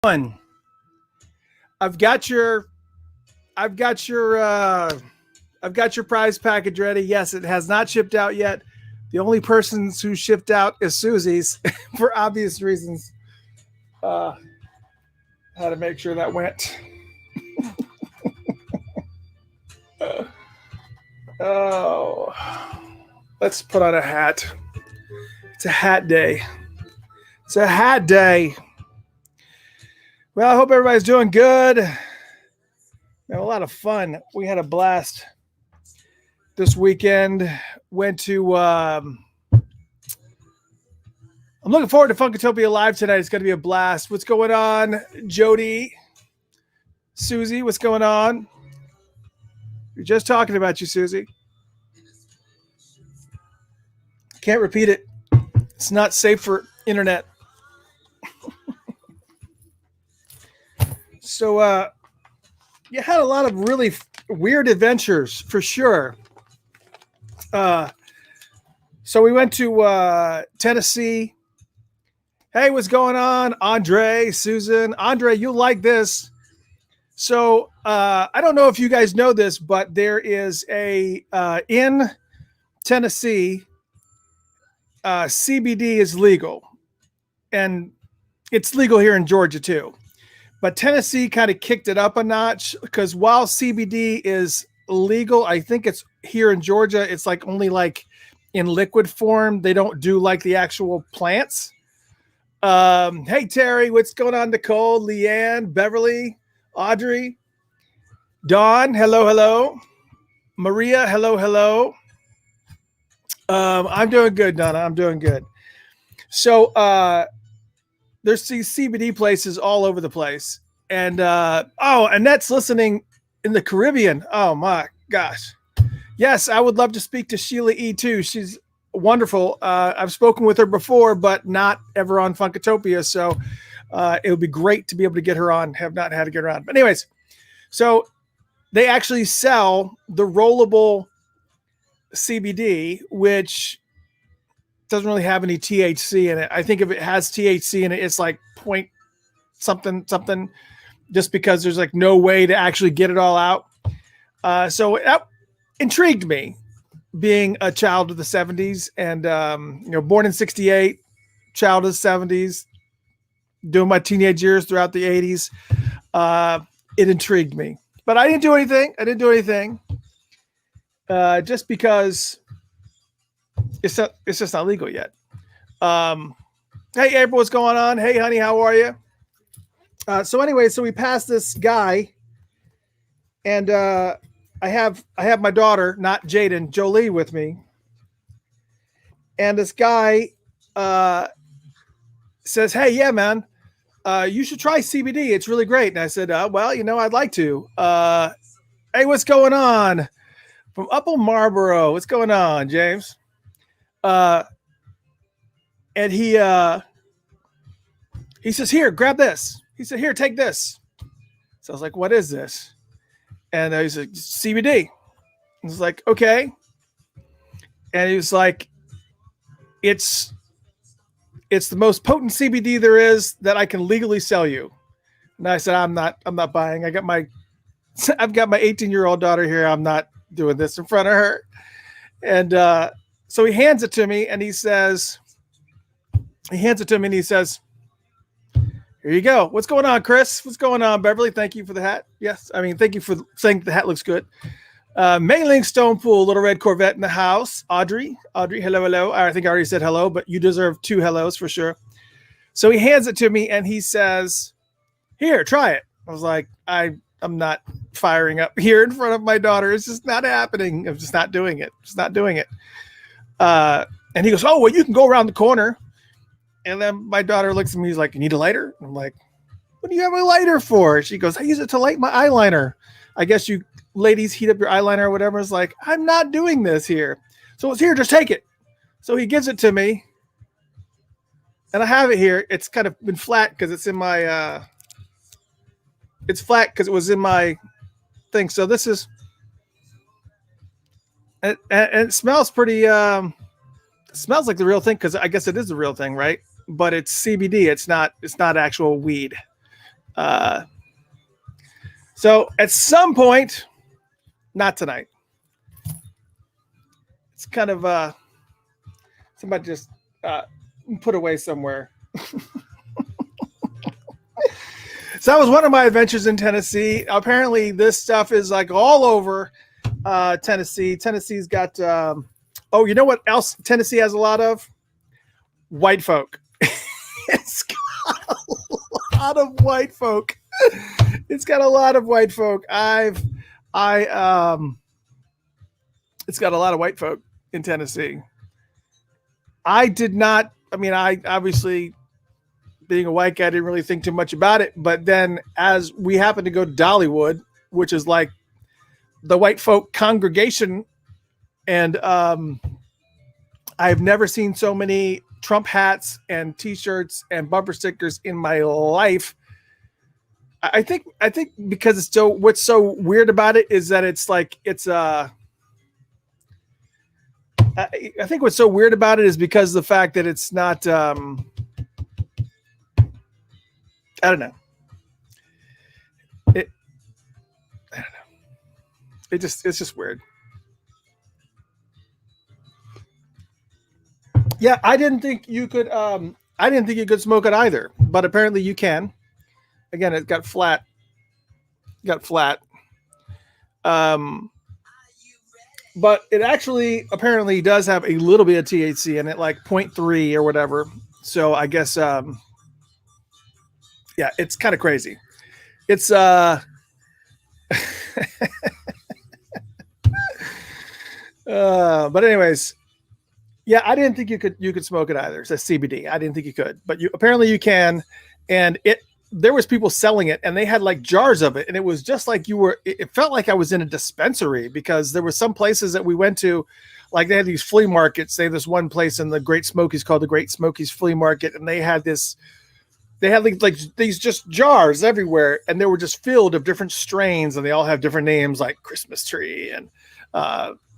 One. I've got your I've got your I've got your prize package ready. Yes, it has not shipped out yet. The only persons who shipped out is Susie's for obvious reasons. How to make sure that went. Oh, let's put on a hat. It's a hat day. It's a hat day. Well, I hope everybody's doing good. We had a lot of fun. We had a blast this weekend. Went to I'm looking forward to Funkatopia Live tonight. It's going to be a blast. What's going on, Jody? Susie, what's going on? We're just talking about you, Susie. Can't repeat it. It's not safe for internet. So, you had a lot of really weird adventures for sure. So we went to Tennessee. Hey, what's going on? Andre, Susan. Andre, you'll like this. So I don't know if you guys know this, but there is a in Tennessee, CBD is legal. And it's legal here in Georgia too. But Tennessee kind of kicked it up a notch because while CBD is legal, I think it's here in Georgia, it's like only like in liquid form. They don't do like the actual plants. Hey, Terry, what's going on? Nicole, Leanne, Beverly, Audrey, Dawn, hello, hello. Maria, hello, hello. I'm doing good, Donna. I'm doing good. So there's these CBD places all over the place. And Annette's listening in the Caribbean. Oh my gosh. Yes, I would love to speak to Sheila E too. She's wonderful. I've spoken with her before, but not ever on Funkatopia. So it would be great to be able to get her on. Have not had to get her on. But anyways, so they actually sell the rollable CBD, which doesn't really have any THC in it. I think if it has THC in it, it's like point something, just because there's like no way to actually get it all out. So that intrigued me, being a child of the 70s and, born in 68, child of the 70s, doing my teenage years throughout the 80s. It intrigued me, but I didn't do anything. Just because it's just not legal yet. Hey, April, what's going on? Hey, honey, how are you? So anyway, so we passed this guy, and I have my daughter, not Jaden, Jolie, with me, and this guy says, "Hey, yeah, man, you should try CBD. It's really great." And I said, "Well, I'd like to." Hey, what's going on? From Upper Marlboro, what's going on, James? And he says, "Here, grab this." He said, "Here, take this." So I was like, "What is this?" And he said, "CBD." I was like, "Okay." And he was like, it's the most potent CBD there is that I can legally sell you." And I said, I'm not buying. I've got my 18-year-old daughter here. I'm not doing this in front of her. And so he hands it to me and he says, "Here you go. What's going on, Chris? What's going on, Beverly? Thank you for the hat." Yes. Thank you for saying the hat looks good. Mailing Stonepool, Little Red Corvette in the house. Audrey, hello. I think I already said hello, but you deserve 2 hellos for sure. So he hands it to me and he says, "Here, try it." I was like, I'm not firing up here in front of my daughter. It's just not happening. I'm just not doing it. And he goes, "Oh, well, you can go around the corner." And then my daughter looks at me. He's like, "You need a lighter?" I'm like, "What do you have a lighter for?" She goes, "I use it to light my eyeliner. I guess you ladies heat up your eyeliner or whatever." It's like, I'm not doing this here. So it's here. Just take it. So he gives it to me. And I have it here. It's kind of been flat because it's in my, it's flat because it was in my thing. So this is, and it smells pretty, it smells like the real thing because I guess it is the real thing, right? But it's CBD. It's not actual weed. So at some point, not tonight. It's kind of somebody just put away somewhere. So that was one of my adventures in Tennessee. Apparently, this stuff is like all over Tennessee. Tennessee's got. Oh, you know what else Tennessee has a lot of? White folk. It's got a lot of white folk. It's got a lot of white folk. It's got a lot of white folk in Tennessee. I obviously, being a white guy, I didn't really think too much about it. But then as we happened to go to Dollywood, which is like the white folk congregation, and I've never seen so many Trump hats and T-shirts and bumper stickers in my life. I think because it's so, what's so weird about it is that it's like, I think what's so weird about it is because of the fact that it's not, I don't know. I don't know. It's just weird. Yeah, I didn't think you could smoke it either, but apparently you can. Again, it got flat. But it actually apparently does have a little bit of THC in it, like 0.3 or whatever. So I guess, yeah, it's kind of crazy. It's, but anyways, yeah, I didn't think you could smoke it either. It's a CBD. I didn't think you could, but apparently you can. And there was people selling it and they had like jars of it. And it was just like it felt like I was in a dispensary, because there were some places that we went to, like they had these flea markets. They had this one place in the Great Smokies called the Great Smokies Flea Market. And they had like these just jars everywhere. And they were just filled of different strains, and they all have different names like Christmas tree and,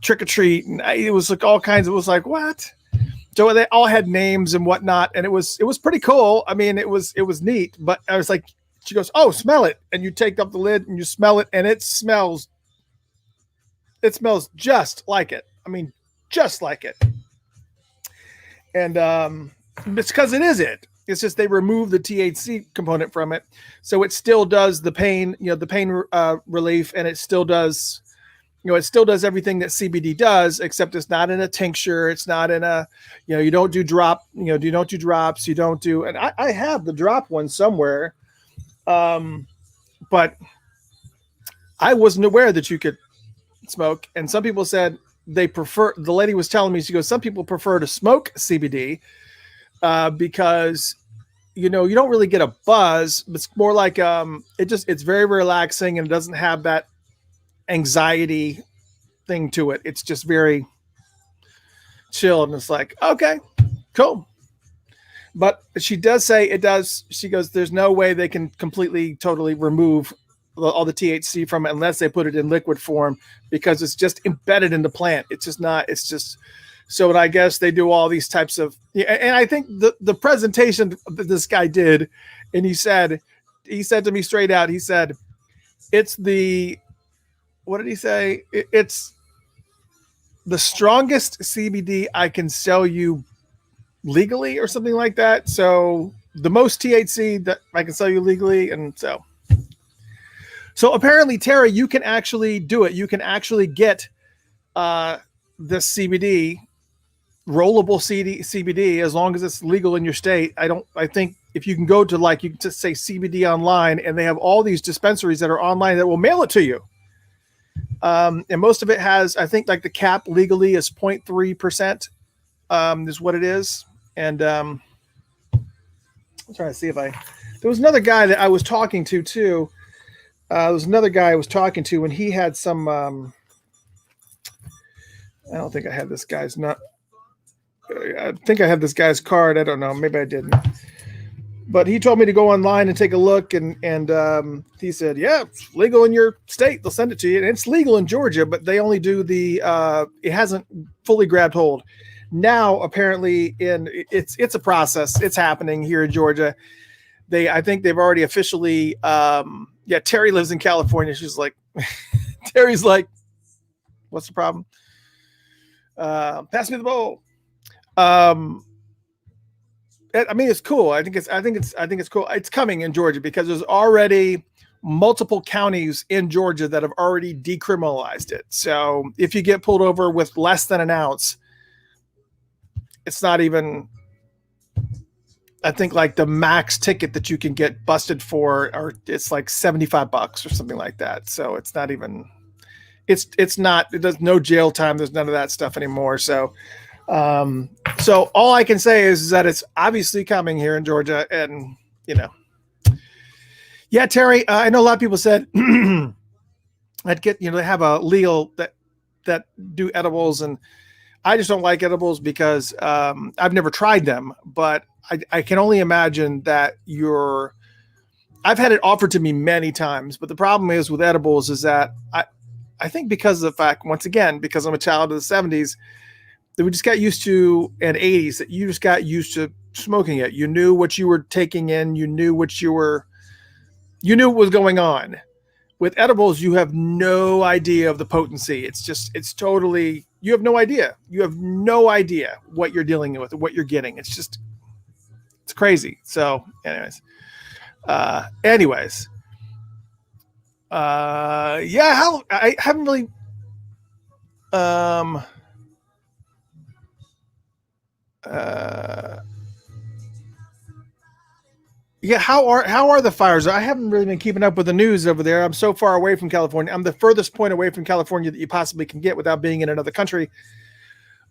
trick or treat. And it was like all kinds. It was like, what? So they all had names and whatnot, and it was pretty cool. I mean, it was neat. But I was like, she goes, "Oh, smell it!" And you take up the lid and you smell it, and it smells just like it. I mean, just like it. And it's because it is it. It's just they removed the THC component from it, so it still does the pain, the pain relief, and it still does. It still does everything that CBD does, except it's not in a tincture. It's not in a, you don't do drop, you don't do drops. You don't do, and I have the drop one somewhere. But I wasn't aware that you could smoke. And some people said the lady was telling me, she goes, some people prefer to smoke CBD, because, you don't really get a buzz. It's more like, it's very relaxing, and it doesn't have that anxiety thing to it. It's just very chill, and it's like, okay, cool. But she does say it does. She goes, there's no way they can totally remove all the THC from it unless they put it in liquid form, because it's just embedded in the plant. It's just not, it's just, so I guess they do all these types of, and I think the presentation that this guy did, and he said to me straight out, he said, it's what did he say? It's the strongest CBD I can sell you legally, or something like that. So the most THC that I can sell you legally. And so apparently, Terry, you can actually do it. You can actually get this CBD, rollable CBD, as long as it's legal in your state. I think if you can go to, like, you can just say CBD online, and they have all these dispensaries that are online that will mail it to you. And most of it has, I think, like the cap legally is 0.3%, is what it is. And I'm trying to see there was another guy that I was talking to too. There was another guy I was talking to, and he had some, I don't think I had this guy's I think I had this guy's card. I don't know. Maybe I didn't. But he told me to go online and take a look, and he said, yeah, it's legal in your state. They'll send it to you. And it's legal in Georgia, but they only do it hasn't fully grabbed hold. Now, apparently, it's a process. It's happening here in Georgia. I think they've already officially, Terry lives in California. She's like, Terry's like, what's the problem? Pass me the bowl. I mean, it's cool. I think it's cool. It's coming in Georgia because there's already multiple counties in Georgia that have already decriminalized it. So if you get pulled over with less than an ounce, it's not even, I think like the max ticket that you can get busted for, or it's like $75 or something like that. So it's not even, it's not, there's no jail time. There's none of that stuff anymore. So all I can say is that it's obviously coming here in Georgia, and yeah, Terry, I know a lot of people said I'd get, they have a legal that do edibles, and I just don't like edibles because I've never tried them, but I can only imagine that I've had it offered to me many times, but the problem is with edibles is that I think because of the fact, once again, because I'm a child of the 70s, that we just got used to, and 80s, that you just got used to smoking it. You knew what you were taking in. You knew what was going on. With edibles, you have no idea of the potency. It's totally, you have no idea. You have no idea what you're dealing with, what you're getting. It's crazy. So anyways, I haven't really, how are the fires? I haven't really been keeping up with the news over there. I'm so far away from California. I'm the furthest point away from California that you possibly can get without being in another country.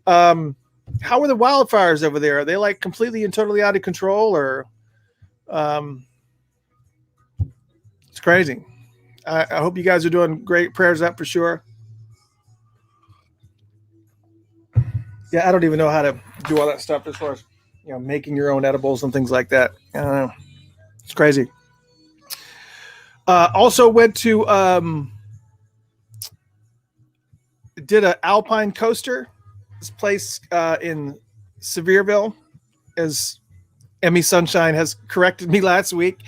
How are the wildfires over there? Are they like completely and totally out of control, or it's crazy. I hope you guys are doing great. Prayers up for sure. Yeah, I don't even know how to do all that stuff as far as making your own edibles and things like that. I don't know. It's crazy. Also went to did an Alpine Coaster. This place in Sevierville, as Emmy Sunshine has corrected me last week.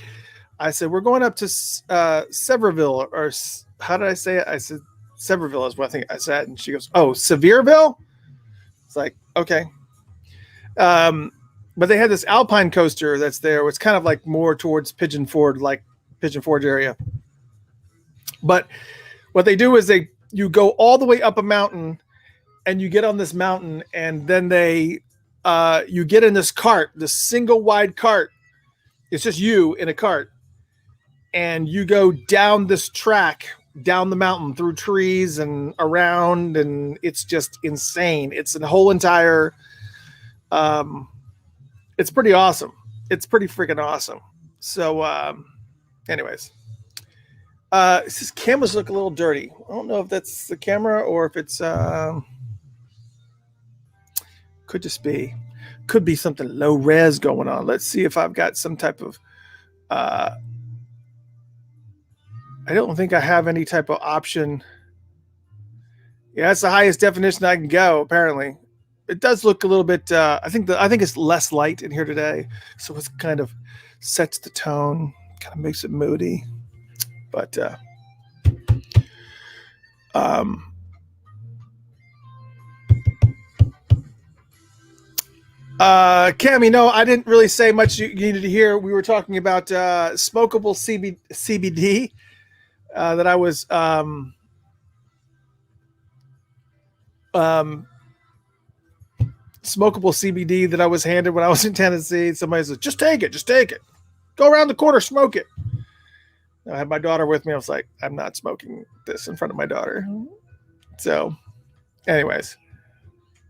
I said, we're going up to Sevierville, or how did I say it? I said Sevierville is what I think I said. And she goes, oh, Sevierville? It's like, okay. But they had this Alpine Coaster that's there. It's kind of like more towards Pigeon Forge area. But what they do is you go all the way up a mountain, and you get on this mountain, and then you get in this cart, this single wide cart. It's just you in a cart, and you go down this track, down the mountain, through trees and around, and it's just insane. It's a whole entire, it's pretty awesome. It's pretty freaking awesome. So, anyways, this cameras look a little dirty. I don't know if that's the camera or if it's, could be something low res going on. Let's see if I've got some type of, I don't think I have any type of option. Yeah, that's the highest definition I can go. Apparently, it does look a little bit. I think it's less light in here today, so it kind of sets the tone, kind of makes it moody. But Cammy, no, I didn't really say much you needed to hear. We were talking about smokable CBD that I was smokable CBD that I was handed when I was in Tennessee. Somebody said, just take it. Go around the corner, smoke it. I had my daughter with me. I was like, I'm not smoking this in front of my daughter. So anyways,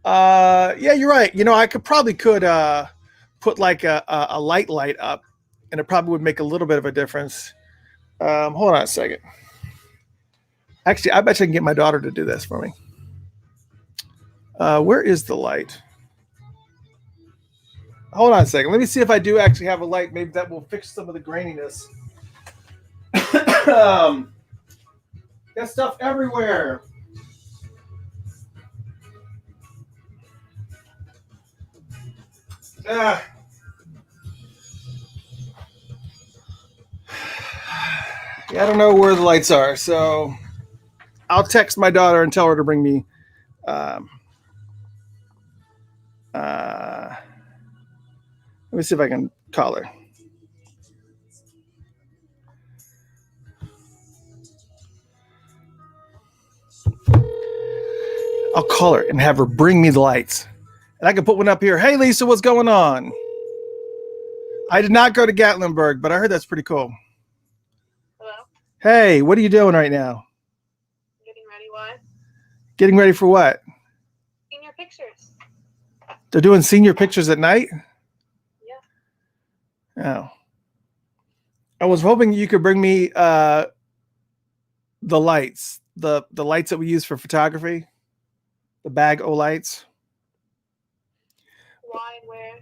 yeah, you're right. I could put like a light up, and it probably would make a little bit of a difference. Hold on a second. Actually, I bet you I can get my daughter to do this for me. Where is the light? Hold on a second. Let me see if I do actually have a light. Maybe that will fix some of the graininess. Got stuff everywhere. Yeah, I don't know where the lights are, so I'll text my daughter and tell her to bring me. Let me see if I can call her. I'll call her and have her bring me the lights. And I can put one up here. Hey, Lisa, what's going on? I did not go to Gatlinburg, but I heard that's pretty cool. Hello? Hey, what are you doing right now? Getting ready what? Getting ready for what? Senior pictures. They're doing senior pictures at night? Yeah. Oh. I was hoping you could bring me the lights. The lights that we use for photography. The bag O lights. Why and where?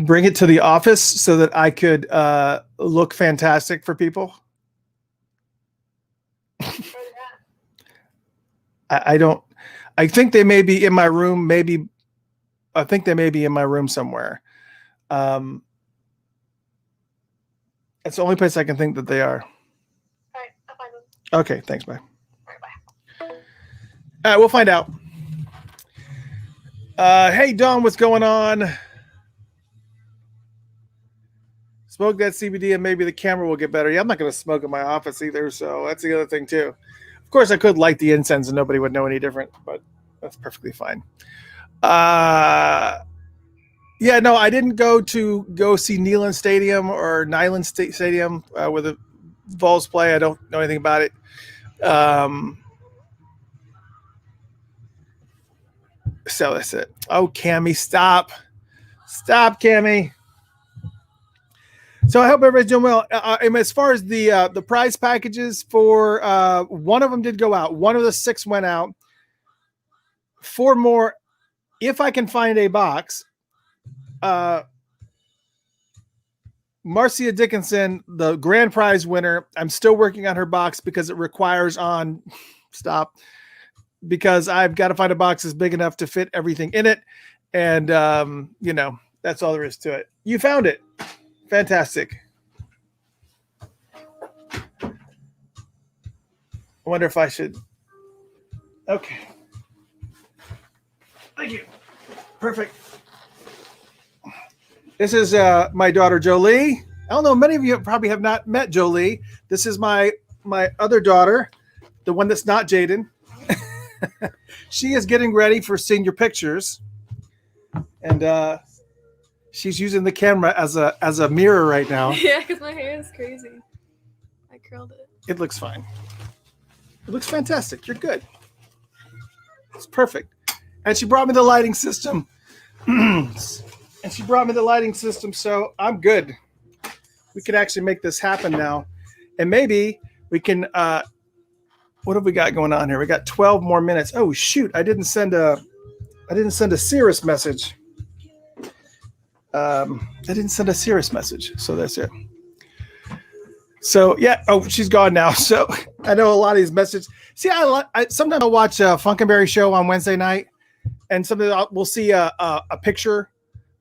Bring it to the office so that I could look fantastic for people. I don't. I think they may be in my room. Maybe. I think they may be in my room somewhere. That's the only place I can think that they are. All right, I'll find them. Okay, thanks. Bye. All right, bye. All right, we'll find out. Hey, Dawn, what's going on? Smoke that CBD and maybe the camera will get better. Yeah, I'm not going to smoke in my office either, so that's the other thing too. Of course, I could light the incense and nobody would know any different, but that's perfectly fine. Yeah, no, I didn't go see Neyland Stadium or Nyland Stadium where the Vols play. I don't know anything about it. So that's it. Oh, Cammy, stop, Cammy. So I hope everybody's doing well. As far as the prize packages for one of them did go out. One of the 6 went out. 4 more, if I can find a box. Marcia Dickinson, the grand prize winner. I'm still working on her box because it requires because I've got to find a box that's big enough to fit everything in it. And, that's all there is to it. You found it. Fantastic. I wonder if I should. Okay. Thank you. Perfect. This is my daughter, Jolie. I don't know. Many of you probably have not met Jolie. This is my other daughter, the one that's not Jaden. She is getting ready for senior pictures. And she's using the camera as a mirror right now. Yeah, because my hair is crazy. I curled it. It looks fine. It looks fantastic. You're good. It's perfect. And she brought me the lighting system. So I'm good. We could actually make this happen now. And maybe we can what have we got going on here? We got 12 more minutes. Oh shoot, I didn't send a Cirrus message. So that's it. So yeah. Oh, she's gone now. So I know a lot of these messages. See, I sometimes I'll watch a Funkenberry show on Wednesday night, and sometimes we'll see a picture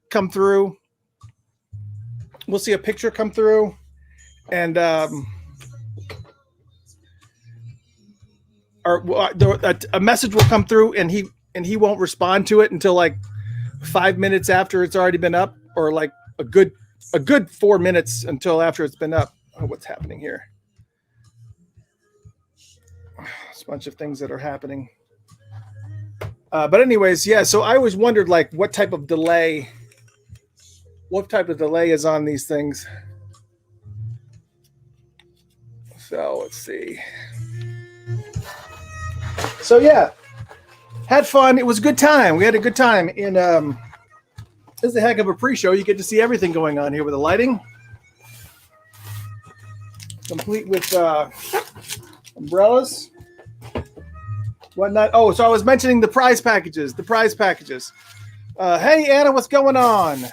come through. And a message will come through, and he won't respond to it until like 5 minutes after it's already been up, or like a good 4 minutes until after it's been up. Oh, what's happening here? It's a bunch of things that are happening. But anyways, yeah. So I always wondered like what type of delay is on these things. So let's see. So yeah, had fun. It was a good time. We had a good time. And this is a heck of a pre-show. You get to see everything going on here with the lighting, complete with umbrellas, whatnot. Oh, so I was mentioning the prize packages. Hey Anna, what's going on?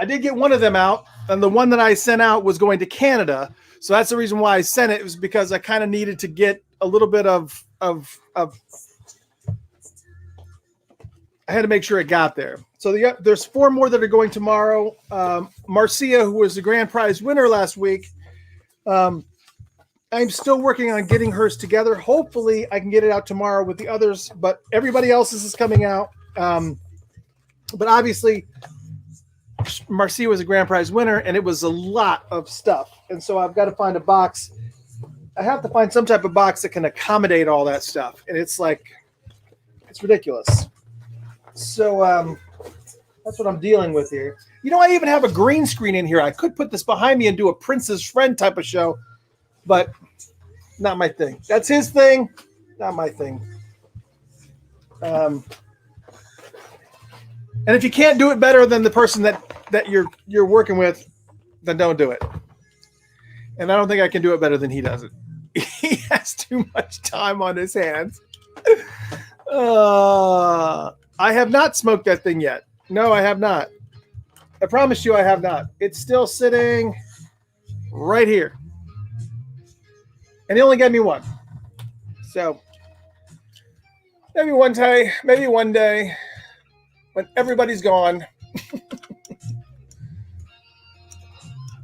I did get one of them out, and the one that I sent out was going to Canada. So that's the reason why I sent it. It was because I kind of needed to get a little bit of I I had to make sure it got there. So there's 4 more that are going tomorrow. Marcia, who was the grand prize winner last week, I'm still working on getting hers together. Hopefully, I can get it out tomorrow with the others, but everybody else's is coming out. But obviously, Marcia was a grand prize winner, and it was a lot of stuff. And so I've got to find a box. I have to find some type of box that can accommodate all that stuff. And it's like, it's ridiculous. So that's what I'm dealing with here. You know, I even have a green screen in here. I could put this behind me and do a Prince's Friend type of show, but not my thing. That's his thing, not my thing. And if you can't do it better than the person that you're working with, then don't do it. And I don't think I can do it better than he does it. He has too much time on his hands. I have not smoked that thing yet. No, I have not. I promise you I have not. It's still sitting right here. And he only gave me one. So maybe one day, when everybody's gone.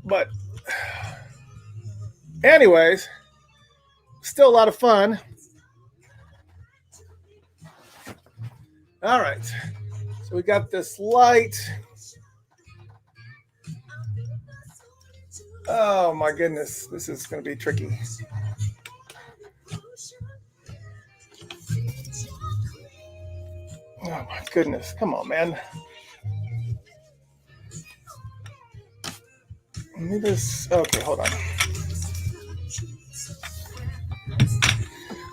But anyways, still a lot of fun. All right. So we got this light. Oh my goodness. This is going to be tricky. Oh my goodness. Come on, man. Let me just, okay, hold on.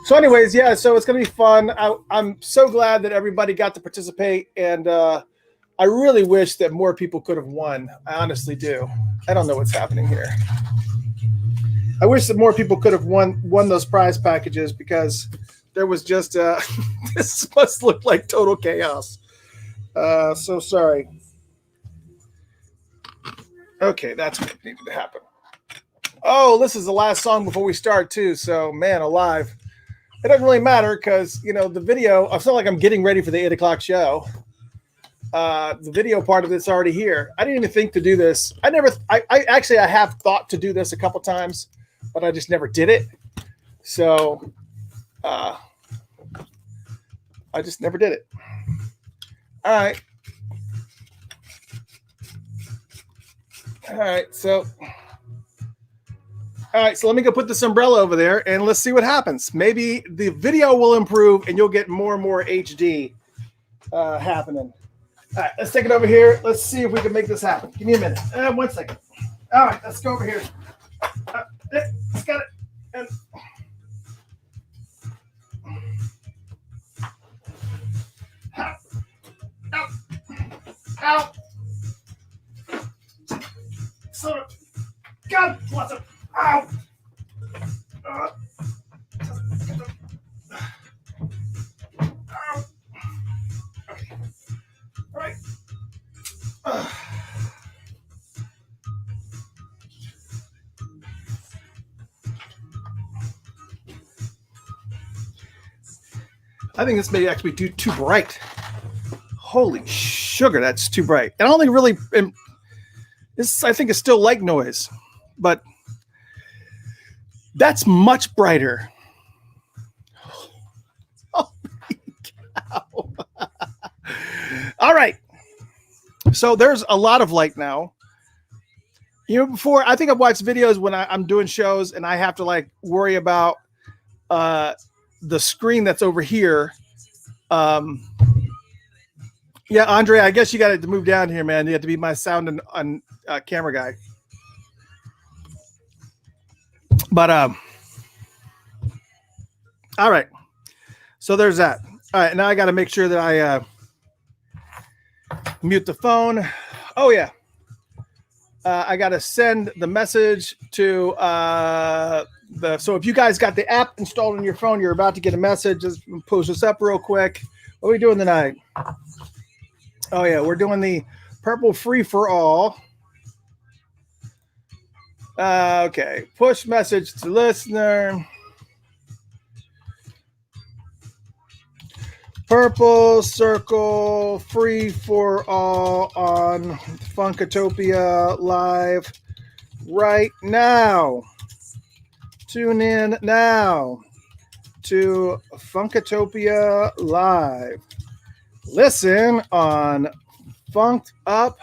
So anyways, yeah, so it's going to be fun. I'm so glad that everybody got to participate, and I really wish that more people could have won. I honestly do. I don't know what's happening here. I wish that more people could have won those prize packages, because there was just, this must look like total chaos. So sorry. Okay, that's what needed to happen. Oh, this is the last song before we start, too, so man alive. It doesn't really matter because, you know, the video, I feel like I'm getting ready for the 8 o'clock show. The video part of it's already here. I didn't even think to do this. I have thought to do this a couple times, but I just never did it. So I just never did it. All right. All right, so let me go put this umbrella over there, and let's see what happens. Maybe the video will improve, and you'll get more and more HD happening. All right, let's take it over here. Let's see if we can make this happen. Give me a minute. 1 second. All right, let's go over here. Let's got it. And ow. Ow. Ow. So, God bless him. Ow. Ow. Okay. All right. I think this may actually be too bright. Holy sugar, that's too bright. And I only really this, I think, is still light noise, but that's much brighter. Holy cow. All right. So there's a lot of light now. You know, before, I think I've watched videos when I'm doing shows and I have to like worry about the screen that's over here. Yeah, Andre, I guess you got to move down here, man. You have to be my sound and camera guy. But all right. So there's that. All right, now I got to make sure that I mute the phone. Oh yeah. I got to send the message to so if you guys got the app installed on your phone, you're about to get a message. Just post this up real quick. What are we doing tonight? Oh yeah, we're doing the purple free for all. Okay, push message to listener. Purple Circle free for all on Funkatopia Live right now. Tune in now to Funkatopia Live. Listen on Funked Up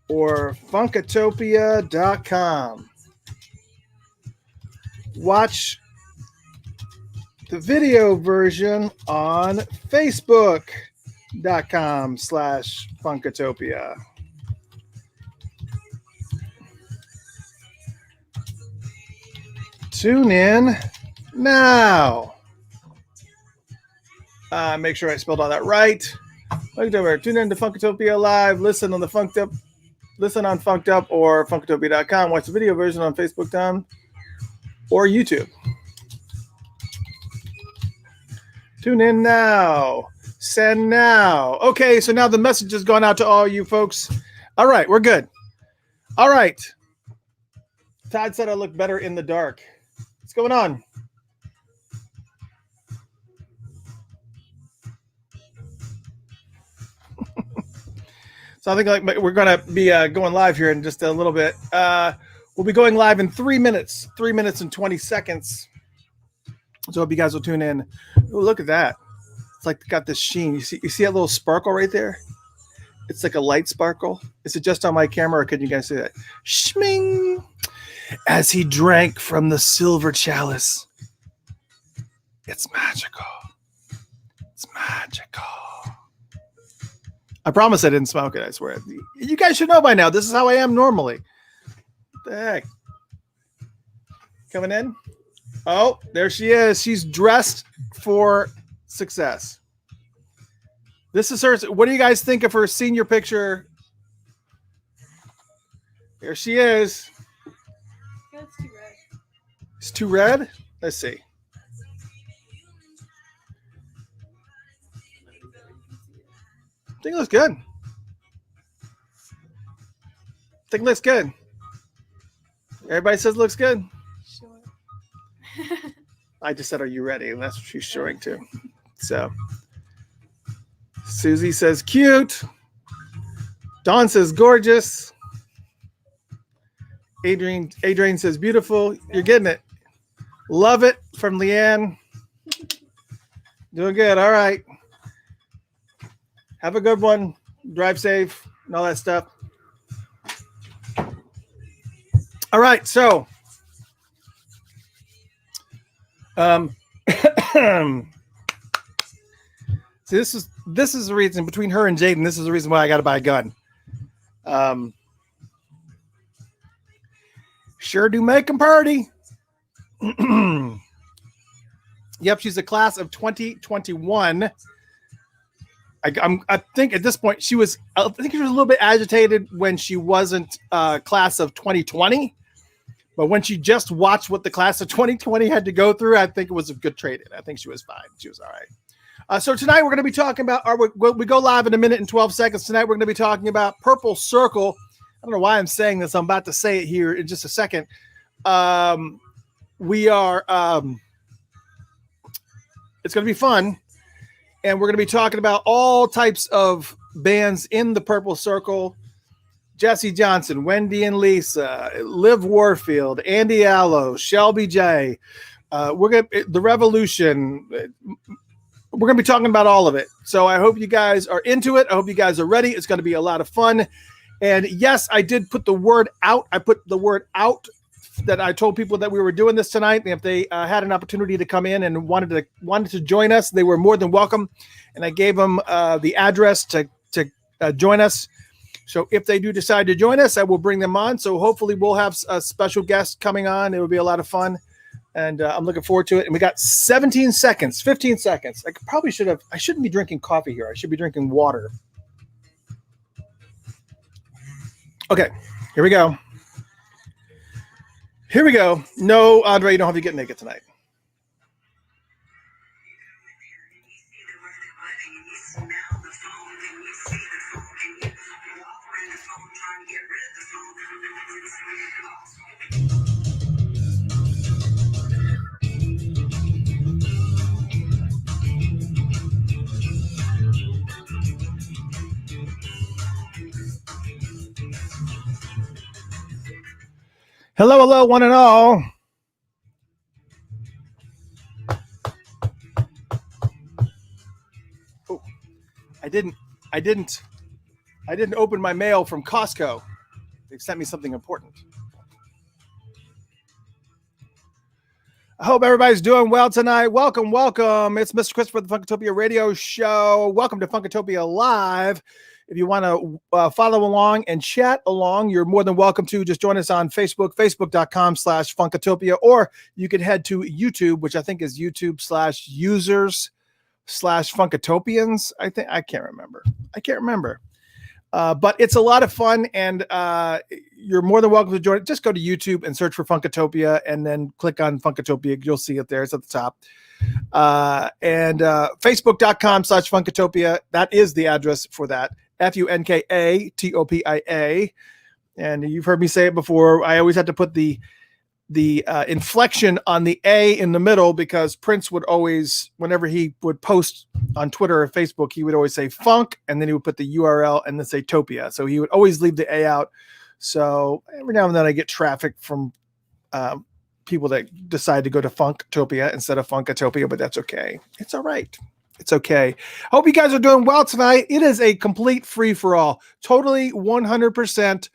or Funkatopia.com. Watch the video version on Facebook.com/Funkatopia. Tune in now. Make sure I spelled all that right. Tune in to Funkatopia Live. Listen on Funked Up or Funkatopia.com. Watch the video version on Facebook.com or YouTube. Tune in now. Send now. Okay, so now the message has gone out to all you folks. All right, we're good. All right. Todd said I look better in the dark. What's going on? So I think we're going to be going live here in just a little bit. We'll be going live in 3 minutes, 3 minutes and 20 seconds. So I hope you guys will tune in. Ooh, look at that. It's like got this sheen. You see that little sparkle right there? It's like a light sparkle. Is it just on my camera or can you guys see that? Shming! As he drank from the silver chalice. It's magical. It's magical. I promise I didn't smoke it, I swear. You guys should know by now. This is how I am normally. What the heck? Coming in? Oh, there she is. She's dressed for success. This is her. What do you guys think of her senior picture? There she is. Yeah, it's too red. It's too red? Let's see. I think it looks good. I think it looks good. Everybody says it looks good. Sure. I just said, are you ready? And that's what she's showing too. So Susie says cute. Dawn says gorgeous. Adrian says beautiful. You're getting it. Love it from Leanne. Doing good. All right. Have a good one. Drive safe and all that stuff. All right. So, so this is the reason between her and Jaden. This is the reason why I got to buy a gun. Sure do make them party. Yep, she's a class of 2021. I think at this point she was. I think she was a little bit agitated when she wasn't class of 2020. But when she just watched what the class of 2020 had to go through, I think it was a good trade-in. I think she was fine. She was all right. So tonight we're going to be talking about. We go live in 1 minute and 12 seconds. Tonight we're going to be talking about Purple Circle. I don't know why I'm saying this. I'm about to say it here in just a second. We are. It's going to be fun, and we're going to be talking about all types of bands in the Purple Circle. Jesse Johnson, Wendy and Lisa, Liv Warfield, Andy Allo, Shelby J. The Revolution. We're going to be talking about all of it. So I hope you guys are into it. I hope you guys are ready. It's going to be a lot of fun. And yes, I did put the word out. I put the word out that I told people that we were doing this tonight. And if they had an opportunity to come in and wanted to join us, they were more than welcome. And I gave them the address to join us. So if they do decide to join us, I will bring them on. So hopefully we'll have a special guest coming on. It will be a lot of fun. And I'm looking forward to it. And we got 15 seconds. I shouldn't be drinking coffee here. I should be drinking water. Okay, here we go. No, Andre, you don't have to get naked tonight. Hello, hello, one and all. Oh, I didn't open my mail from Costco. They've sent me something important. I hope everybody's doing well tonight. Welcome, welcome. It's Mr. Christopher, the Funkatopia Radio Show. Welcome to Funkatopia Live. If you want to follow along and chat along, you're more than welcome to. Just join us on Facebook, facebook.com/Funkatopia, or you could head to YouTube, which I think is YouTube/users/Funkatopians. I can't remember. But it's a lot of fun, and you're more than welcome to join it. Just go to YouTube and search for Funkatopia, and then click on Funkatopia. You'll see it there. It's at the top. And Facebook.com/Funkatopia. That is the address for that. FUNKATOPIA. And you've heard me say it before. I always had to put the inflection on the A in the middle, because Prince would always, whenever he would post on Twitter or Facebook, he would always say funk, and then he would put the URL and then say Topia. So he would always leave the A out. So every now and then I get traffic from people that decide to go to Funktopia instead of Funkatopia, but that's okay. It's all right. It's okay. Hope you guys are doing well tonight. It is a complete free-for-all. Totally 100%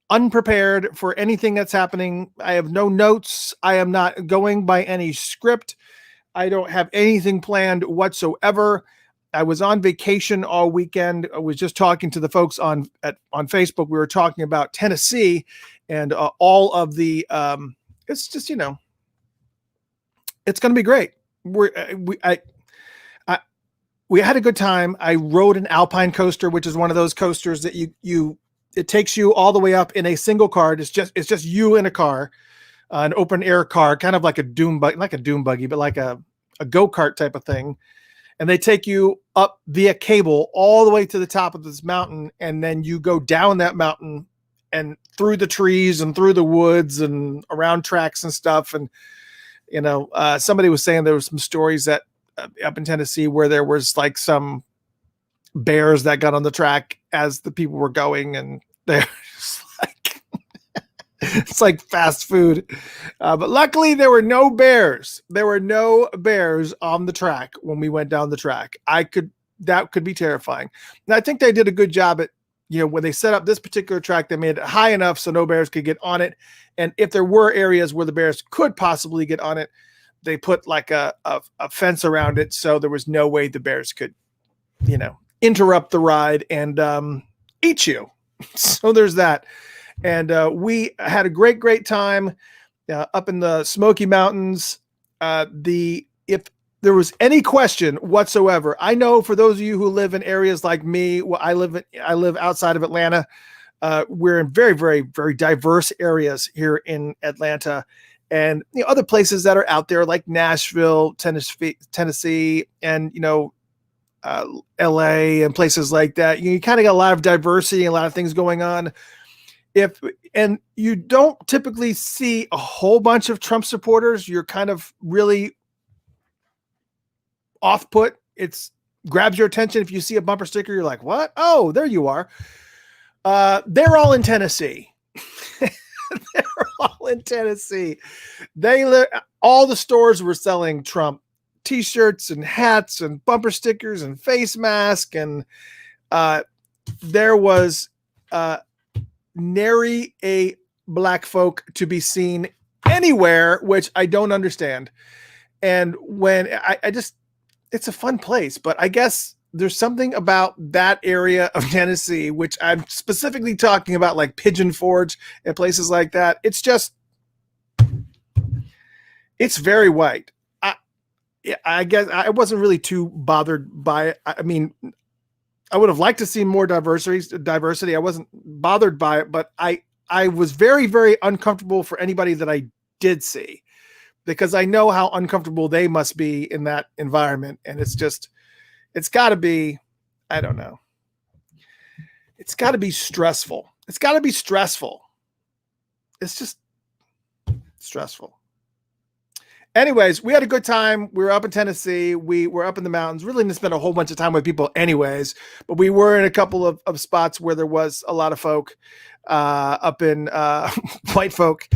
unprepared for anything that's happening. I have no notes. I am not going by any script. I don't have anything planned whatsoever. I was on vacation all weekend. I was just talking to the folks on Facebook. We were talking about Tennessee and all of the. It's just, it's going to be great. We had a good time. I rode an Alpine Coaster, which is one of those coasters that it takes you all the way up in a single car. It's just you in a car, an open air car, kind of like a doom buggy, but like a go-kart type of thing. And they take you up via cable all the way to the top of this mountain. And then you go down that mountain and through the trees and through the woods and around tracks and stuff. And, somebody was saying there were some stories that up in Tennessee where there was like some bears that got on the track as the people were going, and they're just like, it's like fast food. But luckily there were no bears. There were no bears on the track when we went down the track. That could be terrifying. And I think they did a good job at, when they set up this particular track, they made it high enough so no bears could get on it. And if there were areas where the bears could possibly get on it, they put like a fence around it, so there was no way the bears could, interrupt the ride and eat you. So there's that. And we had a great time up in the Smoky Mountains. If there was any question whatsoever, I know for those of you who live in areas like me, I live outside of Atlanta. We're in very, very, very diverse areas here in Atlanta. And other places that are out there like Nashville, Tennessee, and LA and places like that. You kind of got a lot of diversity and a lot of things going on. And you don't typically see a whole bunch of Trump supporters. You're kind of really off put. It's grabs your attention. If you see a bumper sticker, you're like, what? Oh, there you are. They're all in Tennessee. They're all in Tennessee. All the stores were selling Trump t-shirts and hats and bumper stickers and face masks. And there was nary a black folk to be seen anywhere, which I don't understand. And when it's a fun place, but I guess there's something about that area of Tennessee, which I'm specifically talking about, like Pigeon Forge and places like that. It's very white. I guess I wasn't really too bothered by it. I mean, I would have liked to see more diversity. I wasn't bothered by it, but I was very, very uncomfortable for anybody that I did see, because I know how uncomfortable they must be in that environment. And it's got to be, I don't know. It's got to be stressful. It's just stressful. anyways, we had a good time. We were up in Tennessee. We were up in the mountains. Really didn't spend a whole bunch of time with people anyways, but we were in a couple of spots where there was a lot of folk up in white folk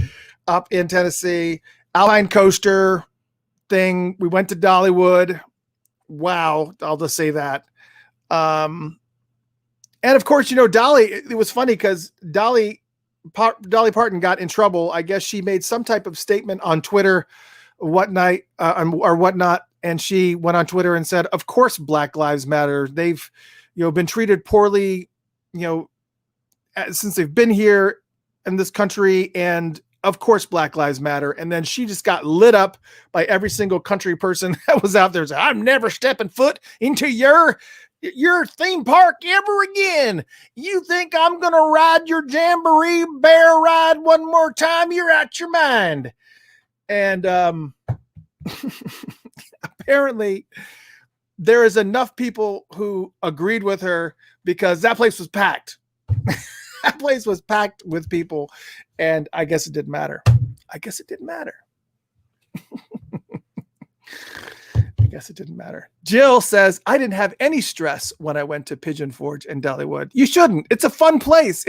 up in Tennessee. Alpine Coaster thing. We went to Dollywood. Wow. I'll just say that. And of course, Dolly, it was funny because Dolly Parton got in trouble. I guess she made some type of statement on Twitter or whatnot. And she went on Twitter and said, of course, Black Lives Matter. They've, been treated poorly, since they've been here in this country. And of course, Black Lives Matter. And then she just got lit up by every single country person that was out there. Saying, I'm never stepping foot into your theme park ever again. You think I'm going to ride your Jamboree bear ride one more time? You're out your mind. And apparently there is enough people who agreed with her because that place was packed. That place was packed with people. And I guess it didn't matter. I guess it didn't matter. Jill says, I didn't have any stress when I went to Pigeon Forge and Dollywood. You shouldn't. It's a fun place.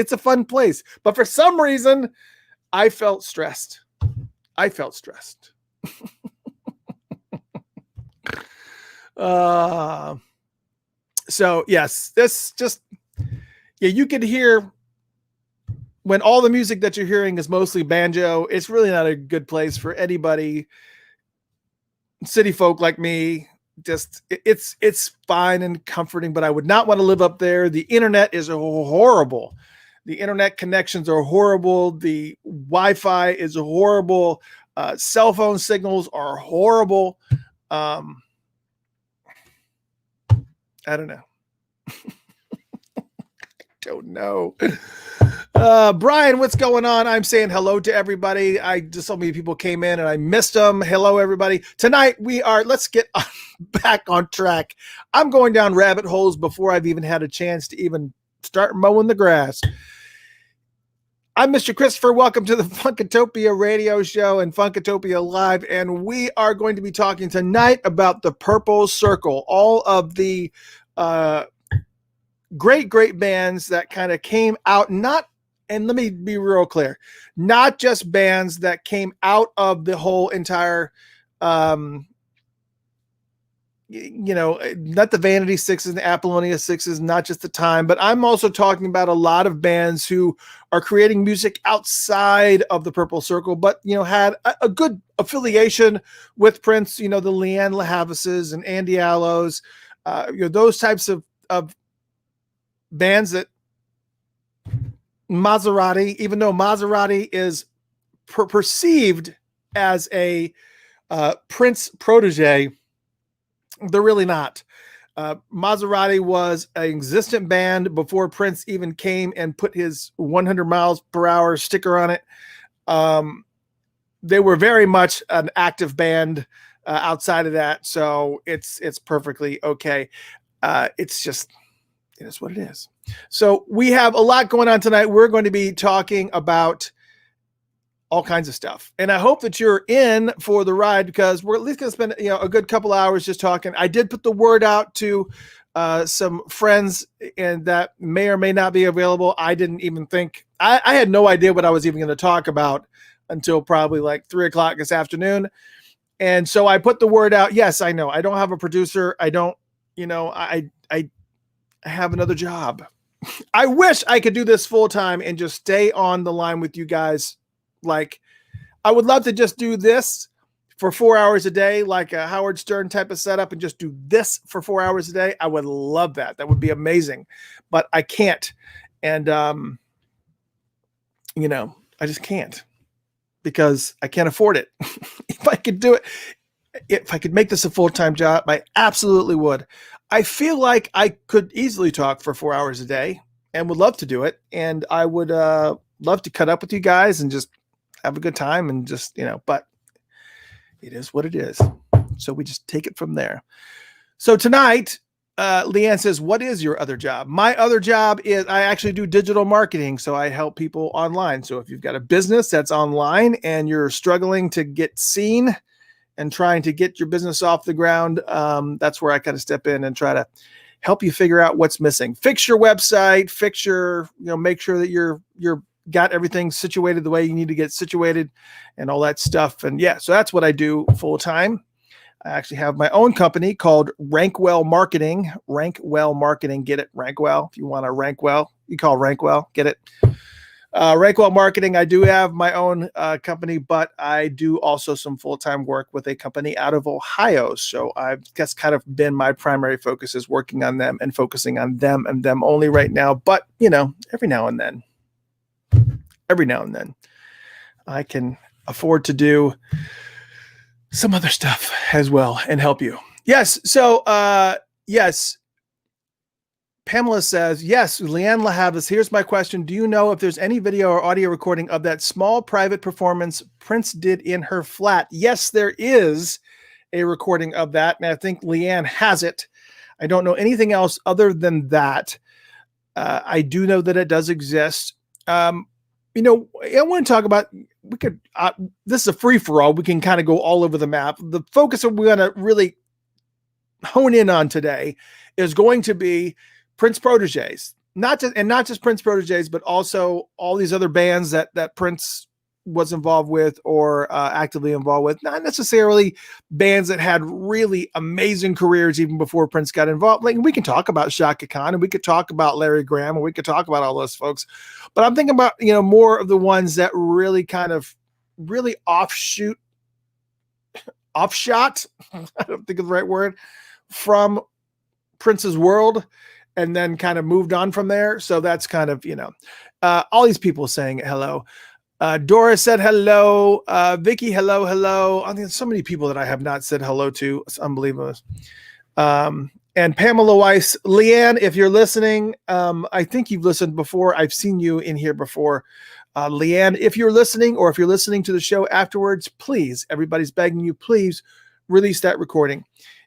But for some reason, I felt stressed. So yes, this just, you could hear when all the music that you're hearing is mostly banjo. It's really not a good place for anybody, city folk like me. Just it's fine and comforting, but I would not want to live up there. The internet is horrible. The internet connections are horrible. The Wi-Fi is horrible. Cell phone signals are horrible. I don't know. Don't know. Brian, what's going on? I'm saying hello to everybody. So many people came in and I missed them. Hello, everybody. Tonight let's get back on track. I'm going down rabbit holes before I've even had a chance to even start mowing the grass. I'm Mr. Christopher. Welcome to the Funkatopia radio show and Funkatopia Live. And we are going to be talking tonight about the Purple Circle, all of the great bands that kind of came out, and let me be real clear, not just bands that came out of the whole entire, not the Vanity Sixes and the Apollonia Sixes, not just the time, but I'm also talking about a lot of bands who are creating music outside of the Purple Circle, but, had a good affiliation with Prince, the Leanne LaHavises and Andy Allos, those types of bands that Mazarati, even though Mazarati is perceived as a Prince protege, they're really not. Mazarati was an existent band before Prince even came and put his 100 miles per hour sticker on it. They were very much an active band outside of that. So it's perfectly okay. It's just, it is what it is. So we have a lot going on tonight. We're going to be talking about all kinds of stuff. And I hope that you're in for the ride because we're at least going to spend a good couple hours just talking. I did put the word out to some friends and that may or may not be available. I didn't even think, I had no idea what I was even going to talk about until probably like 3:00 this afternoon. And so I put the word out. Yes, I know. I don't have a producer. I don't, I have another job. I wish I could do this full time and just stay on the line with you guys. Like, I would love to just do this for 4 hours a day, like a Howard Stern type of setup, and just do this for 4 hours a day. I would love that. That would be amazing, but I can't. And, I just can't because I can't afford it. If I could do it, if I could make this a full-time job, I absolutely would. I feel like I could easily talk for 4 hours a day and would love to do it. And I would love to cut up with you guys and just have a good time and just, but it is what it is. So we just take it from there. So tonight, Leanne says, what is your other job? My other job is I actually do digital marketing. So I help people online. So if you've got a business that's online and you're struggling to get seen and trying to get your business off the ground, that's where I kind of step in and try to help you figure out what's missing. Fix your website, make sure that you're got everything situated the way you need to get situated and all that stuff. And yeah, so that's what I do full time. I actually have my own company called Rankwell Marketing. Rankwell Marketing, get it? Rankwell. If you want to rank well, you call Rankwell, get it? Rankwell Marketing. I do have my own company, but I do also some full-time work with a company out of Ohio. So I've just kind of been my primary focus is working on them and focusing on them and them only right now. But, every now and then, I can afford to do some other stuff as well and help you. Yes. So, yes. Pamela says, yes, Leanne LaHavis, here's my question. Do you know if there's any video or audio recording of that small private performance Prince did in her flat? Yes, there is a recording of that. And I think Leanne has it. I don't know anything else other than that. I do know that it does exist. I want to talk about, this is a free for all. We can kind of go all over the map. The focus that we're going to really hone in on today is going to be Prince proteges, not just Prince proteges, but also all these other bands that Prince was involved with or actively involved with. Not necessarily bands that had really amazing careers even before Prince got involved. Like we can talk about Shaka Khan and we could talk about Larry Graham and we could talk about all those folks, but I'm thinking about more of the ones that really kind of really offshot. I don't think of the right word from Prince's world. And then kind of moved on from there. So that's kind of, all these people saying hello. Dora said hello. Vicky, hello. I think there's so many people that I have not said hello to. It's unbelievable. And Pamela Weiss, Leanne, if you're listening, I think you've listened before. I've seen you in here before. Leanne, if you're listening or if you're listening to the show afterwards, please, everybody's begging you, please release that recording.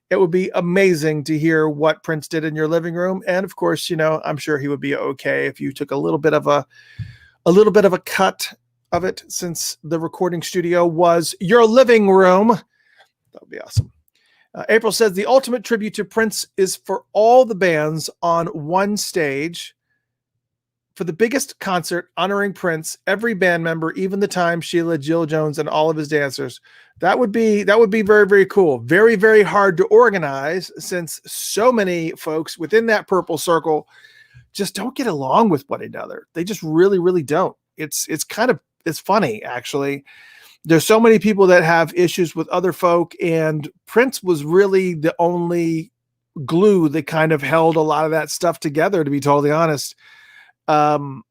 It would be amazing to hear what Prince did in your living room. And of course, I'm sure he would be okay if you took a little bit of a cut of it, since the recording studio was your living room. That would be awesome. April says the ultimate tribute to Prince is for all the bands on one stage for the biggest concert honoring Prince, every band member, even the time Sheila, Jill Jones, and all of his dancers. That would be very, very cool. Very, very hard to organize since so many folks within that purple circle just don't get along with one another. They just really, really don't. It's funny, actually. There's so many people that have issues with other folk, and Prince was really the only glue that kind of held a lot of that stuff together, to be totally honest. And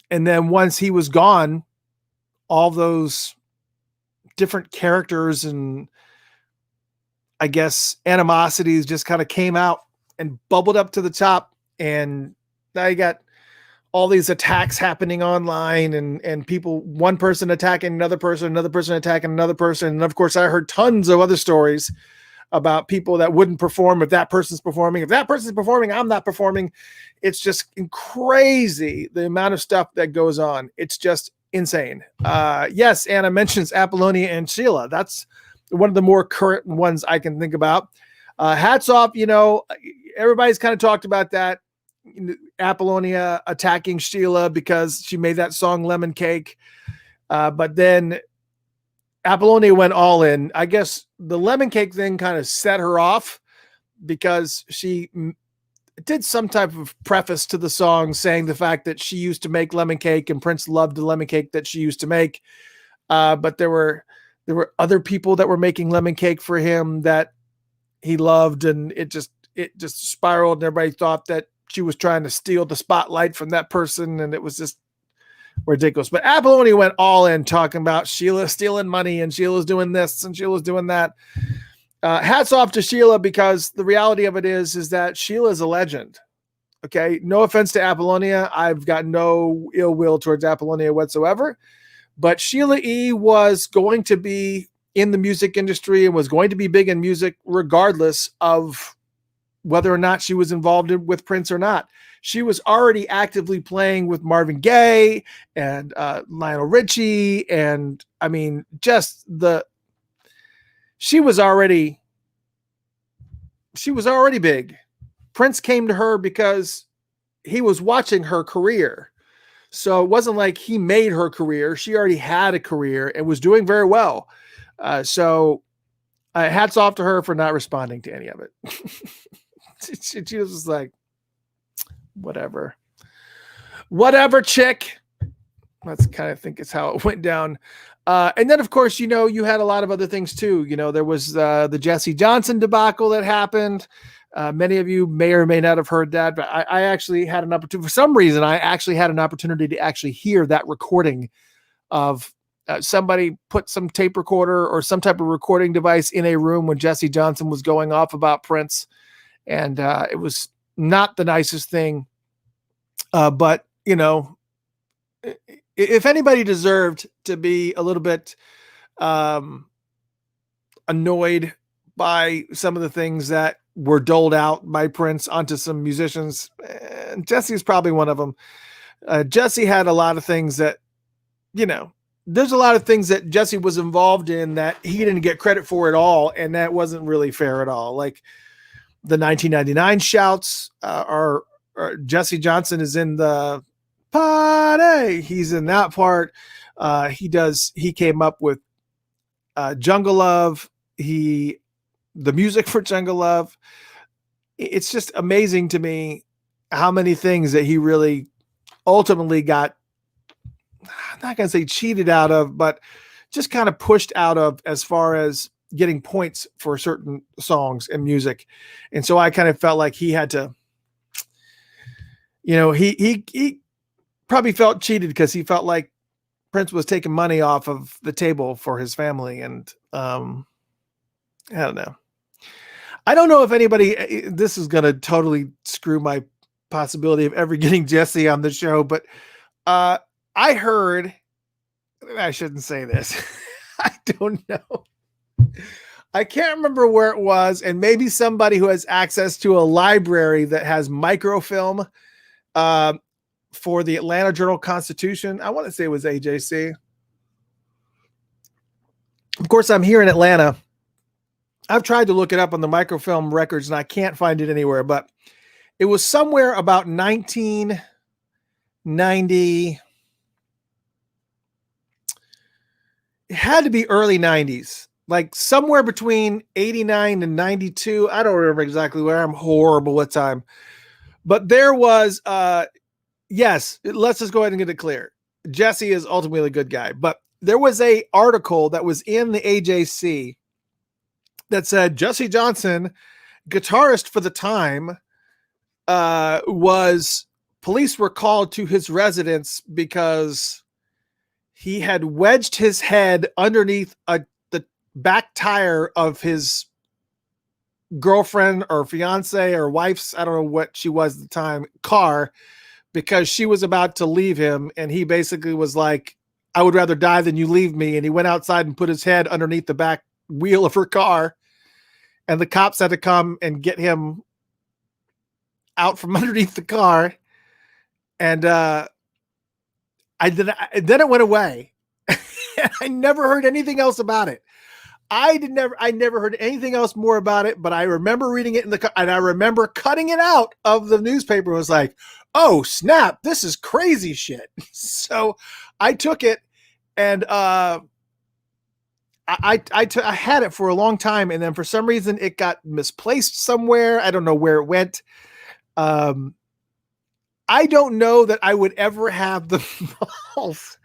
then once he was gone, all those different characters and I guess animosities just kind of came out and bubbled up to the top. And now you got all these attacks happening online and people, one person attacking another person attacking another person. And of course, I heard tons of other stories about people that wouldn't perform if that person's performing. If that person's performing, I'm not performing. It's just crazy, the amount of stuff that goes on. It's just insane. Yes, Anna mentions Apollonia and Sheila. That's one of the more current ones I can think about. Hats off, everybody's kind of talked about that. Apollonia attacking Sheila because she made that song Lemon Cake. But then Apollonia went all in. I guess the Lemon Cake thing kind of set her off because she did some type of preface to the song saying the fact that she used to make lemon cake and Prince loved the lemon cake that she used to make. But there were other people that were making lemon cake for him that he loved. And it just spiraled and everybody thought that she was trying to steal the spotlight from that person. And it was just ridiculous. But Apollonia went all in talking about Sheila stealing money and Sheila's doing this and Sheila's doing that. Hats off to Sheila, because the reality of it is that Sheila is a legend. Okay. No offense to Apollonia. I've got no ill will towards Apollonia whatsoever, but Sheila E. was going to be in the music industry and was going to be big in music regardless of whether or not she was involved with Prince or not. She was already actively playing with Marvin Gaye and Lionel Richie. And I mean, just she was already big. Prince came to her because he was watching her career. So it wasn't like he made her career. She already had a career and was doing very well. So hats off to her for not responding to any of it. she was just like, whatever, chick. That's kind of think is how it went down. And then, of course, you had a lot of other things too. There was the Jesse Johnson debacle that happened. Many of you may or may not have heard that, but I actually had an opportunity. For some reason, I actually had an opportunity to actually hear that recording of somebody put some tape recorder or some type of recording device in a room when Jesse Johnson was going off about Prince. And it was not the nicest thing. But, if anybody deserved to be a little bit annoyed by some of the things that were doled out by Prince onto some musicians, Jesse is probably one of them. Jesse had a lot of things that, there's a lot of things that Jesse was involved in that he didn't get credit for at all. And that wasn't really fair at all. Like the 1999 shouts are Jesse Johnson is in the party. He's in that part. He came up with Jungle Love. The music for Jungle Love. It's just amazing to me how many things that he really ultimately got, I'm not going to say cheated out of, but just kind of pushed out of as far as getting points for certain songs and music. And so I kind of felt like he had to, he probably felt cheated because he felt like Prince was taking money off of the table for his family. And I don't know. I don't know if anybody, this is going to totally screw my possibility of ever getting Jesse on the show, but I heard, I shouldn't say this. I don't know. I can't remember where it was. And maybe somebody who has access to a library that has microfilm for the Atlanta Journal-Constitution. I want to say it was AJC. Of course, I'm here in Atlanta. I've tried to look it up on the microfilm records and I can't find it anywhere, but it was somewhere about 1990. It had to be early 90s, like somewhere between 89 and 92. I don't remember exactly where. I'm horrible with time. But there was, yes, let's just go ahead and get it clear. Jesse is ultimately a good guy. But there was a article that was in the AJC that said Jesse Johnson, guitarist for the time, police were called to his residence because he had wedged his head underneath the back tire of his girlfriend or fiance or wife's, I don't know what she was at the time, car, because she was about to leave him. And he basically was like, I would rather die than you leave me. And he went outside and put his head underneath the back wheel of her car. And the cops had to come and get him out from underneath the car. And then it went away. I never heard anything else about it. I never heard anything else more about it, but I remember reading it and I remember cutting it out of the newspaper. It was like, oh snap, this is crazy shit. So I took it and I had it for a long time. And then for some reason it got misplaced somewhere. I don't know where it went. I don't know that I would ever have the balls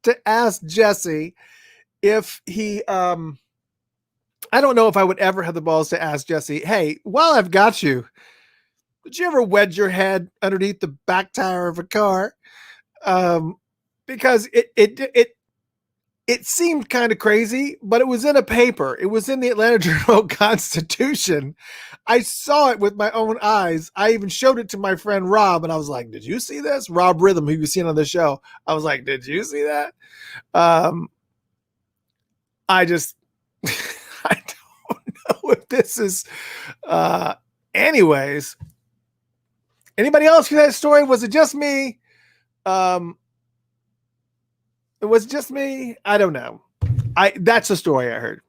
to ask Jesse if he, I don't know if I would ever have the balls to ask Jesse, hey, while I've got you, did you ever wedge your head underneath the back tire of a car? Because it seemed kind of crazy, but it was in a paper. It was in the Atlanta Journal-Constitution. I saw it with my own eyes. I even showed it to my friend Rob, and I was like, did you see this? Rob Rhythm, who you've seen on the show. I was like, did you see that? I just, I don't know if this is, anyways. Anybody else hear that story? Was it just me? It was just me. I don't know. That's the story I heard.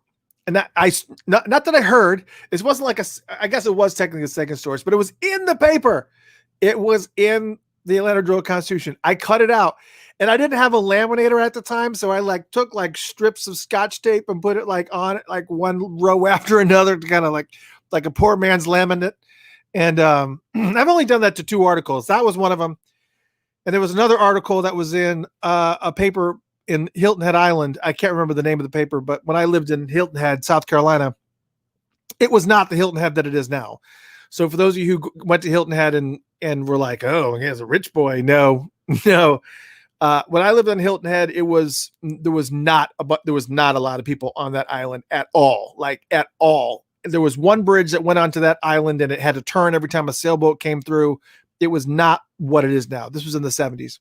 And that not that I heard, it wasn't like I guess it was technically a second source, but it was in the paper. It was in the Atlanta Journal-Constitution. I cut it out, and I didn't have a laminator at the time, so I like took like strips of Scotch tape and put it like on it, like one row after another, to kind of like a poor man's laminate. And I've only done that to 2 articles. That was one of them, and there was another article that was in a paper in Hilton Head Island. I can't remember the name of the paper, but when I lived in Hilton Head, South Carolina, it was not the Hilton Head that it is now. So for those of you who went to Hilton Head and were like, oh, he's a rich boy. No. When I lived in Hilton Head, there was not a lot of people on that island at all. Like at all. There was one bridge that went onto that island and it had to turn every time a sailboat came through. It was not what it is now. This was in the 70s.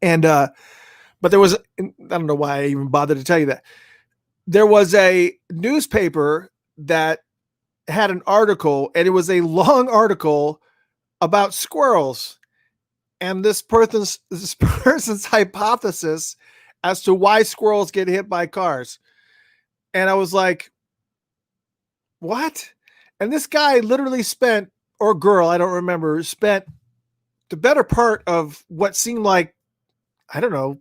And, but there was, I don't know why I even bothered to tell you that. There was a newspaper that had an article, and it was a long article about squirrels and this person's hypothesis as to why squirrels get hit by cars. And I was like, what? And this guy literally spent, or girl, I don't remember, spent the better part of what seemed like, I don't know,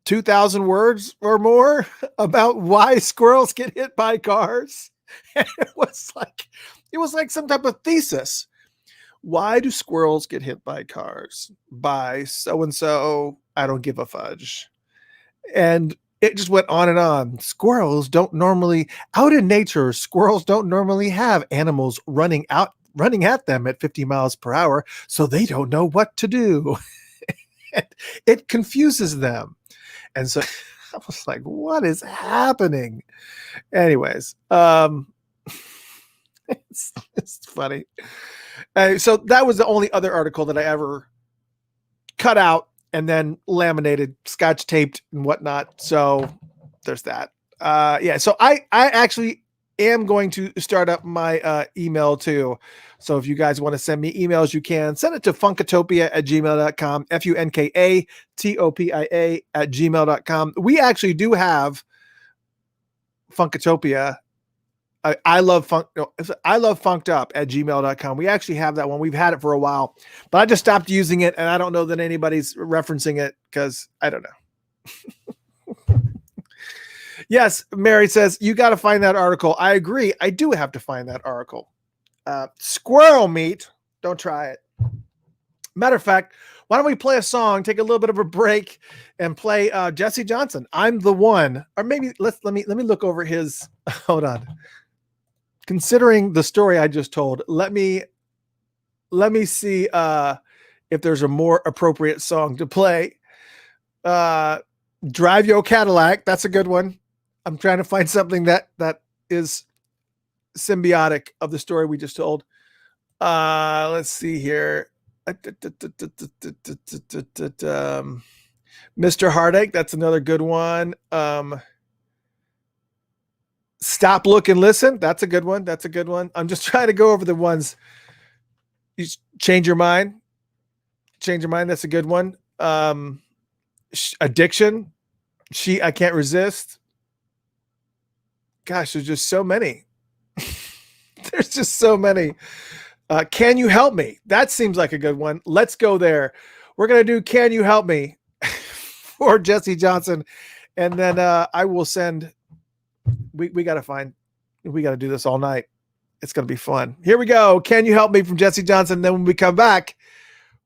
2,000 words or more about why squirrels get hit by cars. And it was like some type of thesis. Why do squirrels get hit by cars? By so-and-so, I don't give a fudge. And it just went on and on. Squirrels don't normally, out in nature, squirrels don't normally have animals running at them at 50 miles per hour, so they don't know what to do. It confuses them. And so I was like, what is happening? Anyways, it's funny. So that was the only other article that I ever cut out and then laminated, Scotch taped and whatnot. So there's that. Yeah. So I actually am going to start up my email too. So if you guys want to send me emails, you can send it to funkatopia@gmail.com, funkatopia@gmail.com. We actually do have Funkatopia. I love funked up at gmail.com. We actually have that one. We've had it for a while, but I just stopped using it. And I don't know that anybody's referencing it because I don't know. Yes. Mary says, you got to find that article. I agree. I do have to find that article. Squirrel meat. Don't try it. Matter of fact, why don't we play a song, take a little bit of a break and play Jesse Johnson. I'm the one, or maybe let me look over his, hold on. Considering the story I just told, let me see if there's a more appropriate song to play. Drive Yo Cadillac. That's a good one. I'm trying to find something that is symbiotic of the story we just told. Let's see here. Mr. Heartache. That's another good one. Stop, Look, and Listen. That's a good one. That's a good one. I'm just trying to go over the ones. You change your mind. Change your mind. That's a good one. Addiction. I Can't Resist. Gosh, there's just so many. There's just so many. Can You Help Me? That seems like a good one. Let's go there. We're going to do Can You Help Me for Jesse Johnson. And then I will send, we got to do this all night. It's going to be fun. Here we go. Can You Help Me from Jesse Johnson. Then when we come back,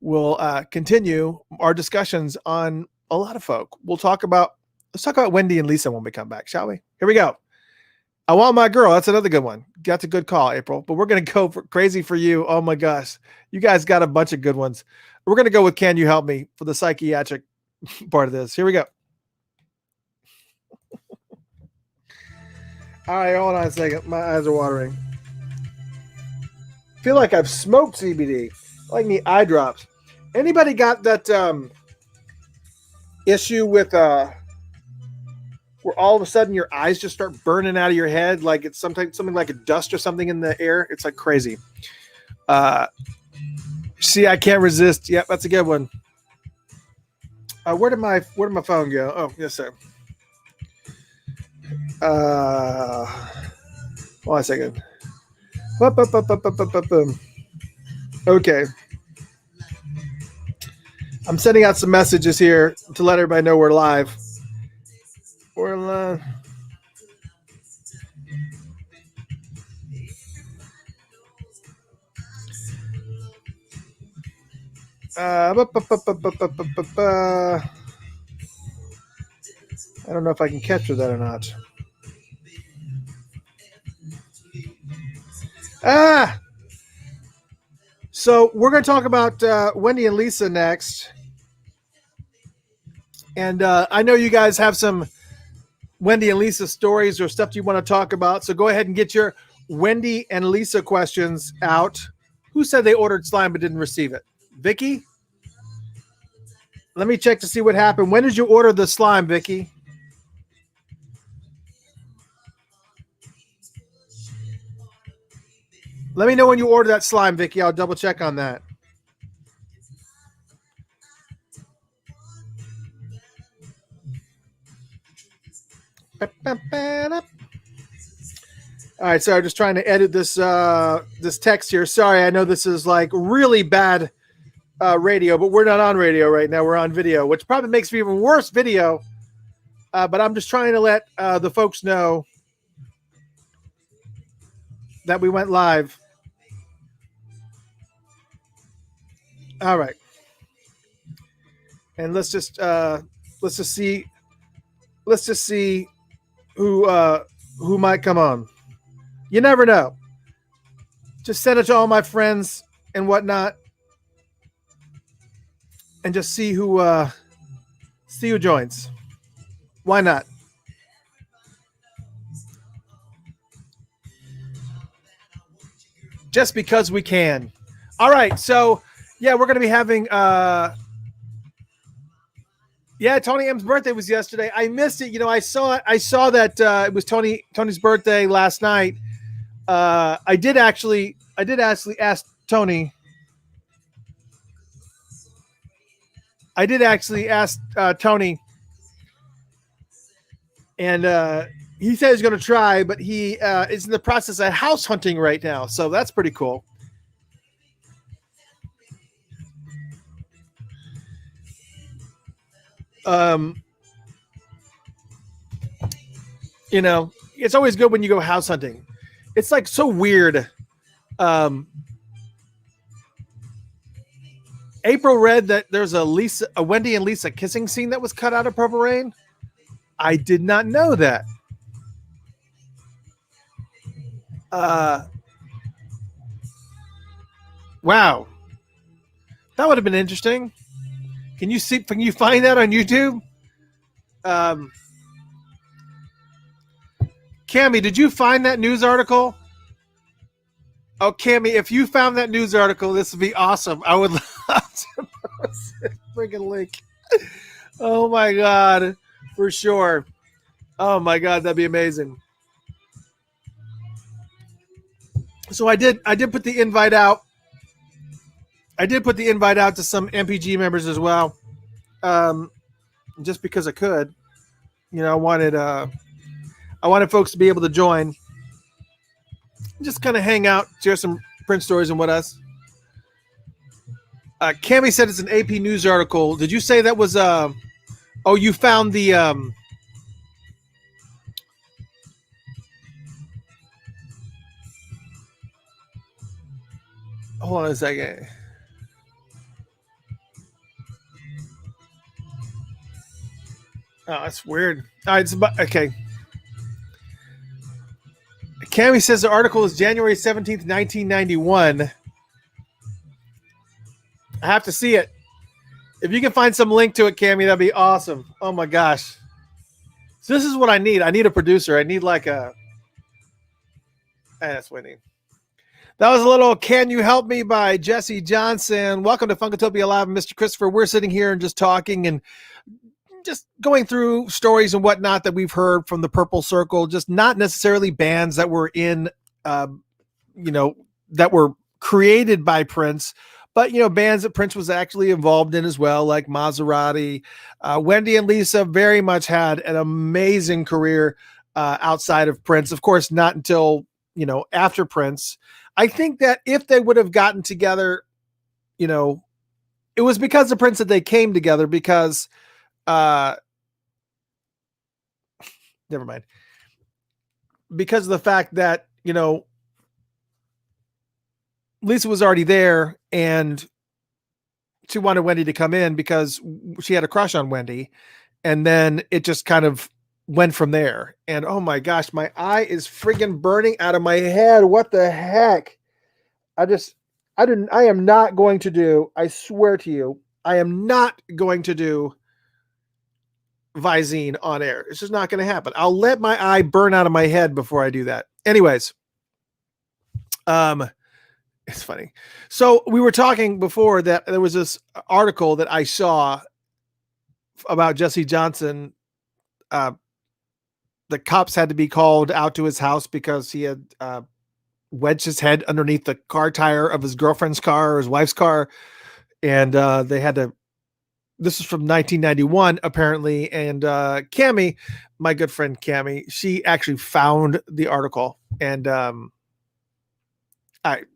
we'll continue our discussions on a lot of folk. Let's talk about Wendy and Lisa when we come back, shall we? Here we go. I Want My Girl. That's another good one. That's a good call, April. But we're going to go for Crazy for You. Oh my gosh. You guys got a bunch of good ones. We're going to go with Can You Help Me for the psychiatric part of this. Here we go. All right, hold on a second. My eyes are watering. I feel like I've smoked CBD. I like me eye drops. Anybody got that issue with where all of a sudden your eyes just start burning out of your head, like it's something like a dust or something in the air? It's like crazy. See, I Can't Resist. Yep, that's a good one. Where did my phone go? Oh, yes, sir. Hold on a second. Okay. I'm sending out some messages here to let everybody know we're live. We're live. I don't know if I can capture that or not. So we're going to talk about Wendy and Lisa next. And I know you guys have some Wendy and Lisa stories or stuff you want to talk about. So go ahead and get your Wendy and Lisa questions out. Who said they ordered slime but didn't receive it? Vicky? Let me check to see what happened. When did you order the slime, Vicky? Let me know when you order that slime, Vicky. I'll double check on that. All right, so I'm just trying to edit this this text here. Sorry, I know this is like really bad radio, but we're not on radio right now. We're on video, which probably makes for even worse video. But I'm just trying to let the folks know that we went live. All right, and let's just see who might come on. You never know. Just send it to all my friends and whatnot, and just see who joins. Why not? Just because we can. All right, so yeah, we're going to be having. Yeah, Tony M's birthday was yesterday. I missed it. You know, I saw that it was Tony's birthday last night. I did actually ask Tony. I did actually ask Tony, and he said he's going to try, but he is in the process of house hunting right now, so that's pretty cool. You know, it's always good when you go house hunting. It's like so weird. April read that there's a Wendy and Lisa kissing scene that was cut out of Purple Rain. I did not know that. Wow. That would have been interesting. Can you find that on YouTube? Cammy, did you find that news article? Oh, Cammy, if you found that news article, this would be awesome. I would love to post a freaking link. Oh my God, for sure. Oh my God, that'd be amazing. So I did put the invite out. I did put the invite out to some MPG members as well, just because I could. You know, I wanted folks to be able to join, just kind of hang out, share some print stories and what else. Cammy said it's an AP News article. Did you say that was? Oh, you found the. Hold on a second. Oh, that's weird. All right, okay. Cammy says the article is January 17th, 1991. I have to see it. If you can find some link to it, Cammy, that'd be awesome. Oh my gosh. So this is what I need. I need a producer. I need like a. That's Wendy. That was a little Can You Help Me by Jesse Johnson. Welcome to Funkatopia Live, Mr. Christopher. We're sitting here and just talking and just going through stories and whatnot that we've heard from the Purple Circle, just not necessarily bands that were in, that were created by Prince, but, bands that Prince was actually involved in as well, like Mazarati. Wendy and Lisa very much had an amazing career. outside of Prince. Of course, not until, after Prince. I think that if they would have gotten together, it was because of Prince that they came together, because never mind. Because of the fact that, Lisa was already there and she wanted Wendy to come in because she had a crush on Wendy. And then it just kind of went from there. And oh my gosh, my eye is friggin' burning out of my head. What the heck? I am not going to do, I swear to you, I am not going to do Visine on air. It's just not going to happen. I'll let my eye burn out of my head before I do that. Anyways, it's funny. So we were talking before that there was this article that I saw about Jesse Johnson. The cops had to be called out to his house because he had wedged his head underneath the car tire of his girlfriend's car or his wife's car. And they had to, this is from 1991, apparently. And Cammy, my good friend Cammy, she actually found the article. And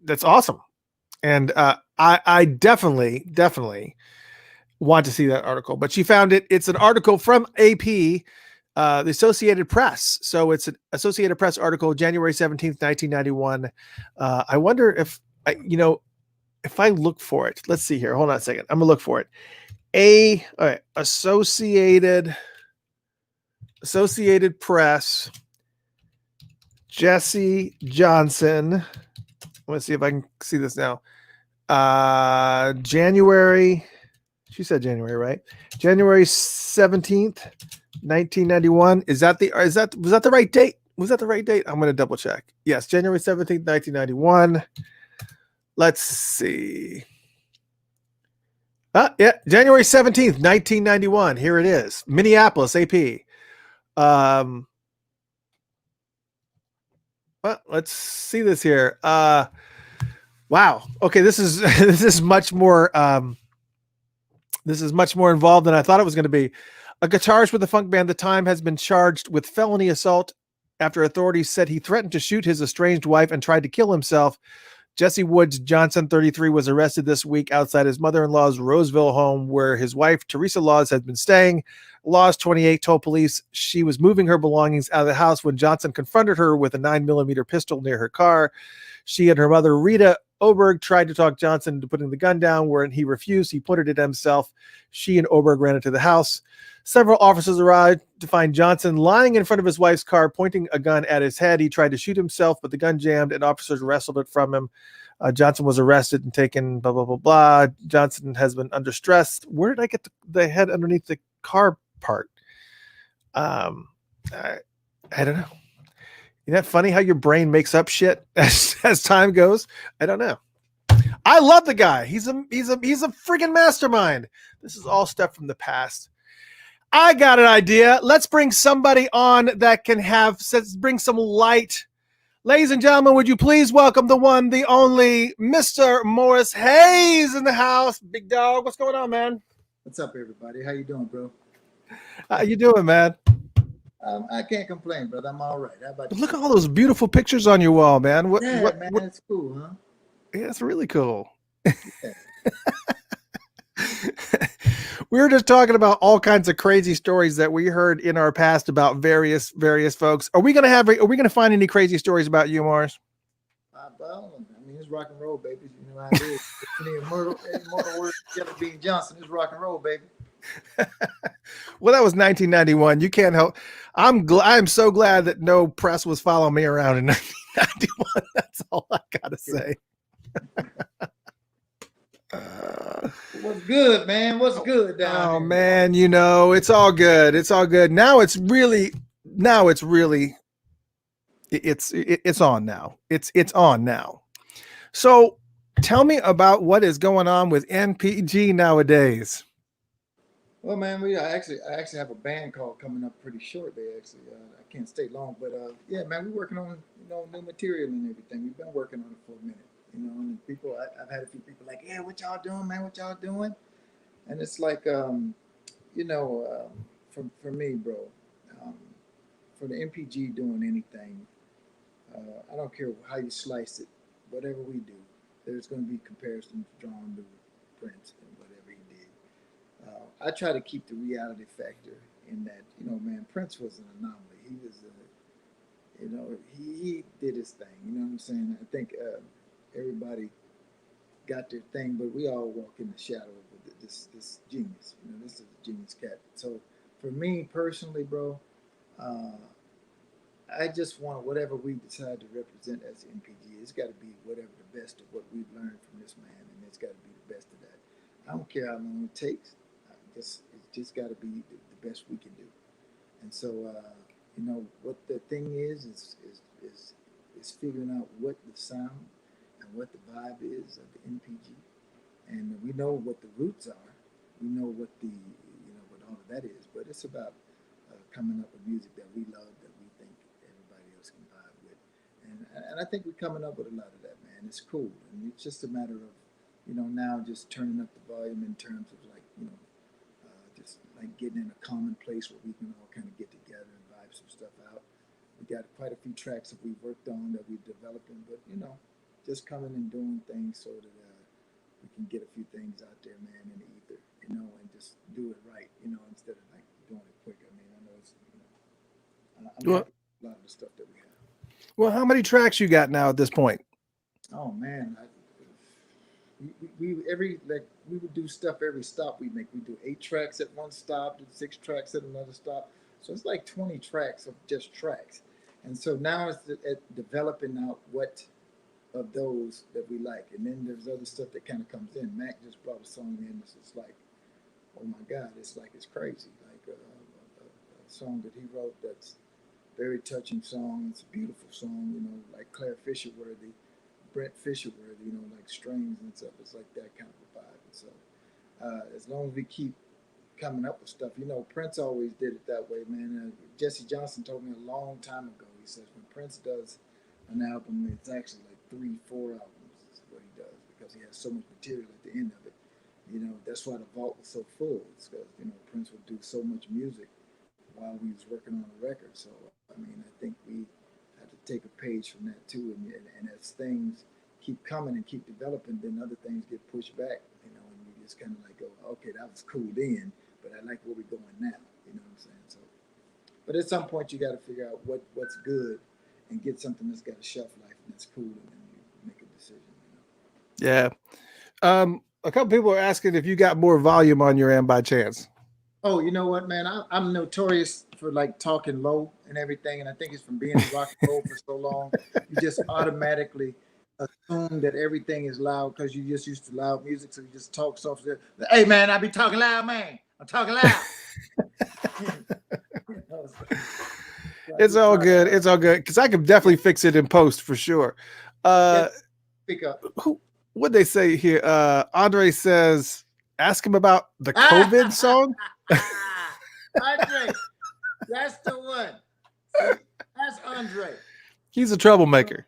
that's awesome. And I definitely want to see that article. But she found it. It's an article from AP, the Associated Press. So it's an Associated Press article, January 17th, 1991. I wonder if if I look for it. Let's see here. Hold on a second. I'm gonna look for it. All right, Associated Press, Jesse Johnson. Let's see if I can see this now. January, she said January, right? January 17th, 1991. Was that the right date? Was that the right date? I'm going to double check. Yes, January 17th, 1991. Let's see. Yeah, January 17th, 1991. Here it is. Minneapolis, AP. Well, let's see this here. Wow. Okay, this is much more involved than I thought it was going to be. A guitarist with the funk band The Time has been charged with felony assault after authorities said he threatened to shoot his estranged wife and tried to kill himself. Jesse Woods Johnson, 33, was arrested this week outside his mother-in-law's Roseville home, where his wife, Teresa Laws, had been staying. Laws, 28, told police she was moving her belongings out of the house when Johnson confronted her with a 9mm pistol near her car. She and her mother, Rita Oberg, tried to talk Johnson into putting the gun down, where he refused. He pointed it at himself. She and Oberg ran into the house. Several officers arrived to find Johnson lying in front of his wife's car, pointing a gun at his head. He tried to shoot himself, but the gun jammed and officers wrestled it from him. Johnson was arrested and taken, blah, blah, blah, blah. Johnson has been under stress. Where did I get the head underneath the car part? I don't know. Isn't that funny how your brain makes up shit as time goes? I don't know. I love the guy. He's a freaking mastermind. This is all stuff from the past. I got an idea. Let's bring somebody on that can bring some light. Ladies and gentlemen, would you please welcome the one, the only Mr. Morris Hayes in the house. Big dog, what's going on, man? What's up, everybody? How you doing, bro? How you doing, man? I can't complain, brother. I'm all right. How about you? Look at all those beautiful pictures on your wall, man. Man, it's cool, huh? Yeah, it's really cool. Yeah. We were just talking about all kinds of crazy stories that we heard in our past about various folks. Are we gonna find any crazy stories about you, Morris? Well, I mean, it's rock and roll, baby. You know how it is. Any immortal words together being Johnson is rock and roll, baby. Well, that was 1991. You can't help. I'm so glad that no press was following me around in 1991. That's all I gotta say. What's good, man? What's good down Oh here? man, it's all good. It's all good. It's on now. It's on now. So tell me about what is going on with NPG nowadays. Well, man, I actually have a band call coming up pretty shortly. Actually, I can't stay long, but yeah, man, we're working on new material and everything. We've been working on it for a minute. And people, I've had a few people like, yeah, what y'all doing, man? What y'all doing? And it's like, for me, bro, for the MPG doing anything, I don't care how you slice it, whatever we do, there's going to be comparisons drawn to Prince and whatever he did. I try to keep the reality factor in that, man, Prince was an anomaly. He was he did his thing. You know what I'm saying? I think everybody got their thing, but we all walk in the shadow of this genius. This is a genius cat. So for me personally, bro, I just want whatever we decide to represent as MPG. It's got to be whatever the best of what we've learned from this man, and it's got to be the best of that. I don't care how long it takes. It's just got to be the best we can do. And so, what the thing is figuring out what the sound and what the vibe is of the MPG, and we know what the roots are. We know what what all of that is. But it's about coming up with music that we love, that we think everybody else can vibe with, and I think we're coming up with a lot of that, man. It's cool, and it's just a matter of now just turning up the volume in terms of just like getting in a common place where we can all kind of get together and vibe some stuff out. We got quite a few tracks that we've worked on that we're developing, but just coming and doing things so that we can get a few things out there, man, in the ether, and just do it right, instead of like doing it quick. I mean, I know it's, I'm happy with a lot of the stuff that we have. Well, how many tracks you got now at this point? Oh man, we would do stuff every stop we make. We do 8 tracks at one stop, and 6 tracks at another stop. So it's like 20 tracks of just tracks. And so now it's at developing out what of those that we like. And then there's other stuff that kind of comes in. Mac just brought a song in. It's like, oh my God, it's crazy. Like a song that he wrote that's very touching song. It's a beautiful song, like Claire Fisher worthy. Brent Fisher worthy, like strings and stuff. It's like that kind of a vibe. And so as long as we keep coming up with stuff, Prince always did it that way, man. Jesse Johnson told me a long time ago. He says when Prince does an album, it's actually like 3-4 albums is what he does, because he has so much material at the end of it. That's why the vault was so full. It's because Prince would do so much music while he was working on the record. So I mean, I think we have to take a page from that too. And as things keep coming and keep developing, then other things get pushed back. And we just kind of like go, okay, that was cool then, but I like where we're going now. You know what I'm saying? So, but at some point you got to figure out what's good and get something that's got a shelf life and that's cool, and then you make a decision. Yeah. A couple people are asking if you got more volume on your end by chance. Oh, you know what, man? I'm notorious for like talking low and everything, and I think it's from being in rock and roll for so long. You just automatically assume that everything is loud because you just used to loud music, so you just talk soft. Hey, man, I be talking loud, man. I'm talking loud. It's all good. It's all good, because I could definitely fix it in post for sure. Speak up. What'd they say here? Andre says, ask him about the COVID song. Andre, that's the one. That's Andre. He's a troublemaker.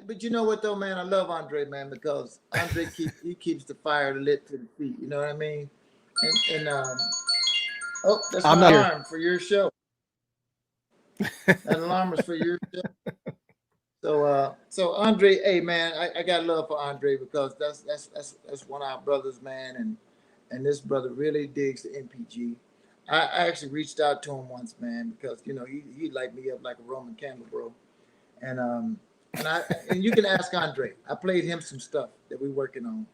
But you know what though, man? I love Andre, man, because Andre keeps the fire lit to the feet. You know what I mean? And that's my alarm for your show. That alarm is for your show. So Andre, hey man, I got love for Andre because that's one of our brothers, man, and this brother really digs the MPG. I actually reached out to him once, man, because he light me up like a Roman candle, bro. And you can ask Andre. I played him some stuff that we're working on,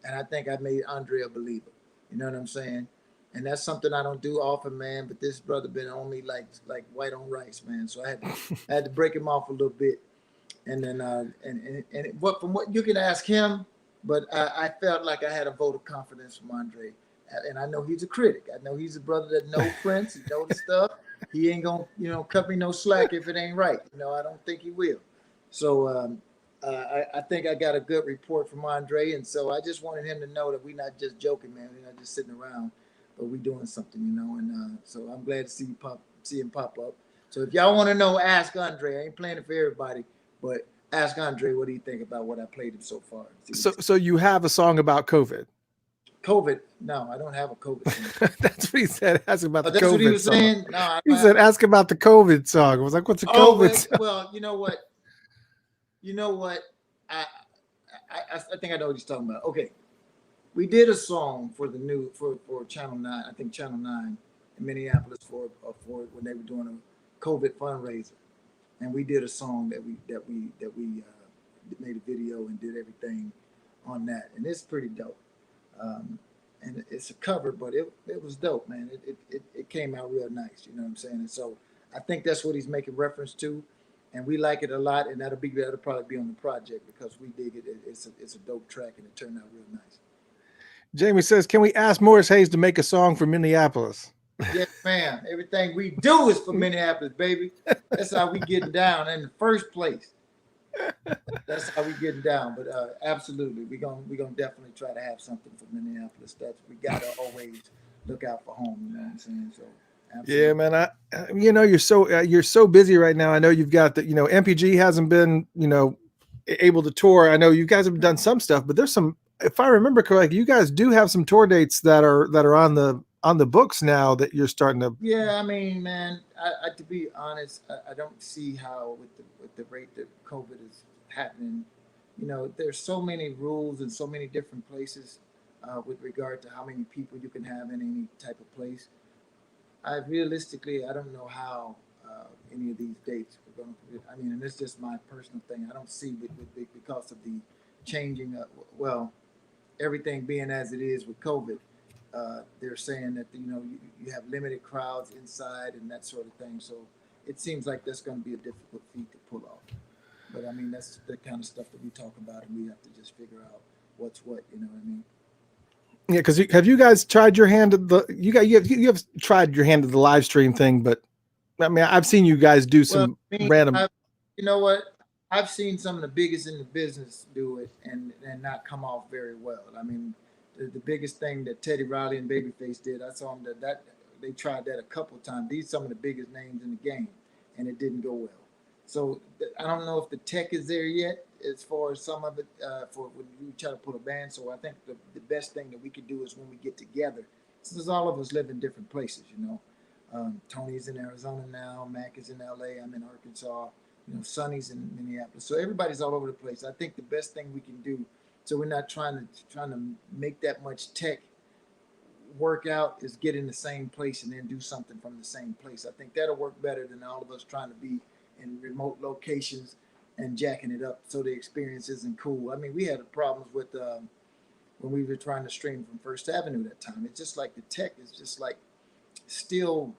and I think I made Andre a believer. You know what I'm saying? And that's something I don't do often, man. But this brother been on me like white on rice, man. So I had to break him off a little bit. And then from what you can ask him, but I felt like I had a vote of confidence from Andre. And I know he's a critic. I know he's a brother that knows Prince. He knows the stuff. He ain't gonna cut me no slack if it ain't right. I don't think he will. So I think I got a good report from Andre, and so I just wanted him to know that we're not just joking, man. We're not just sitting around, but we're doing something, And so I'm glad to see him pop up. So if y'all want to know, ask Andre. I ain't playing it for everybody, but ask Andre what do you think about what I played him so far. So you have a song about COVID. COVID. No, I don't have a COVID song. That's what he said. Ask about the That's COVID what he was song. saying. No, He said, ask about the COVID song. I was like, what's a COVID song? Well, you know what? I think I know what he's talking about. Okay, we did a song for the new for Channel 9. I think Channel 9 in Minneapolis for when they were doing a COVID fundraiser, and we did a song that we made a video and did everything on that, and it's pretty dope. And it's a cover, but it was dope, man. It came out real nice, you know what I'm saying? And so I think that's what he's making reference to, and we like it a lot, and that'll probably be on the project because we dig it. It's a dope track, and it turned out real nice. Jamie says, can we ask Morris Hayes to make a song for Minneapolis? Yes, man. Everything we do is for Minneapolis, baby. That's how we getting down in the first place. That's how we getting down. But absolutely, we're gonna definitely try to have something for Minneapolis. We gotta always look out for home. You know what I'm saying? So. Absolutely. Yeah, man. You're so busy right now. I know you've got the, MPG hasn't been, able to tour. I know you guys have done some stuff, but there's some. If I remember correctly, you guys do have some tour dates that are on the books now that you're starting to. Yeah, I mean, man, I to be honest, I don't see how with the rate that COVID is happening. There's so many rules in so many different places with regard to how many people you can have in any type of place. I don't know how any of these dates are going to. I mean, and it's just my personal thing. I don't see because of the changing of everything being as it is with COVID. They're saying that you have limited crowds inside and that sort of thing. So it seems like that's going to be a difficult feat to pull off. But I mean, that's the kind of stuff that we talk about, and we have to just figure out what's what. You know what I mean? Yeah, because have you guys tried your hand at you have tried your hand at the live stream thing? But I mean, I've seen you guys do some random. You know what? I've seen some of the biggest in the business do it and not come off very well. I mean, the biggest thing that Teddy Riley and Babyface did, I saw them that they tried that a couple of times. These are some of the biggest names in the game, and it didn't go well. So I don't know if the tech is there yet as far as some of it for when you try to put a band. So I think the best thing that we could do is when we get together, since all of us live in different places, Tony's in Arizona now, Mac is in LA, I'm in Arkansas, Sonny's in Minneapolis. So everybody's all over the place. I think the best thing we can do, so we're not trying to make that much tech work out, is get in the same place and then do something from the same place. I think that'll work better than all of us trying to be in remote locations and jacking it up so the experience isn't cool. I mean, we had problems with when we were trying to stream from First Avenue that time. It's just like the tech is just like still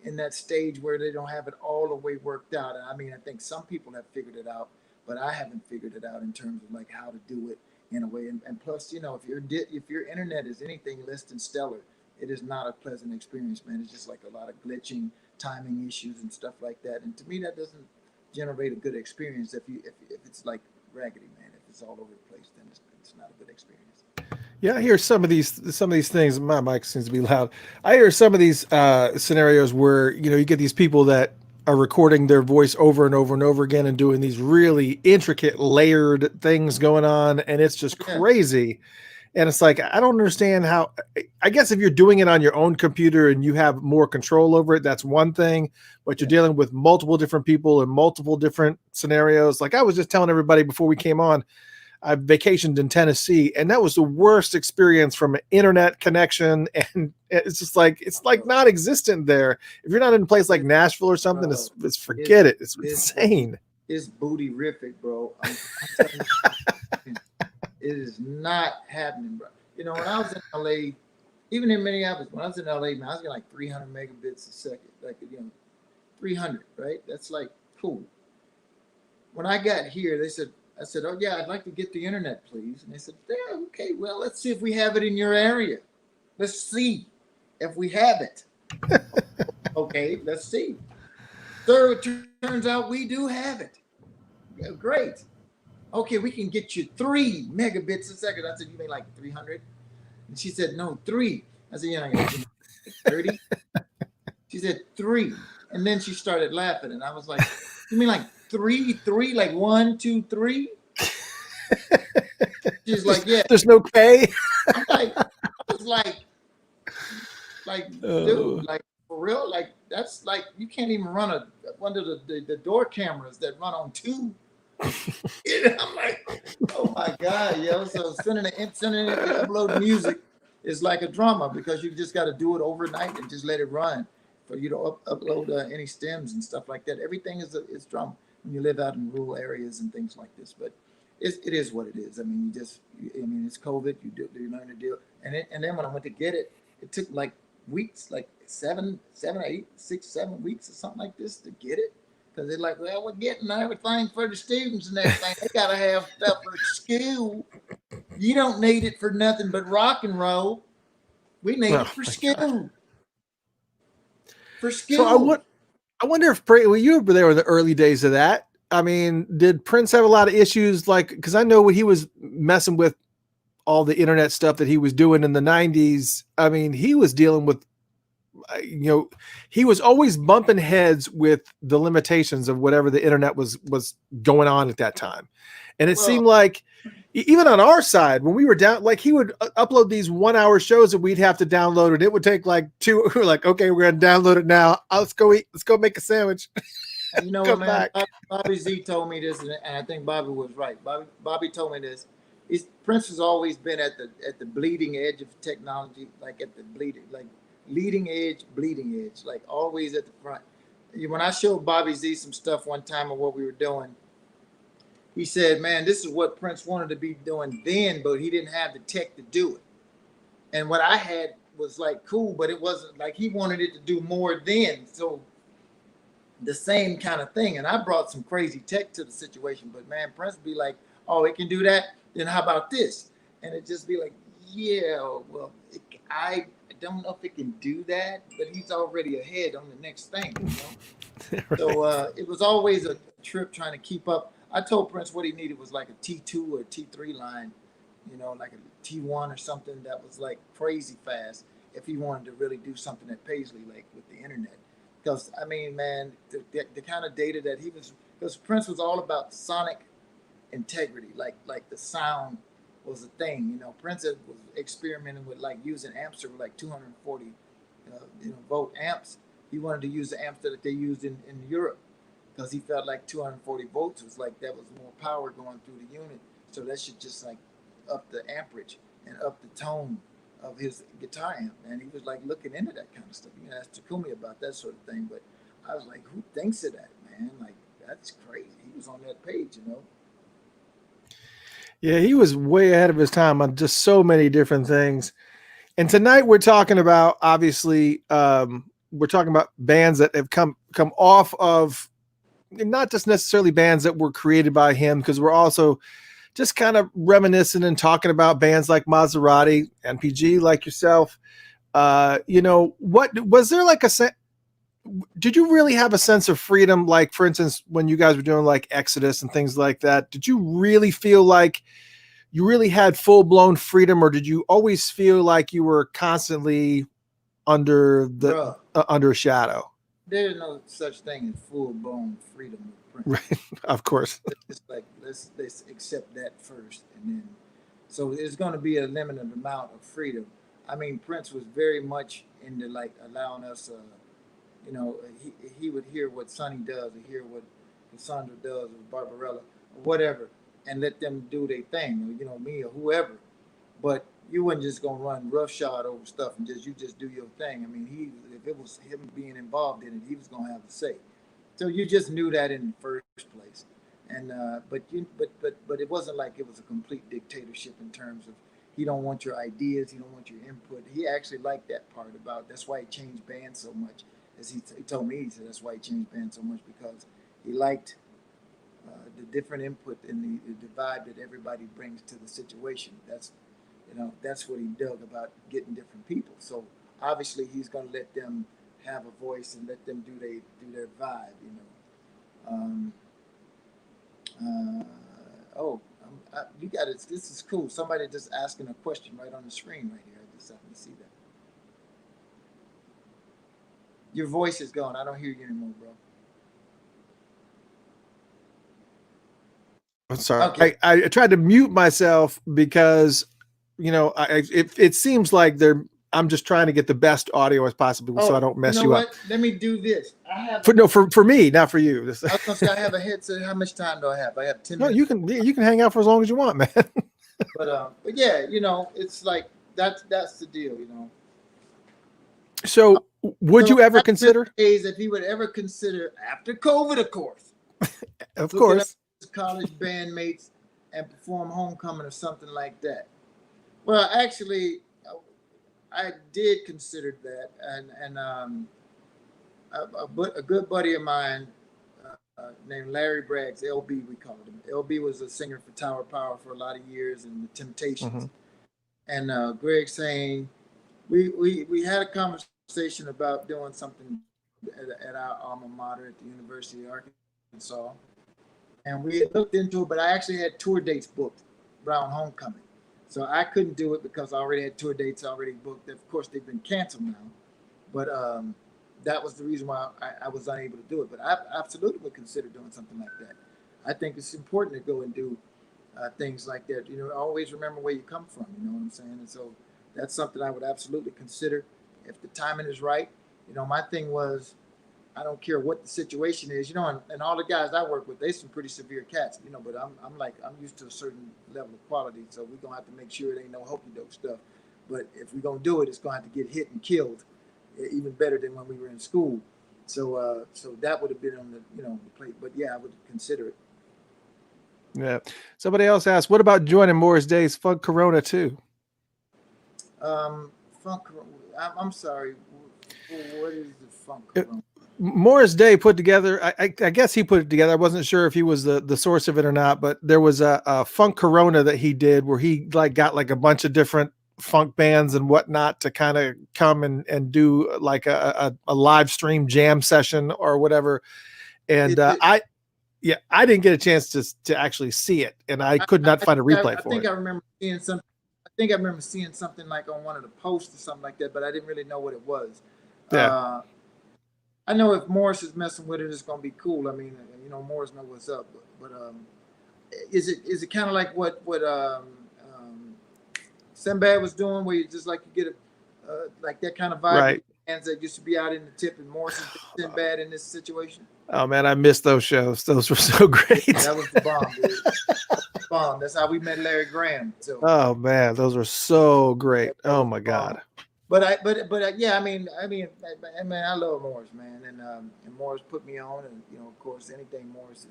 in that stage where they don't have it all the way worked out. And I mean, I think some people have figured it out, but I haven't figured it out in terms of like how to do it in a way. And plus, if your internet is anything less than stellar, it is not a pleasant experience, man. It's just like a lot of glitching, timing issues and stuff like that. And to me, that doesn't generate a good experience if it's like raggedy, man. If it's all over the place, then it's not a good experience. Yeah, I hear some of these things. My mic seems to be loud. I hear some of these scenarios where you get these people that are recording their voice over and over and over again and doing these really intricate layered things going on, and it's just crazy. And it's like, I don't understand how. I guess if you're doing it on your own computer and you have more control over it, that's one thing. But you're dealing with multiple different people and multiple different scenarios. Like I was just telling everybody before we came on, I vacationed in Tennessee, and that was the worst experience from an internet connection. And it's just like, it's like non-existent there. If you're not in a place like Nashville or something, it's forget it. It's insane. It's booty-rific, bro. I'm telling you, it is not happening, bro. When I was in LA, even in Minneapolis, when I was in LA, man, I was getting like 300 megabits a second, 300, right? That's like cool. When I got here, I said, oh yeah, I'd like to get the internet, please. And they said, yeah, okay, well, let's see if we have it in your area. Let's see if we have it. Okay, let's see. So it turns out we do have it. Yeah, great. Okay, we can get you 3 megabits a second. I said, you mean like 300? And she said, no, 3. I said, yeah, I got 30. She said 3. And then she started laughing. And I was like, you mean like 3, like 1, 2, 3? She's like, yeah. There's no pay. I'm like, I was like, dude, like for real, like that's like you can't even run one of the door cameras that run on two. I'm like, oh my god, yo! So sending it, upload music is like a drama because you just got to do it overnight and just let it run for you to upload any stems and stuff like that. Everything is drama when you live out in rural areas and things like this, but. It is what it is. I mean, it's COVID. You learn to deal. And then when I went to get it, it took like weeks, like 7, 8, 6, 7 weeks or something like this to get it. Because they're like, well, we're getting everything for the students and everything. They got to have stuff for school. You don't need it for nothing but rock and roll. We need it for school. God. For school. So I wonder if you were there in the early days of that. I mean, did Prince have a lot of issues? Like, because I know when he was messing with all the internet stuff that he was doing in the 90s, I mean, he was dealing with, he was always bumping heads with the limitations of whatever the internet was going on at that time. And it seemed like even on our side, when we were down, like he would upload these 1 hour shows that we'd have to download and it would take like 2. We're like, okay, we're going to download it now. Let's go eat. Let's go make a sandwich. And you know what, man? Bobby Z told me this, and I think Bobby was right. Bobby told me this. Prince has always been at the bleeding edge of technology, like at the leading edge, bleeding edge, like always at the front. When I showed Bobby Z some stuff one time of what we were doing, he said, "Man, this is what Prince wanted to be doing then, but he didn't have the tech to do it." And what I had was like cool, but it wasn't like he wanted it to do more then. So. The same kind of thing. And I brought some crazy tech to the situation, but man, Prince would be like, oh, it can do that. Then how about this? And it just be like, yeah, well, I don't know if it can do that, but he's already ahead on the next thing. You know? Right. So it was always a trip trying to keep up. I told Prince what he needed was like a T2 or T3 line, like a T1 or something that was like crazy fast if he wanted to really do something at Paisley, like with the internet. Because, I mean, man, the kind of data that he was, because Prince was all about sonic integrity, like the sound was a thing. Prince was experimenting with like using amps that were like 240 volt amps. He wanted to use the amps that they used in Europe because he felt like 240 volts was like that was more power going through the unit. So that should just like up the amperage and up the tone of his guitar amp, and he was like looking into that kind of stuff. You asked Takumi about that sort of thing, but I was like, who thinks of that, man? Like, that's crazy. He was on that page, Yeah, he was way ahead of his time on just so many different things. And tonight we're talking about, obviously, we're talking about bands that have come off of, not just necessarily bands that were created by him, because we're also just kind of reminiscing and talking about bands like Mazarati, NPG, like yourself. What was there like did you really have a sense of freedom? Like, for instance, when you guys were doing like Exodus and things like that, did you really feel like you really had full blown freedom, or did you always feel like you were constantly under under a shadow? There's no such thing as full blown freedom. Right, of course. It's like let's accept that first, and then so there's going to be a limited amount of freedom. I mean, Prince was very much into like allowing us, he would hear what Sonny does, or hear what Cassandra does, or Barbarella, or whatever, and let them do their thing, or, me or whoever. But you wasn't just gonna run roughshod over stuff and you just do your thing. I mean, if it was him being involved in it, he was gonna have to say. So you just knew that in the first place, and but it wasn't like it was a complete dictatorship in terms of he don't want your ideas, he don't want your input. He actually liked that part about. That's why he changed bands so much. As he told me, he said that's why he changed bands so much, because he liked the different input and the vibe that everybody brings to the situation. That's what he dug about getting different people. So obviously he's gonna let them have a voice and let them do their vibe, you got it. This is cool. Somebody just asking a question right on the screen right here. I just happened to see that. Your voice is gone. I don't hear you anymore, bro. I'm sorry. Okay. I tried to mute myself because, it seems like I'm just trying to get the best audio as possible so I don't mess you up. Let me do this. I have For me, not for you. I was gonna say I have a headset. How much time do I have? I have 10 No, minutes. you can hang out for as long as you want, man. But yeah, it's like that's the deal, So would you ever consider? If he would ever consider after COVID, of course. Of course. His college bandmates and perform homecoming or something like that. Well, actually, I did consider that, and a good buddy of mine named Larry Braggs, LB, we called him. LB was a singer for Tower Power for a lot of years and the Temptations. And Greg saying, we had a conversation about doing something at our alma mater at the University of Arkansas. And we had looked into it, but I actually had tour dates booked around homecoming. So I couldn't do it because I already had tour dates already booked. Of course, they've been canceled now. But that was the reason why I was unable to do it. But I absolutely would consider doing something like that. I think it's important to go and do things like that. Always remember where you come from, you know what I'm saying? And so that's something I would absolutely consider if the timing is right. My thing was, I don't care what the situation is, and all the guys I work with, they some pretty severe cats, but I'm used to a certain level of quality. So we're going to have to make sure it ain't no hokey doke stuff. But if we're going to do it, it's going to have to get hit and killed, even better than when we were in school. So that would have been on the plate. But yeah, I would consider it. Yeah. Somebody else asked, what about joining Morris Day's Funk Corona too? Funk Corona. I'm sorry. What is the Funk Corona? Morris Day put together, I guess he put it together. I wasn't sure if he was the source of it or not, but there was a Funk Corona that he did where he got a bunch of different funk bands and whatnot to kind of come and do like a live stream jam session or whatever. And I didn't get a chance to actually see it, and I could not find a replay for it. I remember seeing something. I think I remember seeing something like on one of the posts or something like that, but I didn't really know what it was. Yeah. I know if Morris is messing with it, it's gonna be cool. I mean, Morris knows what's up. But is it kind of like what Sinbad was doing, where you just like you get like that kind of vibe? Right. Bands that used to be out in the tip, and Morris is Sinbad in this situation. Oh man, I missed those shows. Those were so great. That was the bomb, dude. Bomb. That's how we met Larry Graham. So. Oh man, those were so great. Oh my God. But yeah, I mean, I love Morris, man, and Morris put me on, and of course, anything Morris is,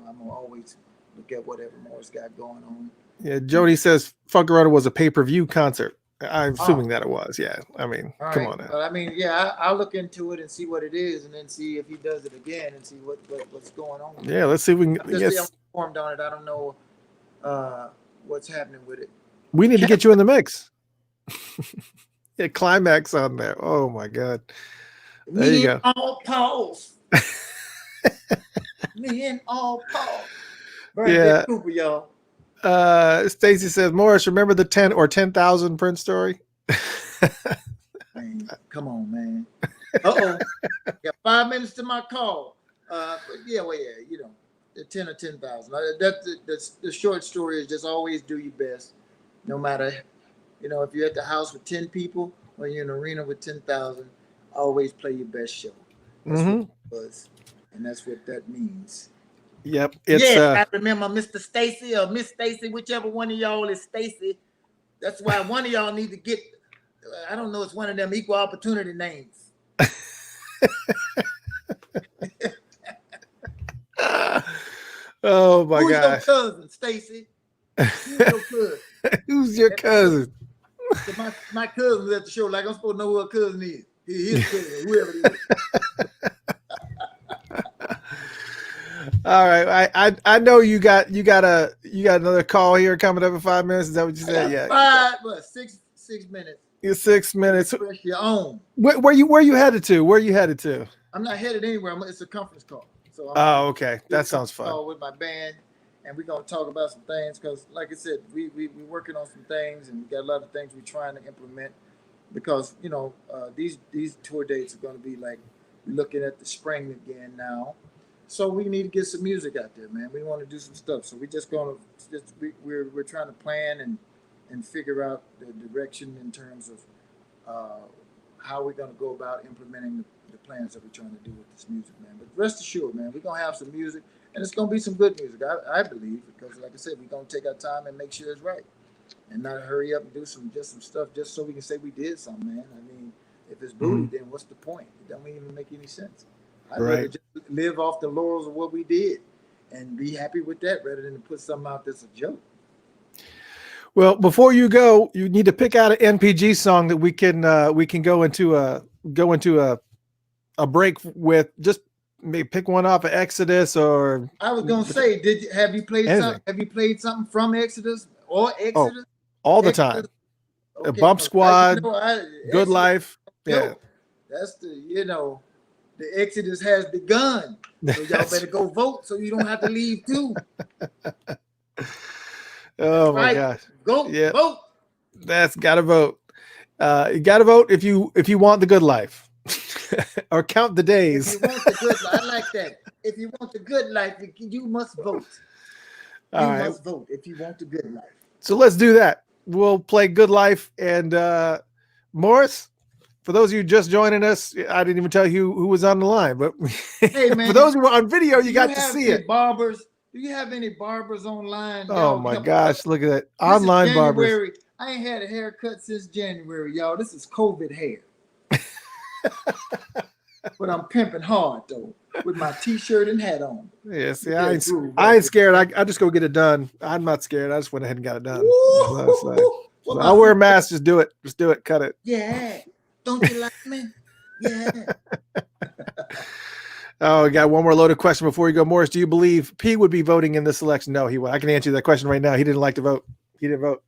I'm gonna always look at whatever Morris got going on. Yeah, Jody says Funk Corona was a pay-per-view concert. I'm assuming that it was. Yeah, I mean, come on now. But I mean, yeah, I'll look into it and see what it is, and then see if he does it again, and see what's going on. Yeah, let's see if we can. I'm informed on it. I don't know what's happening with it. We need to get you in the mix. Yeah, Climax on there. Oh my God. There you go. All pause. Me and all pause. Yeah. Cooper, y'all. Stacy says, Morris, remember the 10 or 10,000 Prince story? Man, come on, man. Uh-oh. Got 5 minutes to my call. But yeah, the 10 or 10,000. The short story is just always do your best, no matter. If you're at the house with 10 people or you're in an arena with 10,000, always play your best show. That's what it was, and that's what that means. Yep. I remember Mr. Stacy or Miss Stacy, whichever one of y'all is Stacy. That's why one of y'all need to get, I don't know, it's one of them equal opportunity names. Oh my God. Who's your cousin, Stacy? Who's your cousin? Who's your cousin? So my cousin was at the show. Like, I'm supposed to know who her cousin is. His cousin, whoever it is. All right. I know you got another call here coming up in 5 minutes. Is that what you said? Yeah. 6 minutes. You're 6 minutes. Press your own. Where you headed to? I'm not headed anywhere. It's a conference call. So okay. That sounds fun. With my band. And we're going to talk about some things because, like I said, we're working on some things, and we got a lot of things we're trying to implement because, these tour dates are going to be like looking at the spring again now. So we need to get some music out there, man. We want to do some stuff. So we're trying to plan and figure out the direction in terms of how we're going to go about implementing the plans that we're trying to do with this music, man. But rest assured, man, we're going to have some music, and it's going to be some good music, I believe, because like I said, we're going to take our time and make sure it's right and not hurry up and do some stuff just so we can say we did something, man. I mean, if it's booty, then what's the point? It doesn't even make any sense. I'd rather just live off the laurels of what we did and be happy with that rather than to put something out that's a joke. Well, before you go, you need to pick out an NPG song that we can go into a break with. Just maybe pick one off of Exodus or. I was gonna say, have you played something? Have you played something from Exodus or Exodus? All the time. Okay. Bump Squad, Good Exodus, Life. Yeah, that's the Exodus has begun. So y'all better go vote so you don't have to leave too. Oh my gosh. Go vote. That's gotta vote. You gotta vote if you want the good life. Or count the days. If you want the good life, I like that. If you want the good life, you must vote. You must vote if you want the good life. So let's do that. We'll play Good Life. And Morris, for those of you just joining us, I didn't even tell you who was on the line, but hey, man, for those who were on video, you got to see it. Barbers? Do you have any barbers online? Oh my gosh, look at that. Online barbers. I ain't had a haircut since January, y'all. This is COVID hair. But I'm pimping hard though, with my t-shirt and hat on. Yeah, see, I ain't scared. I just go get it done. I'm not scared. I just went ahead and got it done. So I'll wear a mask. Just do it. Just do it. Cut it. Yeah. Don't you like me? Yeah. Oh, we got one more loaded question before you go. Morris, do you believe P would be voting in this election? No, he would. I can answer that question right now. He didn't like to vote. He didn't vote.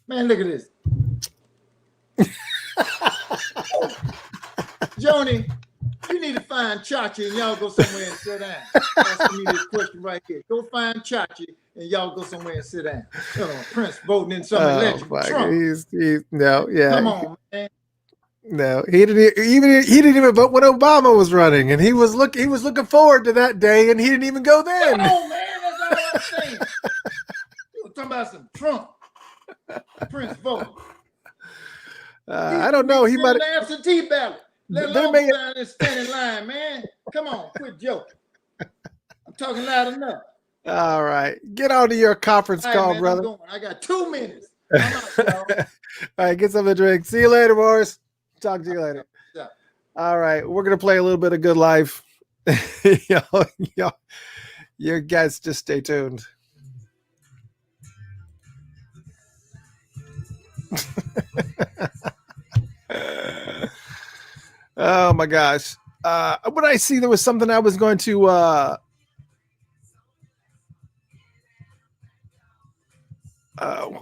Man, look at this. Joni, you need to find Chachi and y'all go somewhere and sit down. Asking me this question right here. Go find Chachi and y'all go somewhere and sit down. Prince voting in some election. Trump. Come on, man. No, he didn't even vote when Obama was running, and he was looking forward to that day, and he didn't even go then. Come on, man, that's all I'm saying. You were talking about some Trump. Prince voting. I don't know. He might an absentee ballot. Let alone down and stand in line, man. Come on, quit joking. I'm talking loud enough. All right, get on to your conference call, man, brother. I got 2 minutes. I'm out, y'all. All right, get something to drink. See you later, Morris. Talk to you later. Yeah. All right, we're gonna play a little bit of Good Life. Y'all, you guys just stay tuned. Oh my gosh. What I see, there was something I was going to what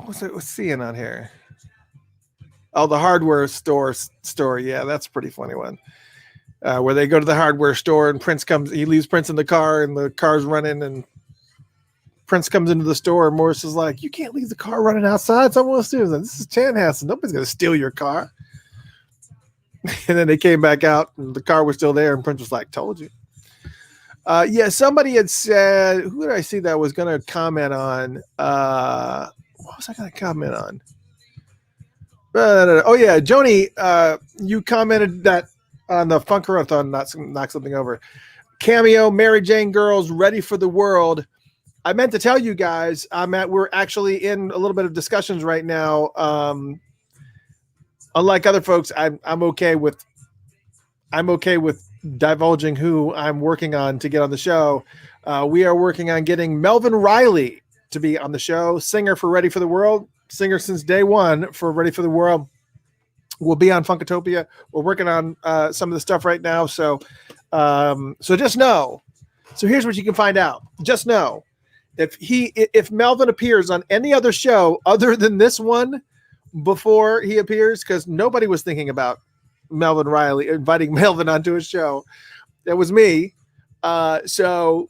was I seeing on here? Oh, the hardware store. Yeah, that's a pretty funny one. Where they go to the hardware store and Prince comes, he leaves Prince in the car and the car's running and Prince comes into the store and Morris is like, you can't leave the car running outside. Someone else does. This is Chanhassen. Nobody's going to steal your car. And then they came back out and the car was still there and Prince was like, told you. Yeah, somebody had said, who did I see that was going to comment on? What was I going to comment on? Oh yeah, Joni, you commented that on the Funkerathon, knock something over. Cameo, Mary Jane Girls, Ready for the World. I meant to tell you guys, we're actually in a little bit of discussions right now. Unlike other folks, I'm okay with divulging who I'm working on to get on the show. We are working on getting Melvin Riley to be on the show, singer for Ready for the World. Singer since day one for Ready for the World. Will be on Funkatopia. We're working on some of the stuff right now. So just know. So here's what you can find out. Just know if Melvin appears on any other show other than this one before he appears, because nobody was thinking about Melvin Riley inviting Melvin onto his show. That was me. So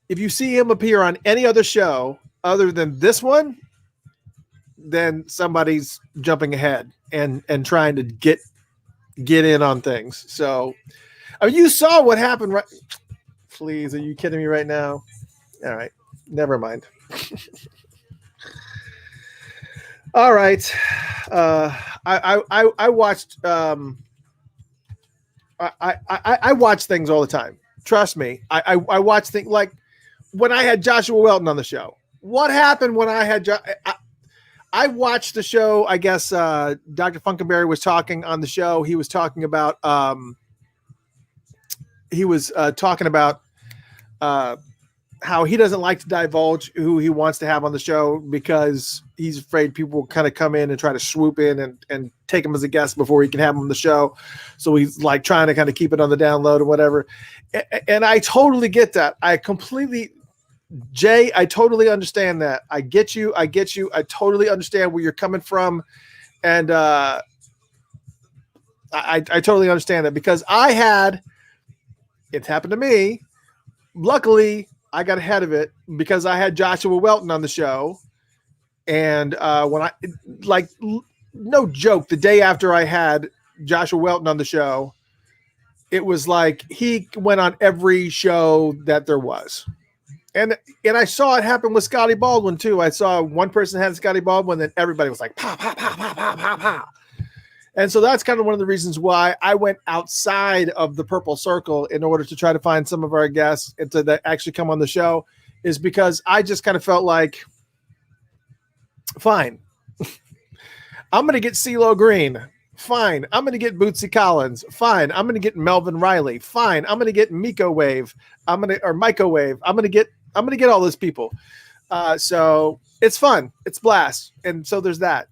if you see him appear on any other show other than this one, then somebody's jumping ahead and trying to get in on things. So, I mean, you saw what happened, right? Please, are you kidding me right now? All right, never mind. All right, I watched I watch things all the time. Trust me, I watch things like when I had Joshua Welton on the show. What happened when I had I watched the show. I guess Dr. Funkenberry was talking on the show. He was talking about how he doesn't like to divulge who he wants to have on the show because he's afraid people will kind of come in and try to swoop in and take him as a guest before he can have him on the show. So he's like trying to kind of keep it on the download or whatever. And I totally get that. Jay, I totally understand that. I get you. I totally understand where you're coming from. And I totally understand that because it's happened to me. Luckily, I got ahead of it because I had Joshua Welton on the show. And no joke, the day after I had Joshua Welton on the show, it was like he went on every show that there was. And I saw it happen with Scotty Baldwin too. I saw one person had Scotty Baldwin, then everybody was like, pow, pow, pow, pow, pow, pow, pow. And so that's kind of one of the reasons why I went outside of the purple circle in order to try to find some of our guests and to actually come on the show, is because I just kind of felt like, fine, I'm going to get CeeLo Green. Fine, I'm going to get Bootsy Collins. Fine, I'm going to get Melvin Riley. Fine, I'm going to get Microwave. I'm going to get all those people. So it's fun. It's blast. And so there's that.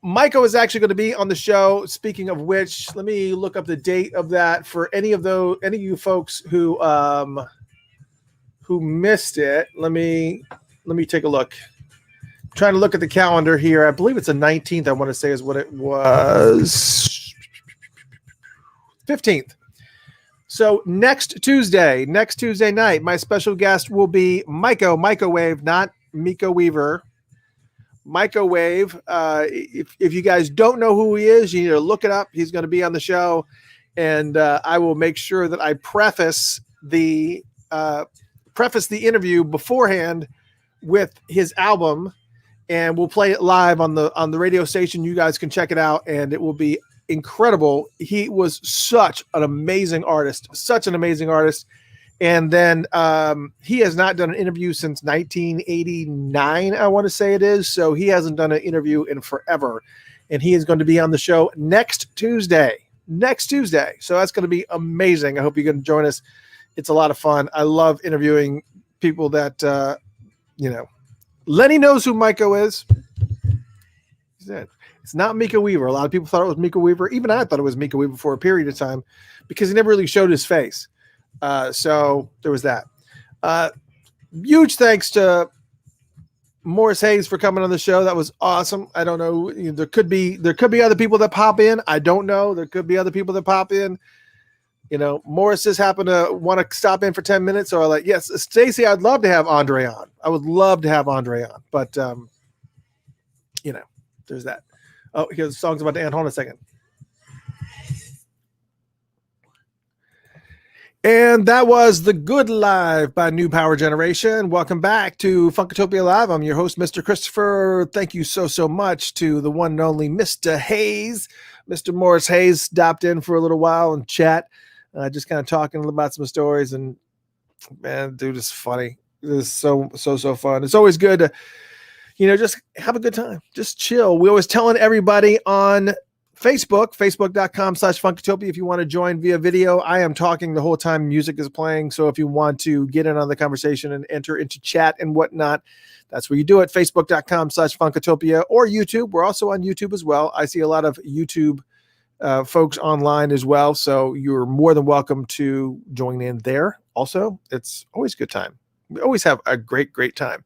Micah is actually going to be on the show. Speaking of which, let me look up the date of that for any of you folks who missed it. Let me take a look. I'm trying to look at the calendar here. I believe it's the 19th. I want to say is what it was. 15th. So next Tuesday night, my special guest will be Microwave, not Miko Weaver. Microwave. If you guys don't know who he is, you need to look it up. He's going to be on the show, and I will make sure that I preface the interview beforehand with his album, and we'll play it live on the radio station. You guys can check it out, and it will be incredible. He was such an amazing artist. And then he has not done an interview since 1989, I want to say it is. So he hasn't done an interview in forever. And he is going to be on the show next Tuesday. So that's going to be amazing. I hope you can join us. It's a lot of fun. I love interviewing people that, Lenny knows who Miko is. He said, it's not Miko Weaver. A lot of people thought it was Miko Weaver. Even I thought it was Miko Weaver for a period of time because he never really showed his face. So there was that. Huge thanks to Morris Hayes for coming on the show. That was awesome. I don't know. There could be other people that pop in. I don't know. There could be other people that pop in. Morris just happened to want to stop in for 10 minutes. So I like, yes, Stacy, I'd love to have Andre on. I would love to have Andre on, but there's that. Oh, here's the song's about to end. Hold on a second. And that was The Good Live by New Power Generation. Welcome back to Funkatopia Live. I'm your host, Mr. Christopher. Thank you so much to the one and only Mr. Hayes. Mr. Morris Hayes stopped in for a little while and chat, just kind of talking about some stories. And man, dude, it's funny. This is so fun. It's always good to, just have a good time. Just chill. We always telling everybody on Facebook.com/Funkatopia. If you want to join via video, I am talking the whole time music is playing. So if you want to get in on the conversation and enter into chat and whatnot, that's where you do it. Facebook.com/Funkatopia or YouTube. We're also on YouTube as well. I see a lot of YouTube folks online as well. So you're more than welcome to join in there. Also, it's always a good time. We always have a great time.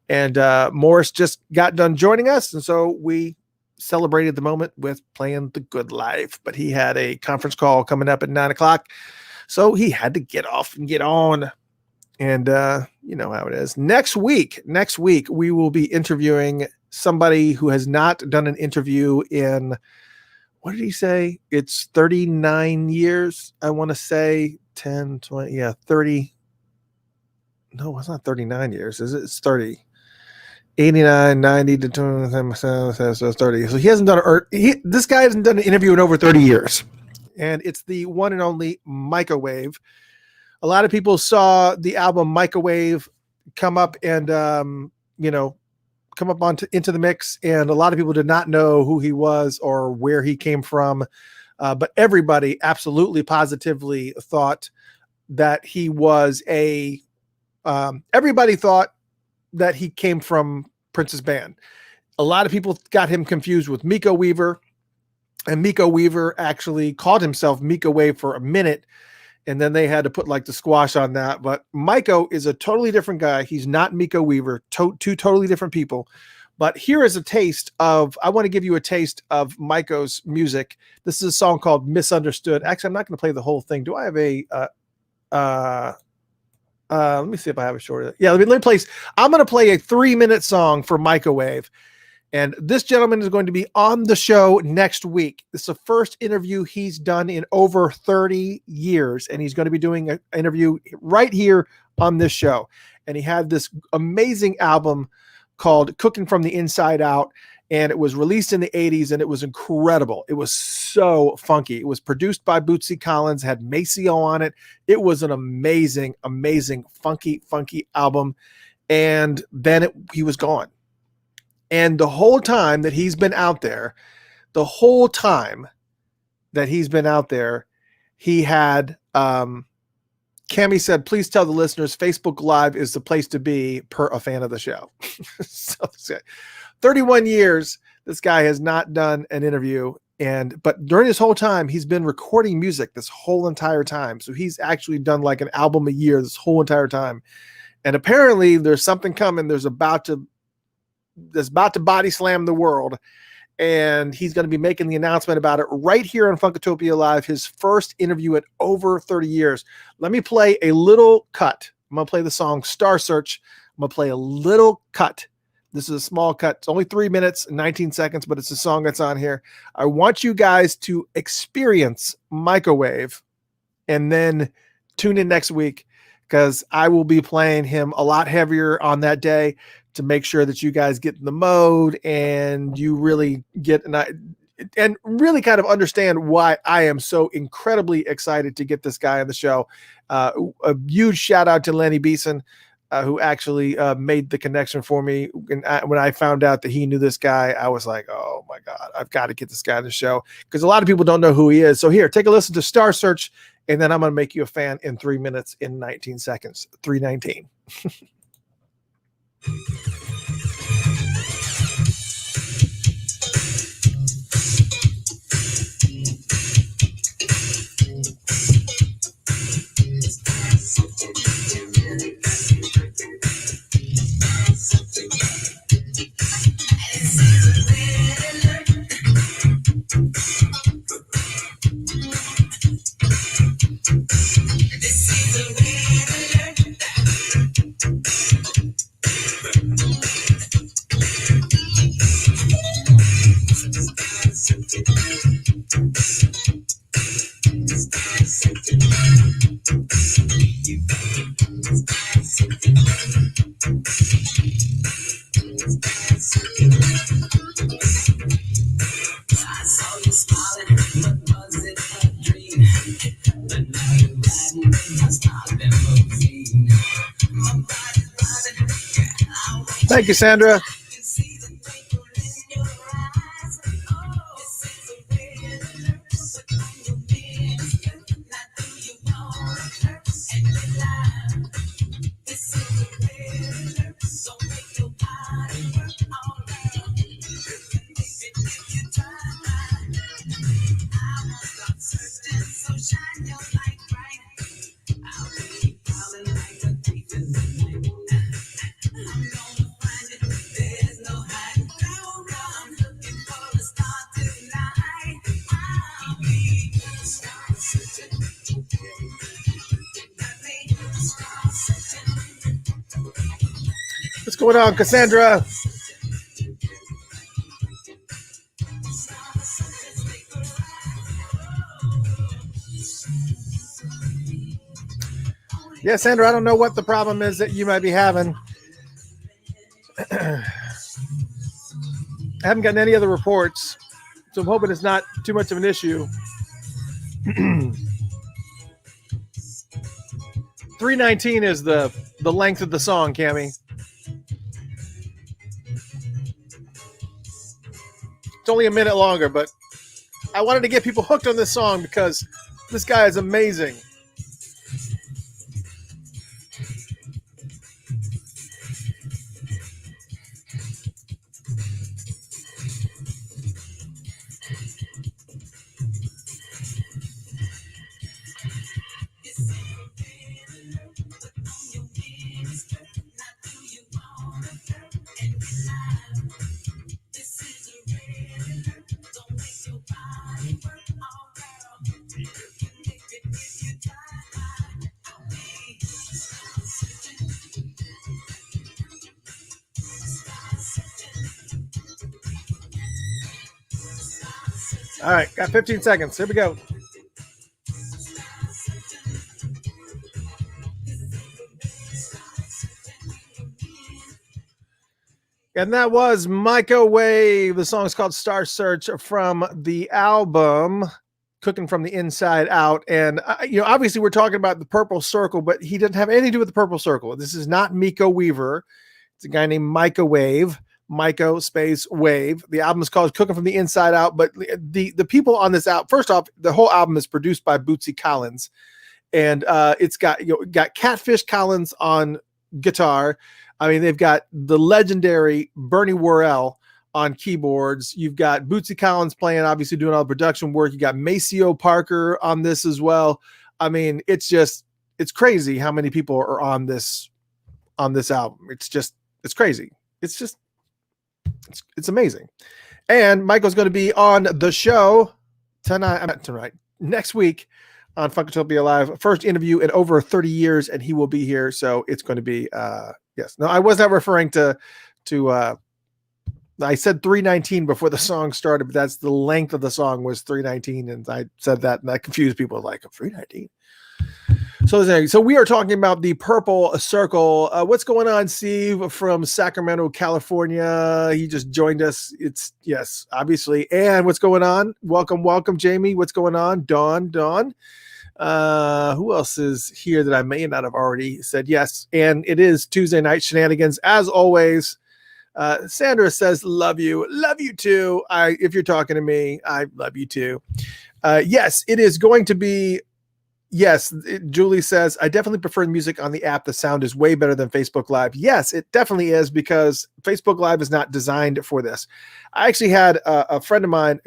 And Morris just got done joining us. And so we celebrated the moment with playing The Good Life, but he had a conference call coming up at 9:00. So he had to get off and get on. And you know how it is. Next week, we will be interviewing somebody who has not done an interview in, what did he say? It's 39 years. I want to say 10, 20, yeah, 30. No, it's not 39 years, is it? It's 30. 89, 90 to 20, so it's 30. So he hasn't done this guy hasn't done an interview in over 30 years. And it's the one and only Microwave. A lot of people saw the album Microwave come up and come up into the mix, and a lot of people did not know who he was or where he came from. But everybody absolutely positively thought that he was everybody thought that he came from Prince's band. A lot of people got him confused with Miko Weaver, and Miko Weaver actually called himself Miko Wave for a minute, and then they had to put like the squash on that. But Miko is a totally different guy. He's not Miko Weaver, two totally different people. But here is I want to give you a taste of Miko's music. This is a song called Misunderstood. Actually, I'm not going to play the whole thing. Do I have let me see if I have a short. Yeah, let me play. I'm going to play a 3-minute song for Microwave. And this gentleman is going to be on the show next week. This is the first interview he's done in over 30 years. And he's going to be doing an interview right here on this show. And he had this amazing album called Cooking from the Inside Out. And it was released in the 80s, and it was incredible. It was so funky. It was produced by Bootsy Collins, had Maceo on it. It was an amazing, amazing, funky album. And then he was gone. And the whole time that he's been out there, he had, Cammy said, please tell the listeners Facebook Live is the place to be per a fan of the show. So 31 years, this guy has not done an interview. But during this whole time, he's been recording music this whole entire time. So he's actually done like an album a year this whole entire time. And apparently there's something coming. That's about to body slam the world. And he's going to be making the announcement about it right here on Funkatopia Live, his first interview in over 30 years. Let me play a little cut. I'm going to play the song Star Search. I'm going to play a little cut. This is a small cut. It's only 3 minutes and 19 seconds, but it's a song that's on here. I want you guys to experience Microwave and then tune in next week, because I will be playing him a lot heavier on that day to make sure that you guys get in the mode and you really get and really kind of understand why I am so incredibly excited to get this guy on the show. A huge shout out to Lenny Beeson, who actually made the connection for me. And when I found out that he knew this guy, I was like, oh my God, I've got to get this guy on the show, because a lot of people don't know who he is. So here, take a listen to Star Search, and then I'm going to make you a fan in 3 minutes and 19 seconds, 3:19. Thank you, Sandra. What's going on, Cassandra? Yeah, Sandra, I don't know what the problem is that you might be having. I haven't gotten any other reports, so I'm hoping it's not too much of an issue. 3:19 is the length of the song, Cammy. It's only a minute longer, but I wanted to get people hooked on this song because this guy is amazing. All right, got 15 seconds. Here we go. And that was Microwave. The song is called Star Search from the album Cooking from the Inside Out. And, obviously we're talking about the Purple Circle, but he doesn't have anything to do with the Purple Circle. This is not Miko Weaver. It's a guy named Microwave. Myco space Wave. The album is called Cooking from the Inside Out, but the people on this album, first off, the whole album is produced by Bootsy Collins, and it's got Catfish Collins on guitar. I mean, they've got the legendary Bernie Worrell on keyboards. You've got Bootsy Collins playing, obviously doing all the production work. You got Maceo Parker on this as well. I mean, it's crazy how many people are on this album. It's crazy. It's amazing. And Michael's going to be on the show next week on Funkatopia Live. First interview in over 30 years, and he will be here. So it's going to be, yes. No, I was not referring to I said 3:19 before the song started, but that's the length of the song was 3:19. And I said that, and that confused people like 3:19. So we are talking about the Purple Circle. What's going on, Steve from Sacramento, California? He just joined us. Yes, obviously. And what's going on? Welcome, Jamie. What's going on? Dawn. Who else is here that I may not have already said yes? And it is Tuesday Night Shenanigans, as always. Sandra says, love you too. If you're talking to me, I love you too. Yes, it is going to be. Yes, Julie says, I definitely prefer music on the app. The sound is way better than Facebook Live. Yes, it definitely is, because Facebook Live is not designed for this. I actually had a good friend of mine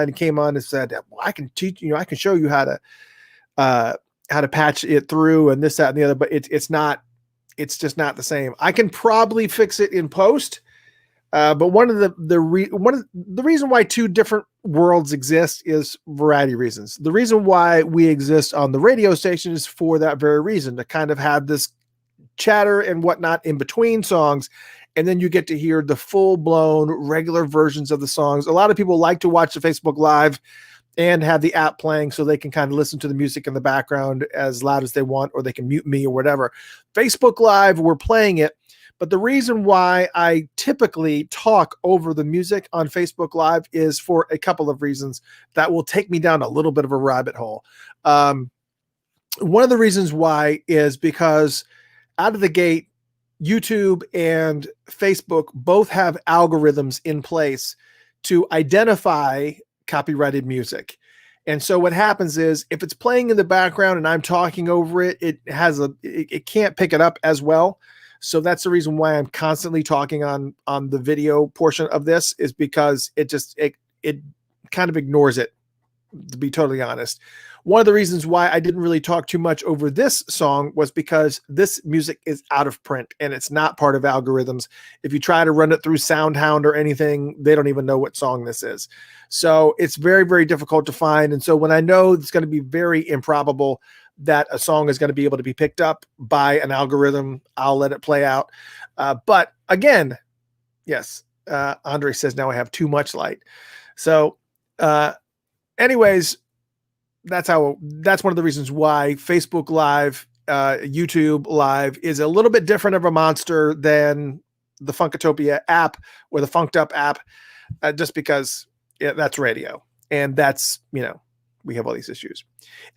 who came on and said, well, I can teach you, I can show you how to patch it through and this, that, and the other, but it's just not the same. I can probably fix it in post. But one of the reason why two different worlds exist is variety reasons. The reason why we exist on the radio station is for that very reason, to kind of have this chatter and whatnot in between songs. And then you get to hear the full blown regular versions of the songs. A lot of people like to watch the Facebook Live and have the app playing so they can kind of listen to the music in the background as loud as they want, or they can mute me or whatever. Facebook Live, we're playing it. But the reason why I typically talk over the music on Facebook Live is for a couple of reasons that will take me down a little bit of a rabbit hole. One of the reasons why is because out of the gate, YouTube and Facebook both have algorithms in place to identify copyrighted music. And so what happens is, if it's playing in the background and I'm talking over it, it can't pick it up as well. So that's the reason why I'm constantly talking on the video portion of this, is because it kind of ignores it, to be totally honest. One of the reasons why I didn't really talk too much over this song was because this music is out of print and it's not part of algorithms. If you try to run it through SoundHound or anything, they don't even know what song this is. So it's very, very difficult to find. And so when I know it's going to be very improbable that a song is going to be able to be picked up by an algorithm, I'll let it play out. But again, yes, Andre says, now I have too much light. So anyways, that's one of the reasons why Facebook Live YouTube Live is a little bit different of a monster than the Funkatopia app or the Funked Up app, just because that's radio. And that's, we have all these issues.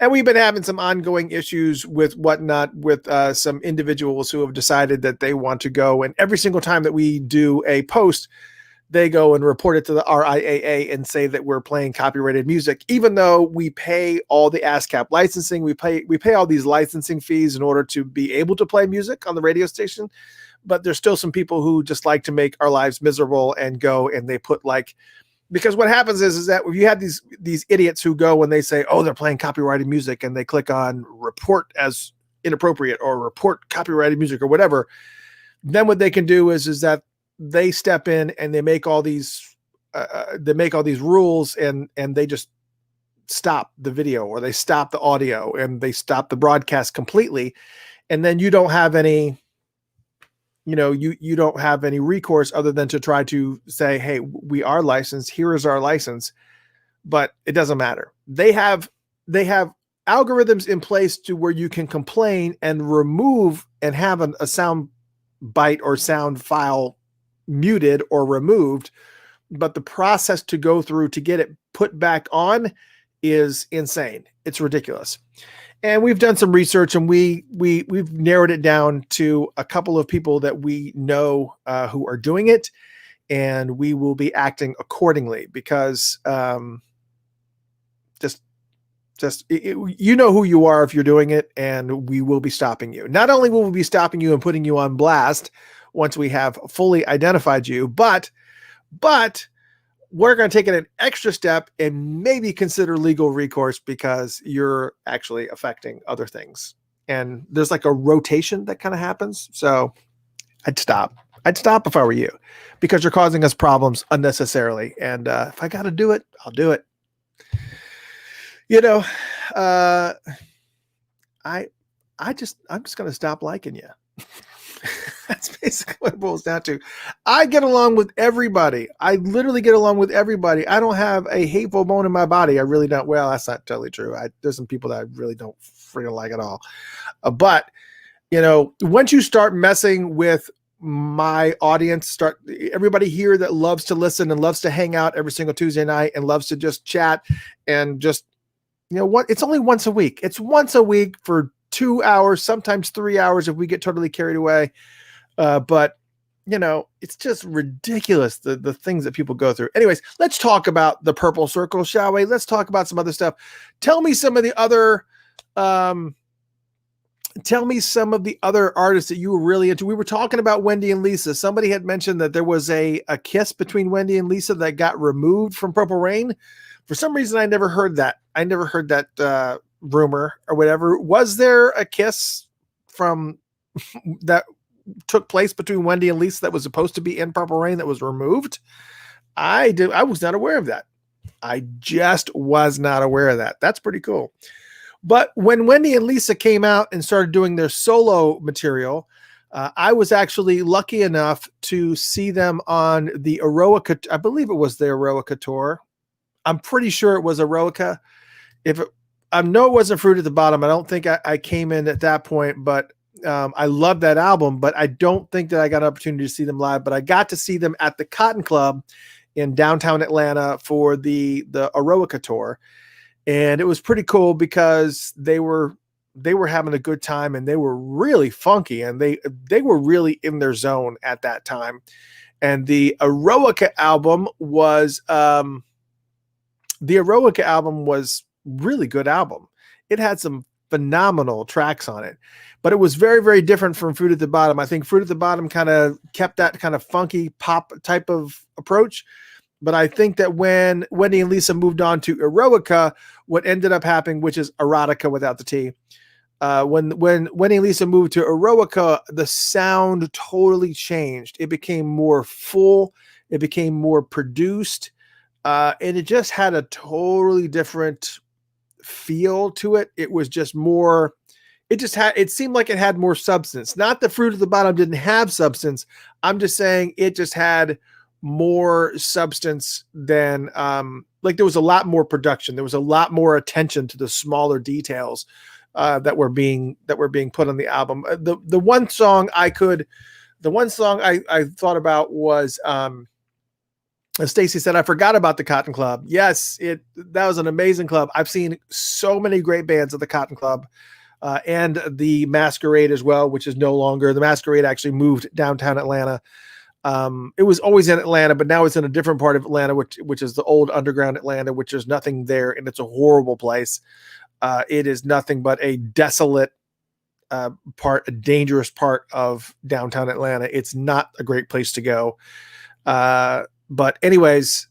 And we've been having some ongoing issues with whatnot with some individuals who have decided that they want to go. And every single time that we do a post, they go and report it to the RIAA and say that we're playing copyrighted music, even though we pay all the ASCAP licensing. We pay all these licensing fees in order to be able to play music on the radio station. But there's still some people who just like to make our lives miserable and go and they put because what happens is that if you have these idiots who go and they say, oh, they're playing copyrighted music, and they click on report as inappropriate or report copyrighted music or whatever, then what they can do is that they step in and they make all these rules and they just stop the video or they stop the audio and they stop the broadcast completely. And then you don't have any, you don't have any recourse other than to try to say, hey, we are licensed. Here is our license. But it doesn't matter. They have algorithms in place to where you can complain and remove and have a sound bite or sound file muted or removed. But the process to go through to get it put back on is insane. It's ridiculous. And we've done some research and we've narrowed it down to a couple of people that we know who are doing it, and we will be acting accordingly because you know who you are if you're doing it, and we will be stopping you. Not only will we be stopping you and putting you on blast once we have fully identified you, but we're going to take it an extra step and maybe consider legal recourse because you're actually affecting other things. And there's like a rotation that kind of happens. So I'd stop if I were you, because you're causing us problems unnecessarily. And if I got to do it, I'll do it. I'm just going to stop liking you. That's basically what it boils down to. I get along with everybody. I literally get along with everybody. I don't have a hateful bone in my body. I really don't. Well, that's not totally true. There's some people that I really don't freaking like at all. But, once you start messing with my audience, everybody here that loves to listen and loves to hang out every single Tuesday night and loves to just chat and just, it's only once a week. It's once a week for 2 hours, sometimes 3 hours if we get totally carried away. But it's just ridiculous, the things that people go through. Anyways, let's talk about the Purple Circle, shall we? Let's talk about some other stuff. Tell me some of the other artists that you were really into. We were talking about Wendy and Lisa. Somebody had mentioned that there was a kiss between Wendy and Lisa that got removed from Purple Rain. For some reason, I never heard that. I never heard that rumor or whatever. Was there a kiss from that took place between Wendy and Lisa that was supposed to be in Purple Rain that was removed? I was not aware of that. I just was not aware of that. That's pretty cool. But when Wendy and Lisa came out and started doing their solo material, I was actually lucky enough to see them on the Eroica. I believe it was the Eroica tour. I'm pretty sure it was Eroica. I know it wasn't Fruit at the Bottom. I don't think I came in at that point, but I love that album, but I don't think that I got an opportunity to see them live, but I got to see them at the Cotton Club in downtown Atlanta for the Eroica tour. And it was pretty cool because they were having a good time and they were really funky and they were really in their zone at that time. And the Eroica album was really good album. It had some phenomenal tracks on it, but it was very, very different from Fruit at the Bottom. I think Fruit at the Bottom kind of kept that kind of funky pop type of approach. But I think that when Wendy and Lisa moved on to Eroica, what ended up happening, which is erotica without the T, when Wendy and Lisa moved to Eroica, the sound totally changed. It became more full. It became more produced. And it just had a totally different feel to it. It was just more, it seemed like it had more substance. Not the Fruit at the Bottom didn't have substance. I'm just saying it just had more substance than, like there was a lot more production. There was a lot more attention to the smaller details that were being put on the album. The one song I thought about was, as Stacy said, I forgot about the Cotton Club. Yes, that was an amazing club. I've seen so many great bands at the Cotton Club, and the Masquerade as well, which is no longer. The Masquerade actually moved downtown Atlanta. It was always in Atlanta, but now it's in a different part of Atlanta, which is the old underground Atlanta, which there's nothing there, and it's a horrible place. It is nothing but a desolate a dangerous part of downtown Atlanta. It's not a great place to go. But anyways,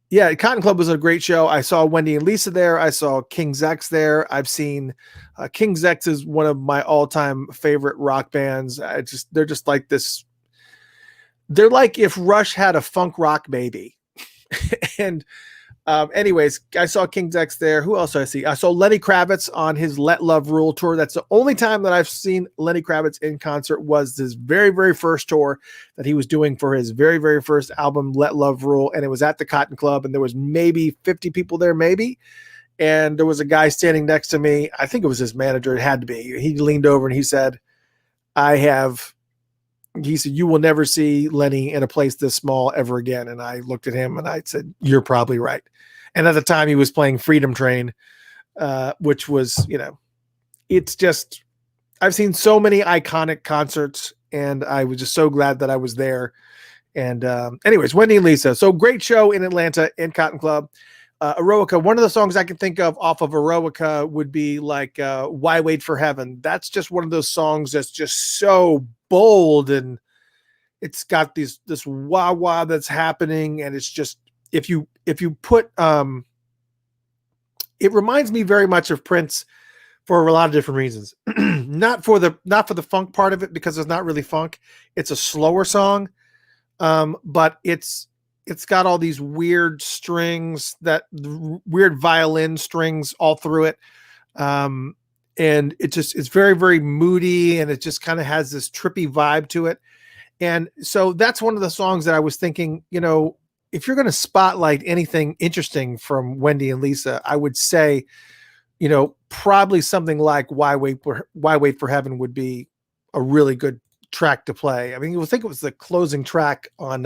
yeah, Cotton Club was a great show. I saw Wendy and Lisa there. I saw King's X there. I've seen King's X is one of my all-time favorite rock bands. They're just like this. They're like if Rush had a funk rock baby. And anyways, I saw King's X there. Who else did I see? I saw Lenny Kravitz on his Let Love Rule tour. That's the only time that I've seen Lenny Kravitz in concert, was his very, very first tour that he was doing for his very, very first album, Let Love Rule. And it was at the Cotton Club, and there was maybe 50 people there, maybe. And there was a guy standing next to me. I think it was his manager. It had to be. He leaned over and he said, you will never see Lenny in a place this small ever again. And I looked at him and I said, you're probably right. And at the time he was playing Freedom Train, which was, it's just, I've seen so many iconic concerts, and I was just so glad that I was there. And anyways, Wendy and Lisa. So great show in Atlanta in Cotton Club. Eroica, one of the songs I can think of off of Eroica would be like Why Wait for Heaven. That's just one of those songs that's just so bold, and it's got this wah wah that's happening, and it's just, if you put it reminds me very much of Prince for a lot of different reasons. not for the funk part of it, because it's not really funk. It's a slower song, but it's got all these weird strings, weird violin strings all through it. And it's very, very moody, and it just kind of has this trippy vibe to it. And so that's one of the songs that I was thinking, if you're going to spotlight anything interesting from Wendy and Lisa, I would say, probably something like Why Wait for Heaven would be a really good track to play. I mean, you think it was the closing track on,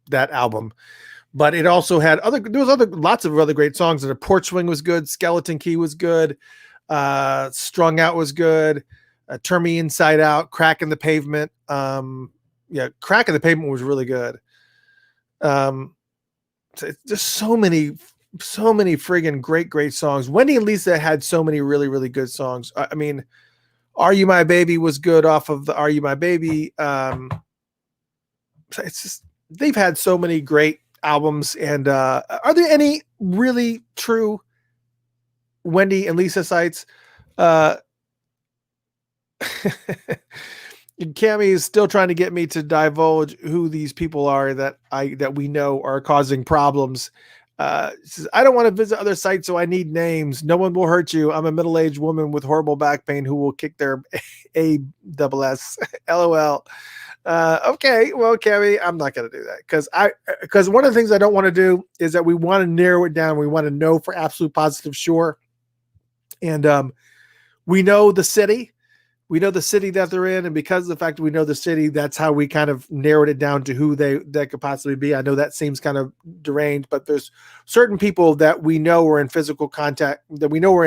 that album, but it also had lots of other great songs. And the Porch Swing was good. Skeleton Key was good. Strung Out was good. Turn Me Inside Out, Crack in the Pavement. Crack in the Pavement was really good. Just so many friggin' great songs. Wendy and Lisa had so many really, really good songs. I mean, Are You My Baby was good off of the Are You My Baby. It's just, they've had so many great albums. And are there any really true Wendy and Lisa sites? Cammy is still trying to get me to divulge who these people are that we know are causing problems. Says, I don't want to visit other sites, so I need names. No one will hurt you. I'm a middle-aged woman with horrible back pain who will kick their ASS. LOL. Okay, well, Cammy, I'm not going to do that because one of the things I don't want to do is that we want to narrow it down. We want to know for absolute positive sure. And we know the city. We know the city that they're in, and because of the fact that we know the city, that's how we kind of narrowed it down to who that could possibly be. I know that seems kind of deranged, but there's certain people that we know are in physical contact, that we know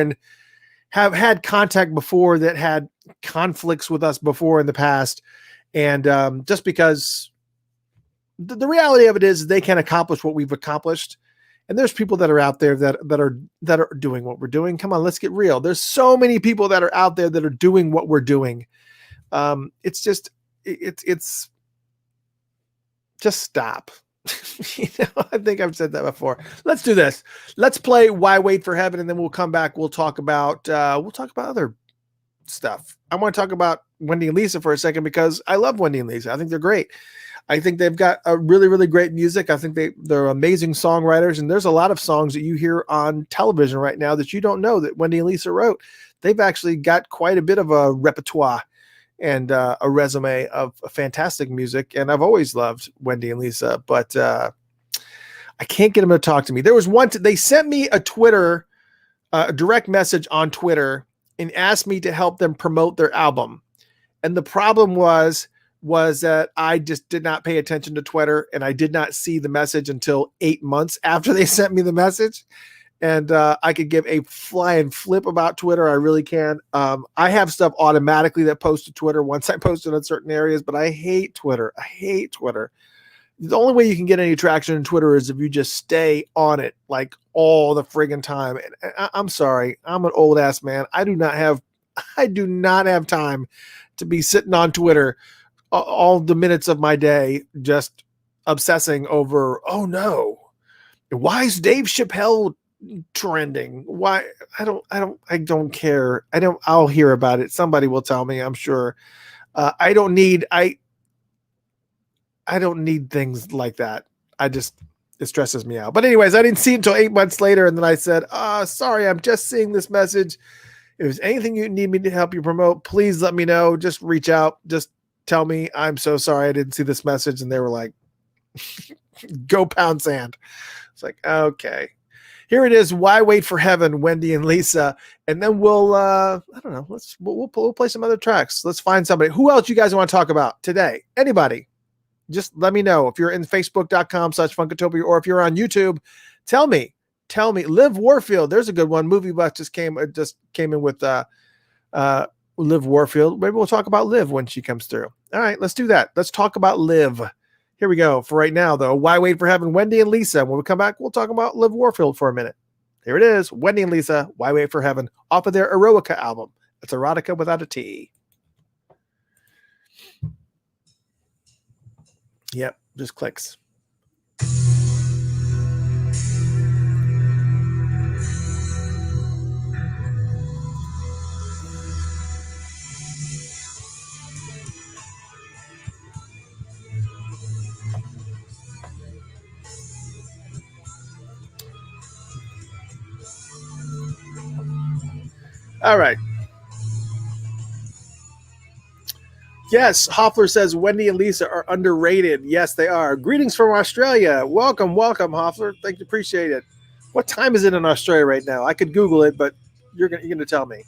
have had contact before, that had conflicts with us before in the past. And just because the reality of it is they can accomplish what we've accomplished. And there's people that are out there that are doing what we're doing. Come on, let's get real. There's so many people that are out there that are doing what we're doing. It's just stop. I think I've said that before. Let's do this. Let's play Why Wait for Heaven, and then we'll come back. We'll talk about other stuff. I want to talk about Wendy and Lisa for a second because I love Wendy and Lisa. I think they're great. I think they've got a really, really great music. I think they're amazing songwriters, and there's a lot of songs that you hear on television right now that you don't know that Wendy and Lisa wrote. They've actually got quite a bit of a repertoire and a resume of fantastic music, and I've always loved Wendy and Lisa, but I can't get them to talk to me. There was they sent me a Twitter a direct message on Twitter and asked me to help them promote their album. And the problem was that I just did not pay attention to Twitter, and I did not see the message until 8 months after they sent me the message. And I could give a flying flip about Twitter. I really can. I have stuff automatically that posts to Twitter once I post it in certain areas, but I hate Twitter. I hate Twitter. The only way you can get any traction in Twitter is if you just stay on it like all the friggin' time. And I'm sorry, I'm an old ass man. I do not have time to be sitting on Twitter all the minutes of my day just obsessing over, oh no, why is Dave Chappelle trending? Why? I don't care. I'll hear about it. Somebody will tell me, I'm sure. I don't need things like that. It stresses me out. But anyways, I didn't see it until 8 months later. And then I said, sorry, I'm just seeing this message. If there's anything you need me to help you promote, please let me know. Just reach out. Just tell me, I'm so sorry I didn't see this message. And they were like, go pound sand. It's like, okay. Here it is. Why Wait for Heaven, Wendy and Lisa. And then we'll, I don't know. We'll play some other tracks. Let's find somebody. Who else you guys want to talk about today? Anybody? Just let me know. If you're in facebook.com/Funkatopia, or if you're on YouTube, tell me. Liv Warfield. There's a good one. Movie Buff just came in with Liv Warfield. Maybe we'll talk about Liv when she comes through. All right, let's do that. Let's talk about Liv. Here we go. For right now, though, Why Wait for Heaven, Wendy and Lisa. When we come back, we'll talk about Liv Warfield for a minute. Here it is. Wendy and Lisa, Why Wait for Heaven, off of their Eroica album. It's erotica without a T. Yep, just clicks. All right. Yes, Hoffler says Wendy and Lisa are underrated. Yes, they are. Greetings from Australia. Welcome, Hoffler. Thank you, appreciate it. What time is it in Australia right now? I could Google it, but you're gonna tell me.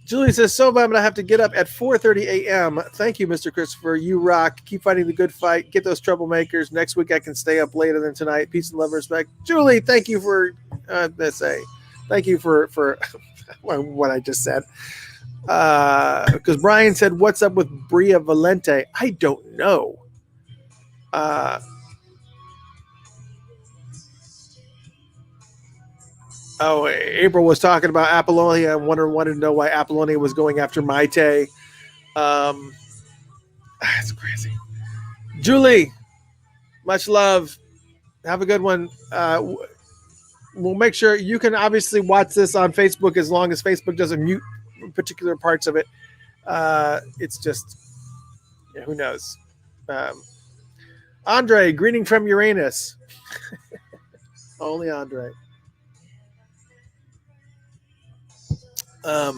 Julie says, so bummed I have to get up at 4:30 a.m. Thank you, Mr. Christopher. You rock. Keep fighting the good fight. Get those troublemakers. Next week I can stay up later than tonight. Peace and love and respect. Julie, thank you for thank you for what I just said. Because Brian said, what's up with Bria Valente? I don't know. April was talking about Apollonia. I wanted to know why Apollonia was going after Maite. It's crazy. Julie, much love. Have a good one. We'll make sure you can obviously watch this on Facebook as long as Facebook doesn't mute particular parts of it. It's just, who knows? Andre, greeting from Uranus. Only Andre. It's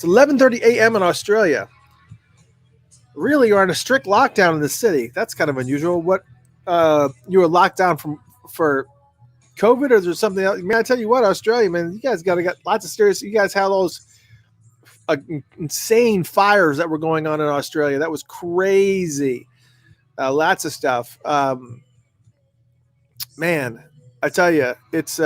11:30 a.m. in Australia. Really, you're on a strict lockdown in the city. That's kind of unusual. What, you were locked down for COVID, or is there something else? Man, I tell you what, Australia, man, you guys got lots of serious. You guys had all those insane fires that were going on in Australia. That was crazy. Lots of stuff. Man, I tell you, it's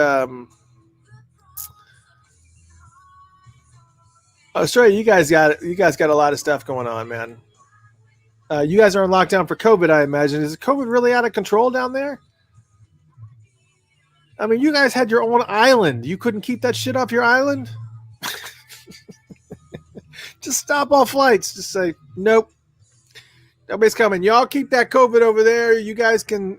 Australia. You guys got a lot of stuff going on, man. You guys are on lockdown for COVID, I imagine. Is COVID really out of control down there? I mean, you guys had your own island. You couldn't keep that shit off your island? Just stop all flights. Just say, nope. Nobody's coming. Y'all keep that COVID over there. You guys can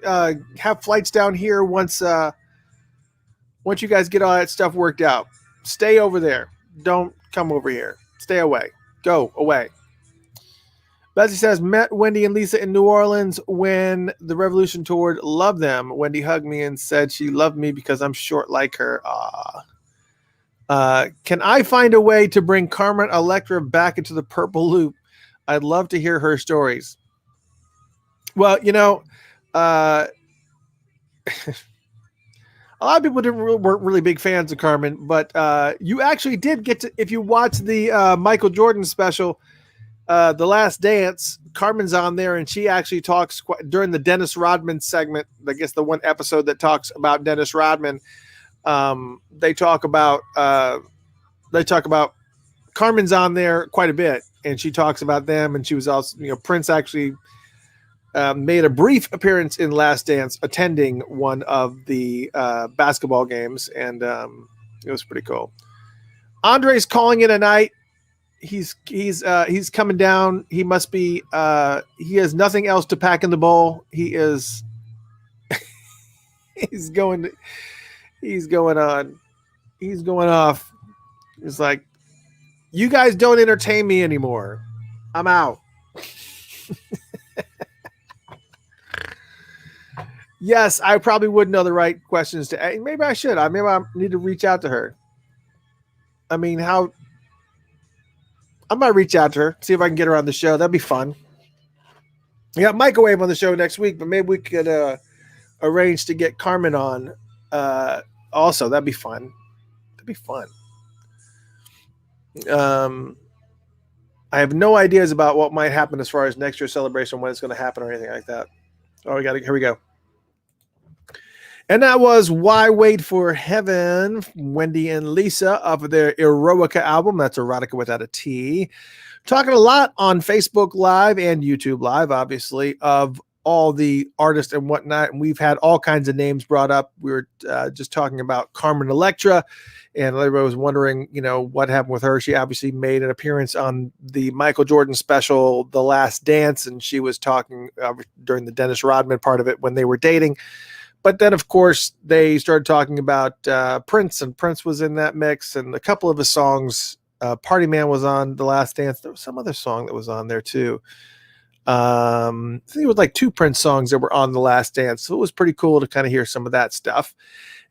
have flights down here once you guys get all that stuff worked out. Stay over there. Don't come over here. Stay away. Go away. Betsy says, met Wendy and Lisa in New Orleans when the Revolution toured. Love them. Wendy hugged me and said she loved me because I'm short like her. Can I find a way to bring Carmen Electra back into the purple loop? I'd love to hear her stories. Well, a lot of people weren't really big fans of Carmen, but you actually did get to, if you watch the Michael Jordan special, The Last Dance, Carmen's on there, and she actually talks during the Dennis Rodman segment. I guess the one episode that talks about Dennis Rodman. They talk about Carmen's on there quite a bit, and she talks about them. And she was also, Prince actually made a brief appearance in Last Dance, attending one of the basketball games, and it was pretty cool. Andre's calling it a night. He's coming down. He must be. He has nothing else to pack in the bowl. He is. He's going on. He's going off. It's like, you guys don't entertain me anymore. I'm out. Yes, I probably wouldn't know the right questions to ask. Maybe I should. Maybe I need to reach out to her. I mean, I might reach out to her, see if I can get her on the show. That'd be fun. We got Microwave on the show next week, but maybe we could arrange to get Carmen on. Also, that'd be fun. That'd be fun. I have no ideas about what might happen as far as next year's celebration, when it's going to happen, or anything like that. Oh, here we go. And that was Why Wait for Heaven, Wendy and Lisa, off of their Eroica album. That's erotica without a T. Talking a lot on Facebook Live and YouTube Live, obviously, of all the artists and whatnot. And we've had all kinds of names brought up. We were just talking about Carmen Electra, and everybody was wondering, what happened with her. She obviously made an appearance on the Michael Jordan special, The Last Dance, and she was talking during the Dennis Rodman part of it when they were dating. But then, of course, they started talking about Prince, and Prince was in that mix, and a couple of his songs. Party Man was on The Last Dance. There was some other song that was on there, too. I think it was like 2 Prince songs that were on The Last Dance. So it was pretty cool to kind of hear some of that stuff.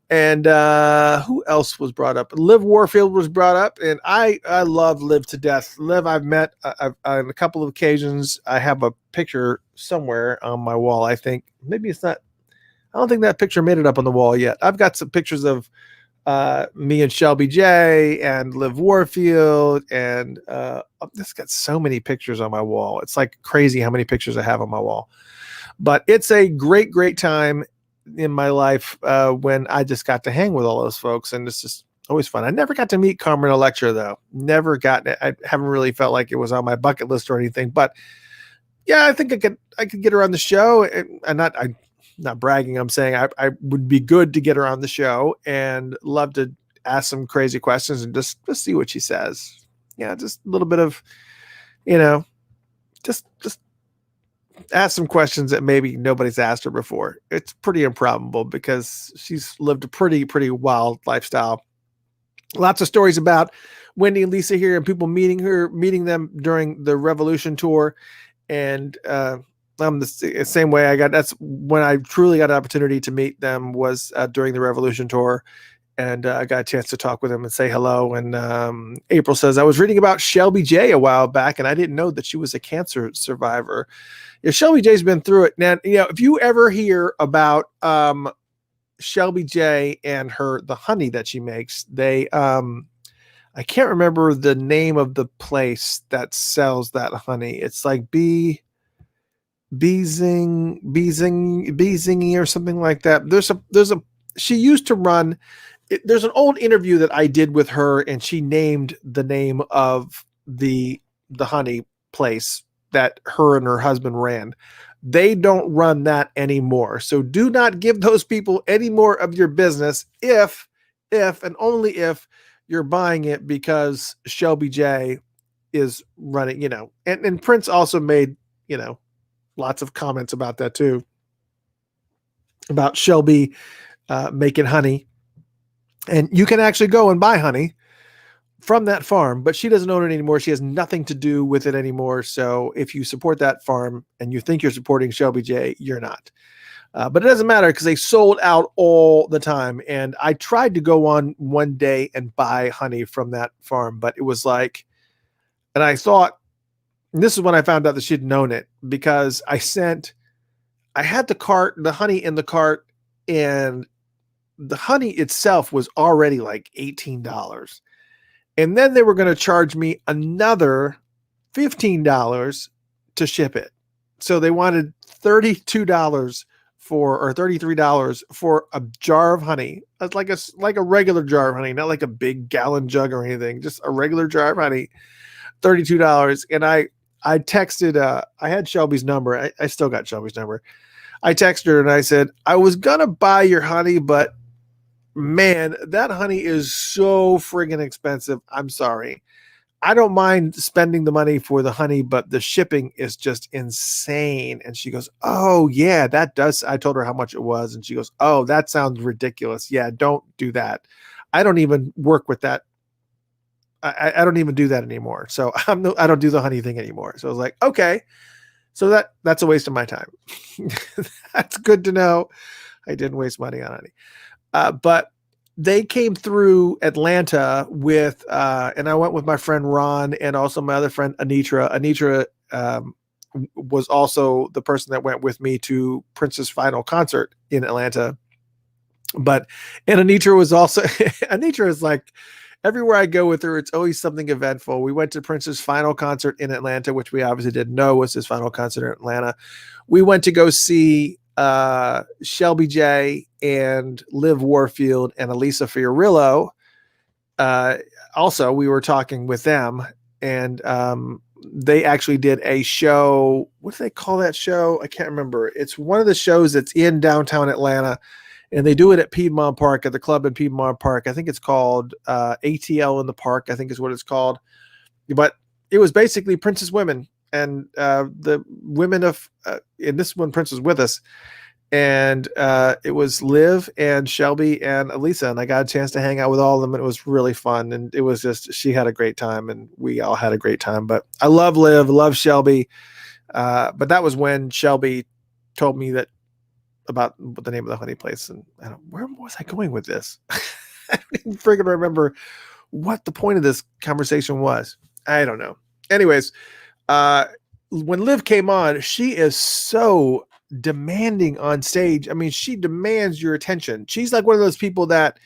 And who else was brought up? Liv Warfield was brought up, and I love Liv to death. Liv, I've met on a couple of occasions. I have a picture somewhere on my wall. I think maybe it's not. I don't think that picture made it up on the wall yet. I've got some pictures of me and Shelby J and Liv Warfield, and I've just got so many pictures on my wall. It's like crazy how many pictures I have on my wall. But it's a great, great time in my life when I just got to hang with all those folks, and it's just always fun. I never got to meet Carmen Electra, though. Never got it. I haven't really felt like it was on my bucket list or anything. But yeah, I think I could get her on the show, and I'm not bragging. I'm saying I would be good to get her on the show, and love to ask some crazy questions and just see what she says. Yeah, just a little bit of, just ask some questions that maybe nobody's asked her before. It's pretty improbable because she's lived a pretty wild lifestyle. Lots of stories about Wendy and Lisa here, and people meeting them during the Revolution tour. And I'm the same way. That's when I truly got an opportunity to meet them, was during the Revolution tour. And I got a chance to talk with them and say hello. And April says, I was reading about Shelby J a while back, and I didn't know that she was a cancer survivor. Yeah, Shelby J's been through it. Now, if you ever hear about Shelby J and the honey that she makes, they I can't remember the name of the place that sells that honey. It's like Beezingy or something like that. She used to run. There's an old interview that I did with her, and she named the name of the honey place that her and her husband ran. They don't run that anymore. So do not give those people any more of your business if and only if you're buying it because Shelby J is running, and Prince also made, lots of comments about that too, about Shelby making honey. And you can actually go and buy honey from that farm, but she doesn't own it anymore. She has nothing to do with it anymore. So if you support that farm and you think you're supporting Shelby J, you're not. But it doesn't matter because they sold out all the time. And I tried to go on one day and buy honey from that farm, but it was like, and I thought, and this is when I found out that she didn't own it, because I had the honey in the cart, and the honey itself was already like $18. And then they were going to charge me another $15 to ship it. So they wanted $32 or $33 for a jar of honey. That's like a regular jar of honey, not like a big gallon jug or anything, just a regular jar of honey, $32. And I texted, I had Shelby's number. I still got Shelby's number. I texted her and I said, I was going to buy your honey, but man, that honey is so friggin' expensive. I'm sorry. I don't mind spending the money for the honey, but the shipping is just insane. And she goes, oh yeah, that does. I told her how much it was. And she goes, oh, that sounds ridiculous. Yeah, don't do that. I don't even work with that. I don't even do that anymore. So I don't do the honey thing anymore. So I was like, okay, so that's a waste of my time. That's good to know. I didn't waste money on honey. But they came through Atlanta with, and I went with my friend Ron and also my other friend Anitra. Anitra was also the person that went with me to Prince's final concert in Atlanta. And Anitra was also, Anitra is like, everywhere I go with her, it's always something eventful. We went to Prince's final concert in Atlanta, which we obviously didn't know was his final concert in Atlanta. We went to go see Shelby J and Liv Warfield and Elisa Fiorillo. Also, we were talking with them, and they actually did a show. What do they call that show? I can't remember. It's one of the shows that's in downtown Atlanta, and they do it at Piedmont Park, at the club in Piedmont Park. I think it's called ATL in the Park, I think is what it's called. But it was basically Prince's women, and the women of, in this one, Prince was with us. And it was Liv and Shelby and Elisa, and I got a chance to hang out with all of them. And it was really fun. And it was just, she had a great time and we all had a great time. But I love Liv, love Shelby. But that was when Shelby told me that about the name of the honey place. And where was I going with this? I don't even freaking remember what the point of this conversation was. I don't know. Anyways, when Liv came on, she is so demanding on stage. I mean, she demands your attention. She's like one of those people that,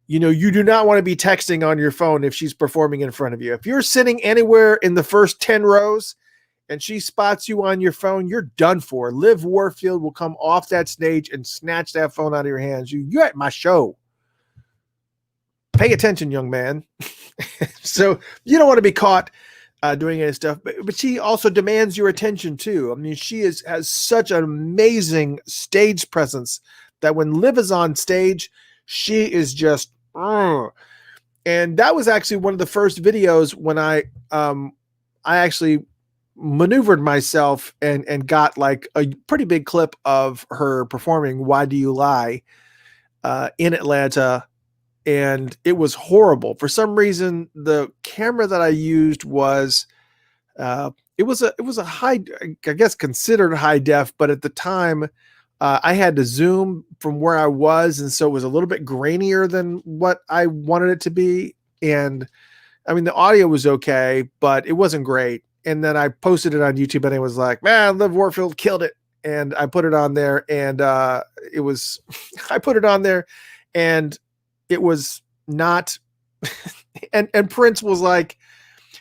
you know, you do not want to be texting on your phone if she's performing in front of you. If you're sitting anywhere in the first 10 rows and she spots you on your phone, you're done for. Liv Warfield will come off that stage and snatch that phone out of your hands. You're at my show. Pay attention, young man. So you don't want to be caught doing any stuff, but she also demands your attention too. I mean, she has such an amazing stage presence that when Liv is on stage, she is just, and that was actually one of the first videos when I actually maneuvered myself and got like a pretty big clip of her performing Why Do You Lie in Atlanta. And it was horrible. For some reason, the camera that I used was, it was a high, I guess considered high def, but at the time I had to zoom from where I was. And so it was a little bit grainier than what I wanted it to be. And I mean, the audio was okay, but it wasn't great. And then I posted it on YouTube and it was like, man, Liv Warfield killed it. And I put it on there and I put it on there and it was not, and Prince was like,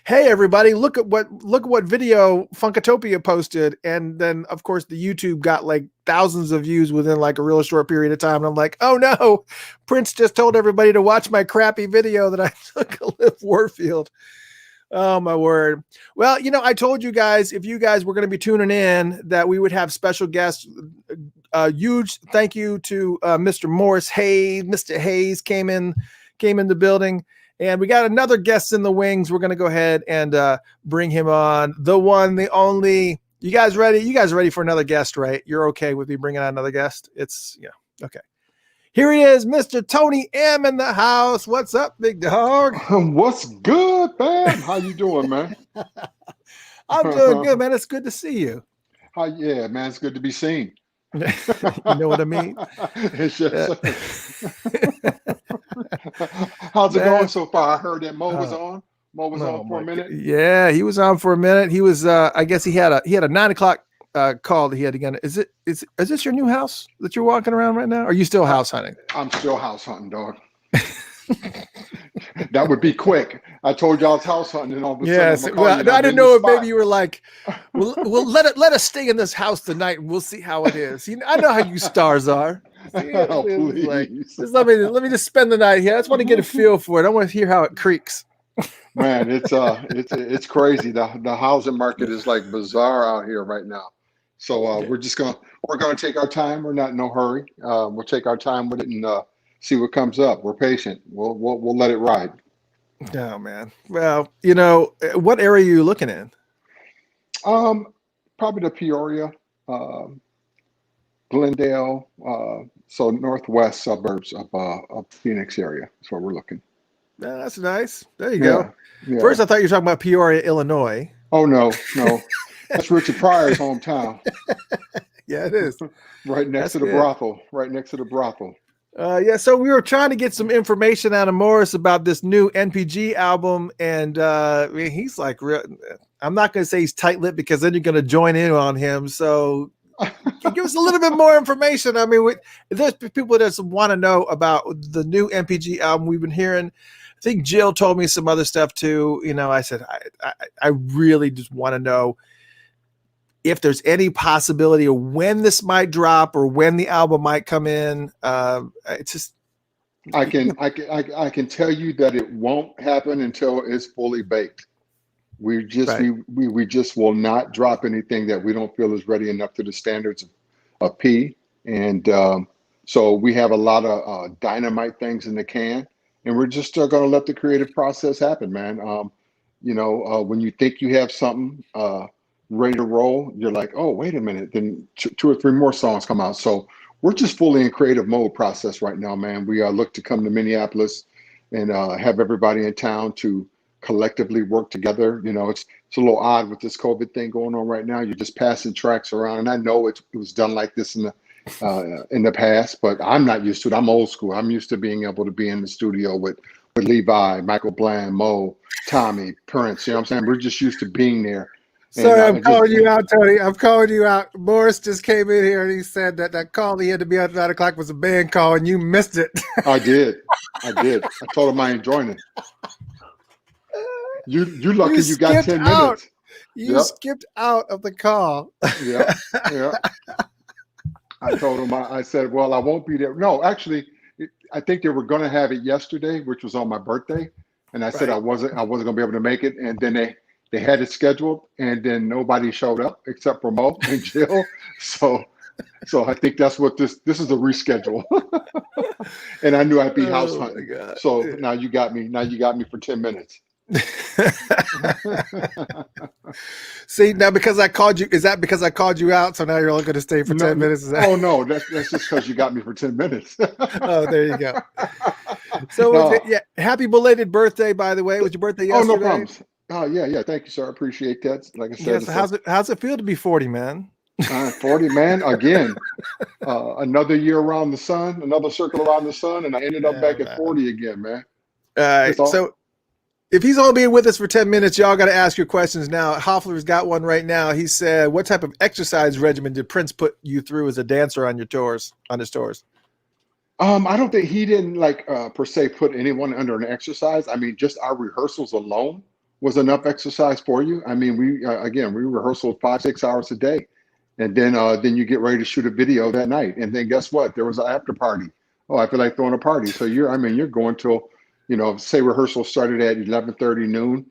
hey everybody, look at what video Funkatopia posted. And then of course the YouTube got like thousands of views within like a real short period of time. And I'm like, oh no, Prince just told everybody to watch my crappy video that I took of Liv Warfield. Oh my word. Well, you know, I told you guys, if you guys were going to be tuning in, that we would have special guests. Huge thank you to Mr. Morris Hayes. Mr. Hayes came in the building, and we got another guest in the wings. We're going to go ahead and bring him on. The one, the only. You guys ready? You guys ready for another guest, right? You're okay with me bringing on another guest? It's, yeah, okay. Here he is, Mr. Tony M in the house. What's up, big dog? What's good, man? How you doing, man? I'm doing good, man. It's good to see you. Yeah, man. It's good to be seen. You know what I mean? It's just, how's it going so far? I heard that Mo was on. Mo was on for a minute. Yeah, he was on for a minute. He was, I guess he had a 9 o'clock call that he had to get. Is this your new house that you're walking around right now? Or are you still house hunting? I'm still house hunting, dog. That would be quick. I told you I was house hunting, and all of a sudden, Yes. Well, I didn't know if maybe you were like, we'll let us stay in this house tonight, and we'll see how it is. I know how you stars are. Oh, please. Like, just let me just spend the night here. I just want to get a feel for it. I want to hear how it creaks. Man, it's crazy. The housing market is like bizarre out here right now. So we're gonna take our time. We're not in no hurry. We'll take our time with it and see what comes up. We're patient. We'll let it ride. Oh man. Well, what area are you looking in? Probably the Peoria, Glendale, so northwest suburbs of Phoenix area. That's where we're looking. Yeah, that's nice. There you go. Yeah. First, I thought you were talking about Peoria, Illinois. Oh no. That's Richard Pryor's hometown. Yeah, it is. Right next to the brothel. Right next to the brothel. Yeah, so we were trying to get some information out of Morris about this new NPG album, and he's like, I'm not going to say he's tight-lipped because then you're going to join in on him. So give us a little bit more information. I mean, there's people that want to know about the new NPG album. We've been hearing. I think Jill told me some other stuff too. I said I really just want to know if there's any possibility of when this might drop or when the album might come in. It's just I can tell you that it won't happen until it's fully baked. We just will not drop anything that we don't feel is ready enough to the standards of P. And so we have a lot of dynamite things in the can, and we're just going to let the creative process happen, man. When you think you have something ready to roll, you're like, oh, wait a minute, then two or three more songs come out. So we're just fully in creative mode process right now, man. We look to come to Minneapolis and have everybody in town to collectively work together. It's a little odd with this COVID thing going on right now. You're just passing tracks around, and I know it was done like this in the past, but I'm not used to it. I'm old school. I'm used to being able to be in the studio with Levi, Michael Bland, Mo, Tommy, Prince. You know what I'm saying? We're just used to being there. Sorry, I'm calling you out, Tony. I'm calling you out. Morris just came in here and he said that call he had to be at 9 o'clock was a band call, and you missed it. I did. I told him I ain't joining. You lucky you got 10 minutes. You skipped out of the call. Yeah. I told him, I said, well, I won't be there. No, actually, I think they were going to have it yesterday, which was on my birthday. And I said I wasn't going to be able to make it. And then they had it scheduled, and then nobody showed up except for Mo and Jill. So I think that's what this is, a reschedule. And I knew I'd be house hunting. So now you got me for 10 minutes. See, now because I called you, is that because I called you out? So now you're only going to stay for 10 minutes? Oh no, that's just because you got me for 10 minutes. Oh, there you go. So happy belated birthday, by the way. Was your birthday yesterday? Oh, no problems. Oh yeah. Thank you, sir. I appreciate that. Like I said, how's it feel to be 40, man? 40, man. Again, another year around the sun, another circle around the sun, and I ended up back at 40 again, man. So if he's only being with us for 10 minutes, y'all got to ask your questions now. Hoffler's got one right now. He said, what type of exercise regimen did Prince put you through as a dancer on his tours? I don't think he didn't per se put anyone under an exercise. I mean, just our rehearsals alone was enough exercise for you. I mean, we rehearsal 5-6 hours a day, and then you get ready to shoot a video that night, and then guess what? There was an after party. Oh, I feel like throwing a party. So you're going till, say rehearsal started at 11:30 noon,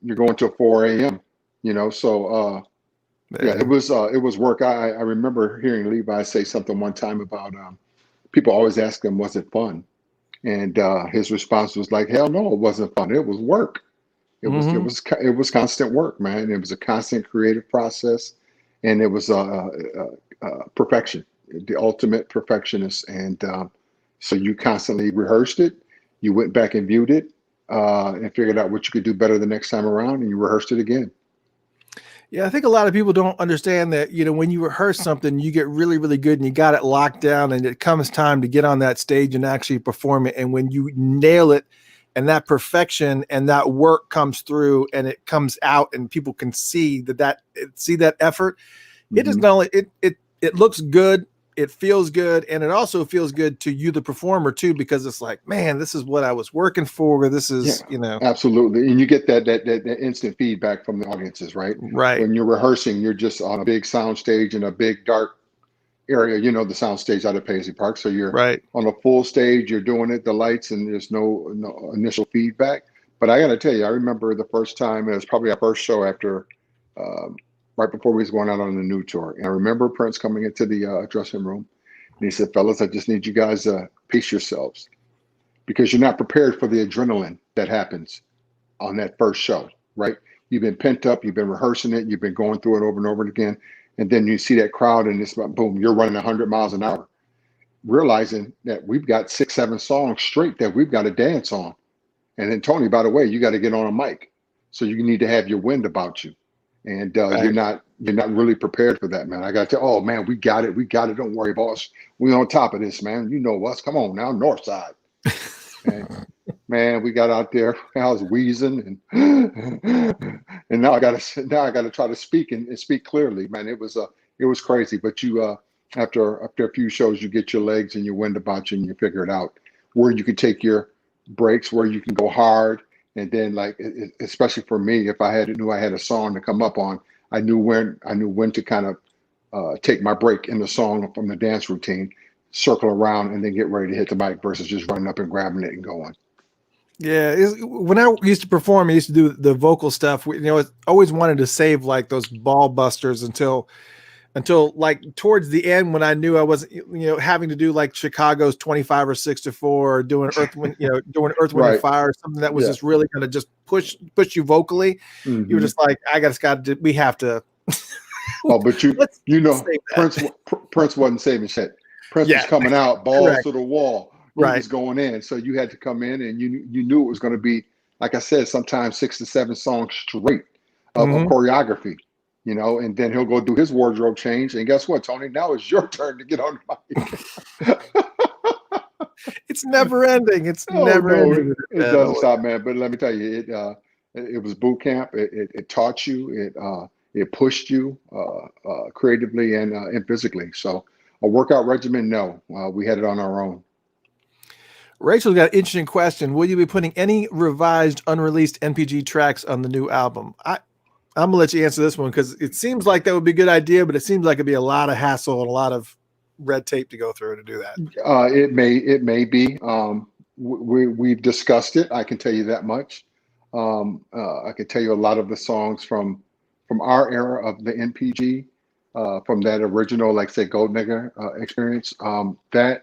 you're going till 4 a.m. So it was work. I remember hearing Levi say something one time about people always ask him, was it fun? And his response was like, hell no, it wasn't fun. It was work. It was constant work, man. It was a constant creative process, and it was perfection, the ultimate perfectionist. And so you constantly rehearsed it. You went back and viewed it and figured out what you could do better the next time around, and you rehearsed it again. Yeah, I think a lot of people don't understand that, when you rehearse something, you get really, really good and you got it locked down, and it comes time to get on that stage and actually perform it. And when you nail it, and that perfection and that work comes through and it comes out and people can see that effort, it does not only it looks good, it feels good, and it also feels good to you, the performer, too, because it's like, man, this is what I was working for. This is, absolutely. And you get that instant feedback from the audiences, right? Right. When you're rehearsing, you're just on a big sound stage in a big dark area, the sound stage out of Paisley Park. So you're on a full stage, you're doing it, the lights, and there's no initial feedback. But I got to tell you, I remember the first time, it was probably our first show after, right before we was going out on the new tour. And I remember Prince coming into the dressing room, and he said, fellas, I just need you guys to pace yourselves, because you're not prepared for the adrenaline that happens on that first show, right? You've been pent up, you've been rehearsing it, you've been going through it over and over again. And then you see that crowd and it's boom, you're running 100 miles an hour, realizing that we've got 6, 7 songs straight that we've got to dance on. And then Tony, by the way, you got to get on a mic. So you need to have your wind about you. And you're not really prepared for that, man. I got to, oh man, we got it. Don't worry, boss. We on top of this, man. You know us. Come on now, north side. And man, we got out there. I was wheezing, and now I gotta try to speak and speak clearly, man. It was crazy. But you after a few shows, you get your legs and your wind about you, and you figure it out where you can take your breaks, where you can go hard. And then, like, especially for me, if I knew I had a song to come up on, I knew when to kind of take my break in the song from the dance routine, circle around, and then get ready to hit the mic versus just running up and grabbing it and going. Yeah, when I used to perform, I used to do the vocal stuff. I always wanted to save like those ball busters until like towards the end, when I knew I wasn't, having to do like Chicago's 25 or 6 to 4, or doing Earth, Wind and Fire, or something that was just really going to just push you vocally. Mm-hmm. You were just like, we have to. Oh, but Prince wasn't saving shit. Prince was coming out, balls to the wall. He was going in. So you had to come in, and you knew it was going to be, like I said, sometimes 6 to 7 songs straight of choreography. And then he'll go do his wardrobe change. And guess what, Tony? Now it's your turn to get on the mic. It's never ending. It's never ending. It doesn't stop, man. But let me tell you, it was boot camp. It taught you. It pushed you creatively and physically. So a workout regimen, no. We had it on our own. Rachel's got an interesting question. Will you be putting any revised, unreleased NPG tracks on the new album? I'm gonna let you answer this one, because it seems like that would be a good idea, but it seems like it'd be a lot of hassle and a lot of red tape to go through to do that. It may be. We've discussed it. I can tell you that much. I can tell you a lot of the songs from our era of the NPG, from that original, like say, Gold Nigger experience. There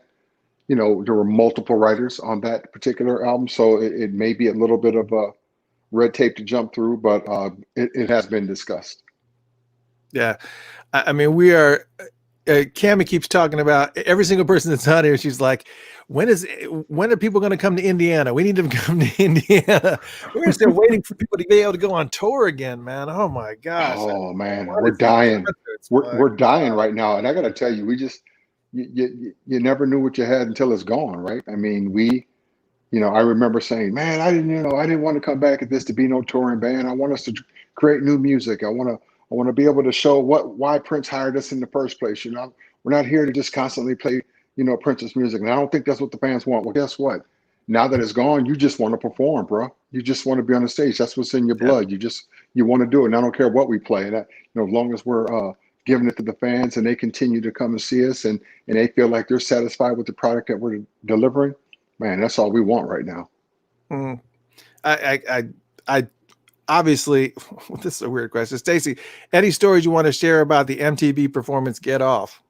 were multiple writers on that particular album, so it may be a little bit of a red tape to jump through, but it has been discussed. Yeah. I mean, we are, Cammy keeps talking about every single person that's on here. She's like, when are people going to come to Indiana? We need them to come to Indiana. We're still waiting for people to be able to go on tour again, man. Oh my gosh. Oh man, we're dying. We're dying right now. And I got to tell you, you never knew what you had until it's gone, right? I mean, I remember saying, man, I didn't want to come back at this to be no touring band. I want us to create new music. I want to be able to show why Prince hired us in the first place. We're not here to just constantly play, Prince's music. And I don't think that's what the fans want. Well, guess what? Now that it's gone, you just want to perform, bro. You just want to be on the stage. That's what's in your blood. You want to do it. And I don't care what we play. And as long as we're giving it to the fans and they continue to come and see us and they feel like they're satisfied with the product that we're delivering, man, that's all we want right now. I obviously, this is a weird question. Stacey, any stories you want to share about the MTV performance Get Off?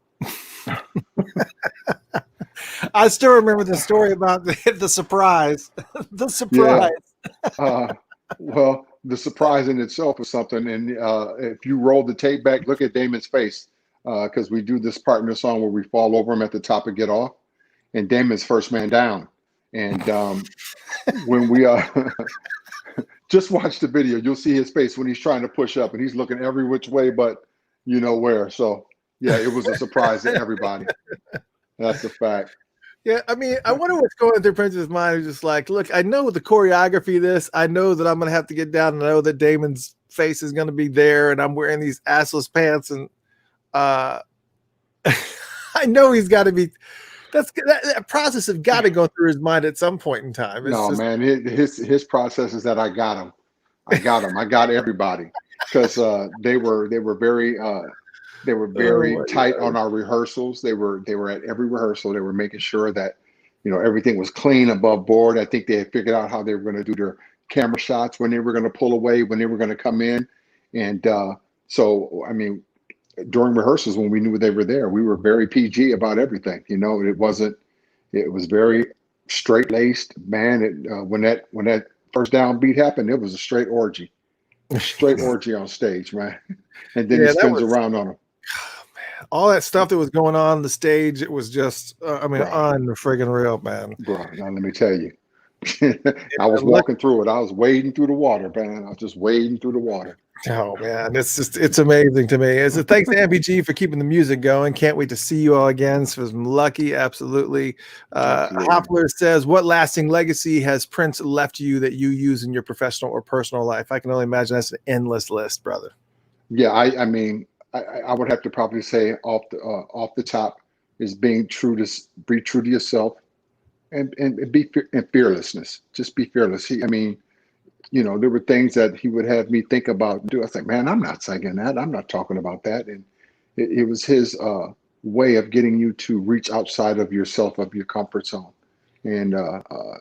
I still remember the story about the surprise. The surprise. Yeah. Well, the surprise in itself is something. And if you roll the tape back, look at Damon's face, because we do this part in the song where we fall over him at the top of Get Off, and Damon's first man down. And when we just watch the video, you'll see his face when he's trying to push up, and he's looking every which way but where. So yeah, it was a surprise to everybody. That's a fact. Yeah, I mean, I wonder what's going through Prince's mind. He's just like, look, I know the choreography of this. I know that I'm going to have to get down and I know that Damon's face is going to be there and I'm wearing these assless pants. And I know he's got to be. That process has got to go through his mind at some point in time. No, man, his process is that I got him. I got everybody because they were very tight on our rehearsals. They were at every rehearsal. They were making sure that everything was clean above board. I think they had figured out how they were going to do their camera shots, when they were going to pull away, when they were going to come in, and so I mean, during rehearsals when we knew they were there, we were very PG about everything. It was very straight laced, man. When that first downbeat happened, it was a straight orgy on stage, man. And then he spins around on him. All that stuff that was going on the stage, it was just, on the friggin' real, man. Bro, now let me tell you, I was walking through it. I was wading through the water, man. I was just wading through the water. Oh man, it's amazing to me. Thanks to MPG for keeping the music going. Can't wait to see you all again. So I'm lucky, absolutely. Hopler says, what lasting legacy has Prince left you that you use in your professional or personal life? I can only imagine that's an endless list, brother. Yeah, I mean, I would have to probably say off the top is be true to yourself and be fearlessness. Just be fearless. There were things that he would have me think about and do. I was like, man, I'm not singing that. I'm not talking about that. And it was his way of getting you to reach outside of yourself, of your comfort zone. And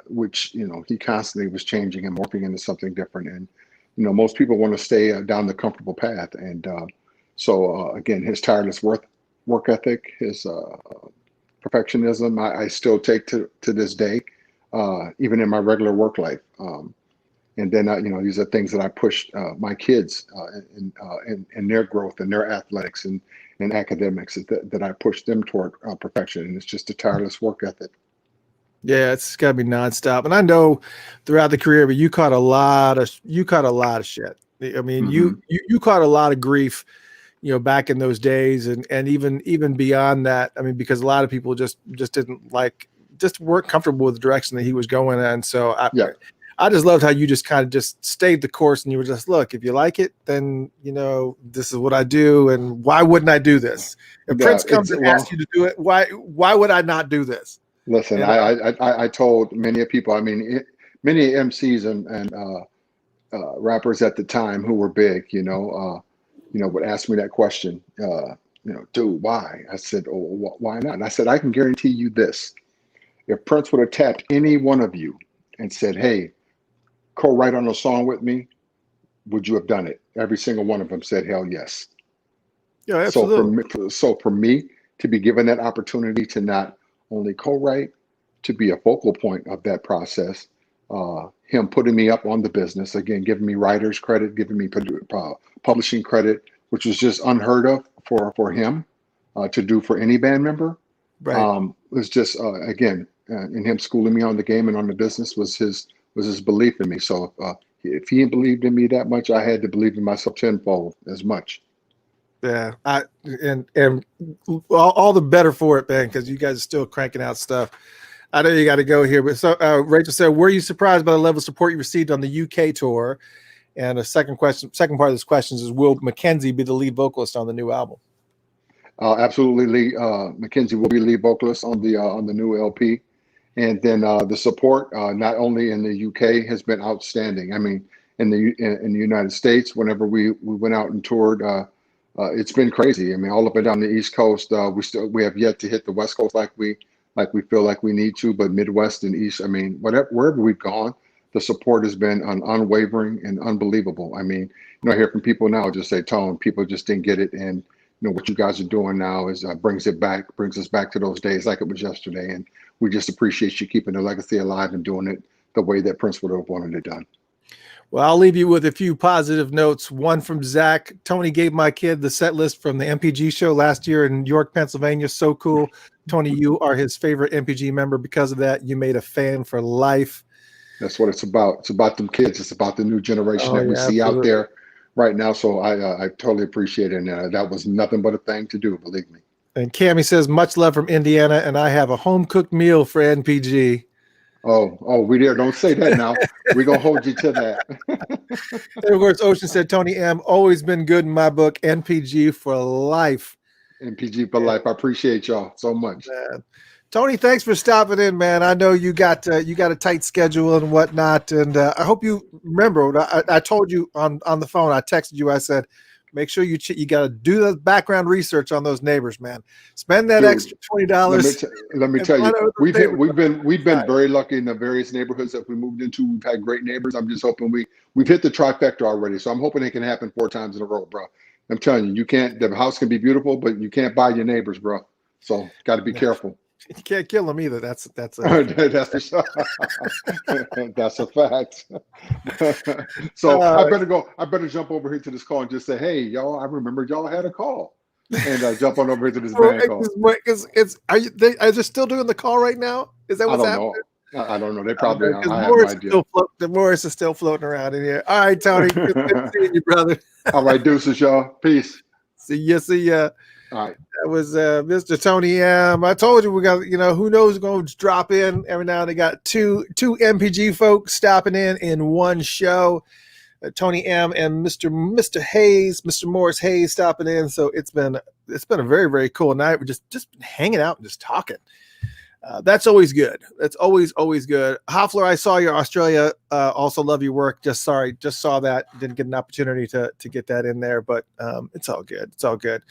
which, he constantly was changing and morphing into something different. And, most people want to stay down the comfortable path. And so, again, his tireless work ethic, his perfectionism, I still take to this day, even in my regular work life. And then, these are things that I push my kids in their growth and their athletics and academics that I push them toward perfection. And it's just a tireless work ethic. Yeah, it's got to be nonstop. And I know throughout the career, but you caught a lot of shit. I mean, you caught a lot of grief, back in those days, and even beyond that. I mean, because a lot of people just weren't comfortable with the direction that he was going in. So I just loved how you just kind of just stayed the course, and you were just, look, if you like it, then, this is what I do. And why wouldn't I do this? If Prince comes and asks you to do it, why would I not do this? Listen, I told many people, many MCs and rappers at the time who were big, would ask me that question, dude, why? I said, oh, why not? And I said, I can guarantee you this. If Prince would have tapped any one of you and said, hey, co-write on a song with me, would you have done it? Every single one of them said, hell yes. Yeah, absolutely. So for me to be given that opportunity to not only co-write, to be a focal point of that process, him putting me up on the business, again, giving me writer's credit, giving me publishing credit, which was just unheard of for him to do for any band member. Right. It was just, again, and him schooling me on the game and on the business was his belief in me. So if he believed in me that much, I had to believe in myself tenfold as much. Yeah, and all the better for it, man, because you guys are still cranking out stuff. I know you got to go here, but so Rachel said, were you surprised by the level of support you received on the UK tour? And a second part of this question is, will Mackenzie be the lead vocalist on the new album? Absolutely, Mackenzie will be lead vocalist on the new LP. And then the support, not only in the UK, has been outstanding. I mean, in the United States, whenever we went out and toured, it's been crazy. I mean, all up and down the East Coast, we have yet to hit the West Coast like we feel like we need to, but Midwest and East, I mean, wherever we've gone, the support has been unwavering and unbelievable. I mean, I hear from people now just say, Tone, people just didn't get it, and what you guys are doing now is brings us back to those days like it was yesterday, and we just appreciate you keeping the legacy alive and doing it the way that Prince would have wanted it done. Well, I'll leave you with a few positive notes. One from Zach. Tony gave my kid the set list from the MPG show last year in York, Pennsylvania. So cool. Tony, you are his favorite MPG member. Because of that, you made a fan for life. That's what it's about. It's about them kids. It's about the new generation that we see out there right now. So I totally appreciate it. And that was nothing but a thing to do, believe me. And Cammy says, much love from Indiana, and I have a home-cooked meal for NPG. Oh, we there. Don't say that now. We're going to hold you to that. And of course, Ocean said, Tony M, always been good in my book. NPG for life. MPG for life. I appreciate y'all so much. Man. Tony, thanks for stopping in, man. I know you got a tight schedule and whatnot, and I hope you remember. I told you on the phone. I texted you. I said, make sure you got to do the background research on those neighbors, man. Spend that extra $20. Let me tell you, we've been very lucky in the various neighborhoods that we moved into. We've had great neighbors. I'm just hoping we've hit the trifecta already. So I'm hoping it can happen 4 times in a row, bro. I'm telling you, the house can be beautiful, but you can't buy your neighbors, bro. So got to be careful. You can't kill them either. That's that's a fact. So I better jump over here to this call and just say, hey, y'all, I remembered y'all had a call, and jump on over here to this band call. Are they still doing the call right now? Is that what's happening? I don't know. They probably I have no idea. Morris is still floating around in here. All right, Tony. Good seeing you, brother. All right, deuces, y'all. Peace. See ya. All right. That was Mr. Tony M. I told you we got, who knows, going to drop in every now and then. Got two MPG folks stopping in one show. Tony M and Mr. Hayes, Mr. Morris Hayes stopping in. So it's been a very, very cool night. We're just been hanging out and just talking. That's always good. That's always good. Hoffler, I saw your Australia. Also love your work. Just saw that. Didn't get an opportunity to get that in there, but it's all good. It's all good.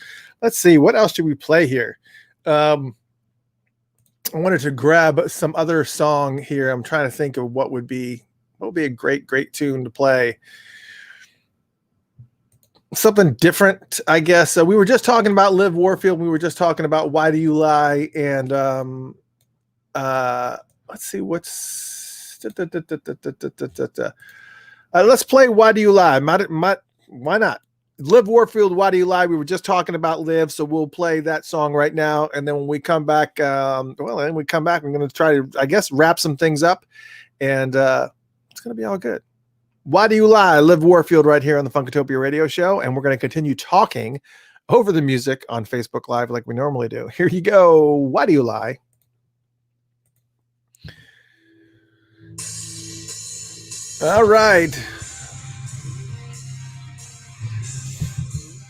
Let's see. What else should we play here? I wanted to grab some other song here. I'm trying to think of what would be a great tune to play. Something different, I guess. We were just talking about Liv Warfield. We were just talking about Why Do You Lie? And let's see let's play Why Do You Lie? Why not? Liv Warfield, Why Do You Lie? We were just talking about Liv, so we'll play that song right now. And then when we come back, I'm going to try to, I guess, wrap some things up, and it's going to be all good. Why Do You Lie? Liv Warfield right here on the Funkatopia Radio Show, and we're going to continue talking over the music on Facebook Live like we normally do. Here you go. Why Do You Lie? All right.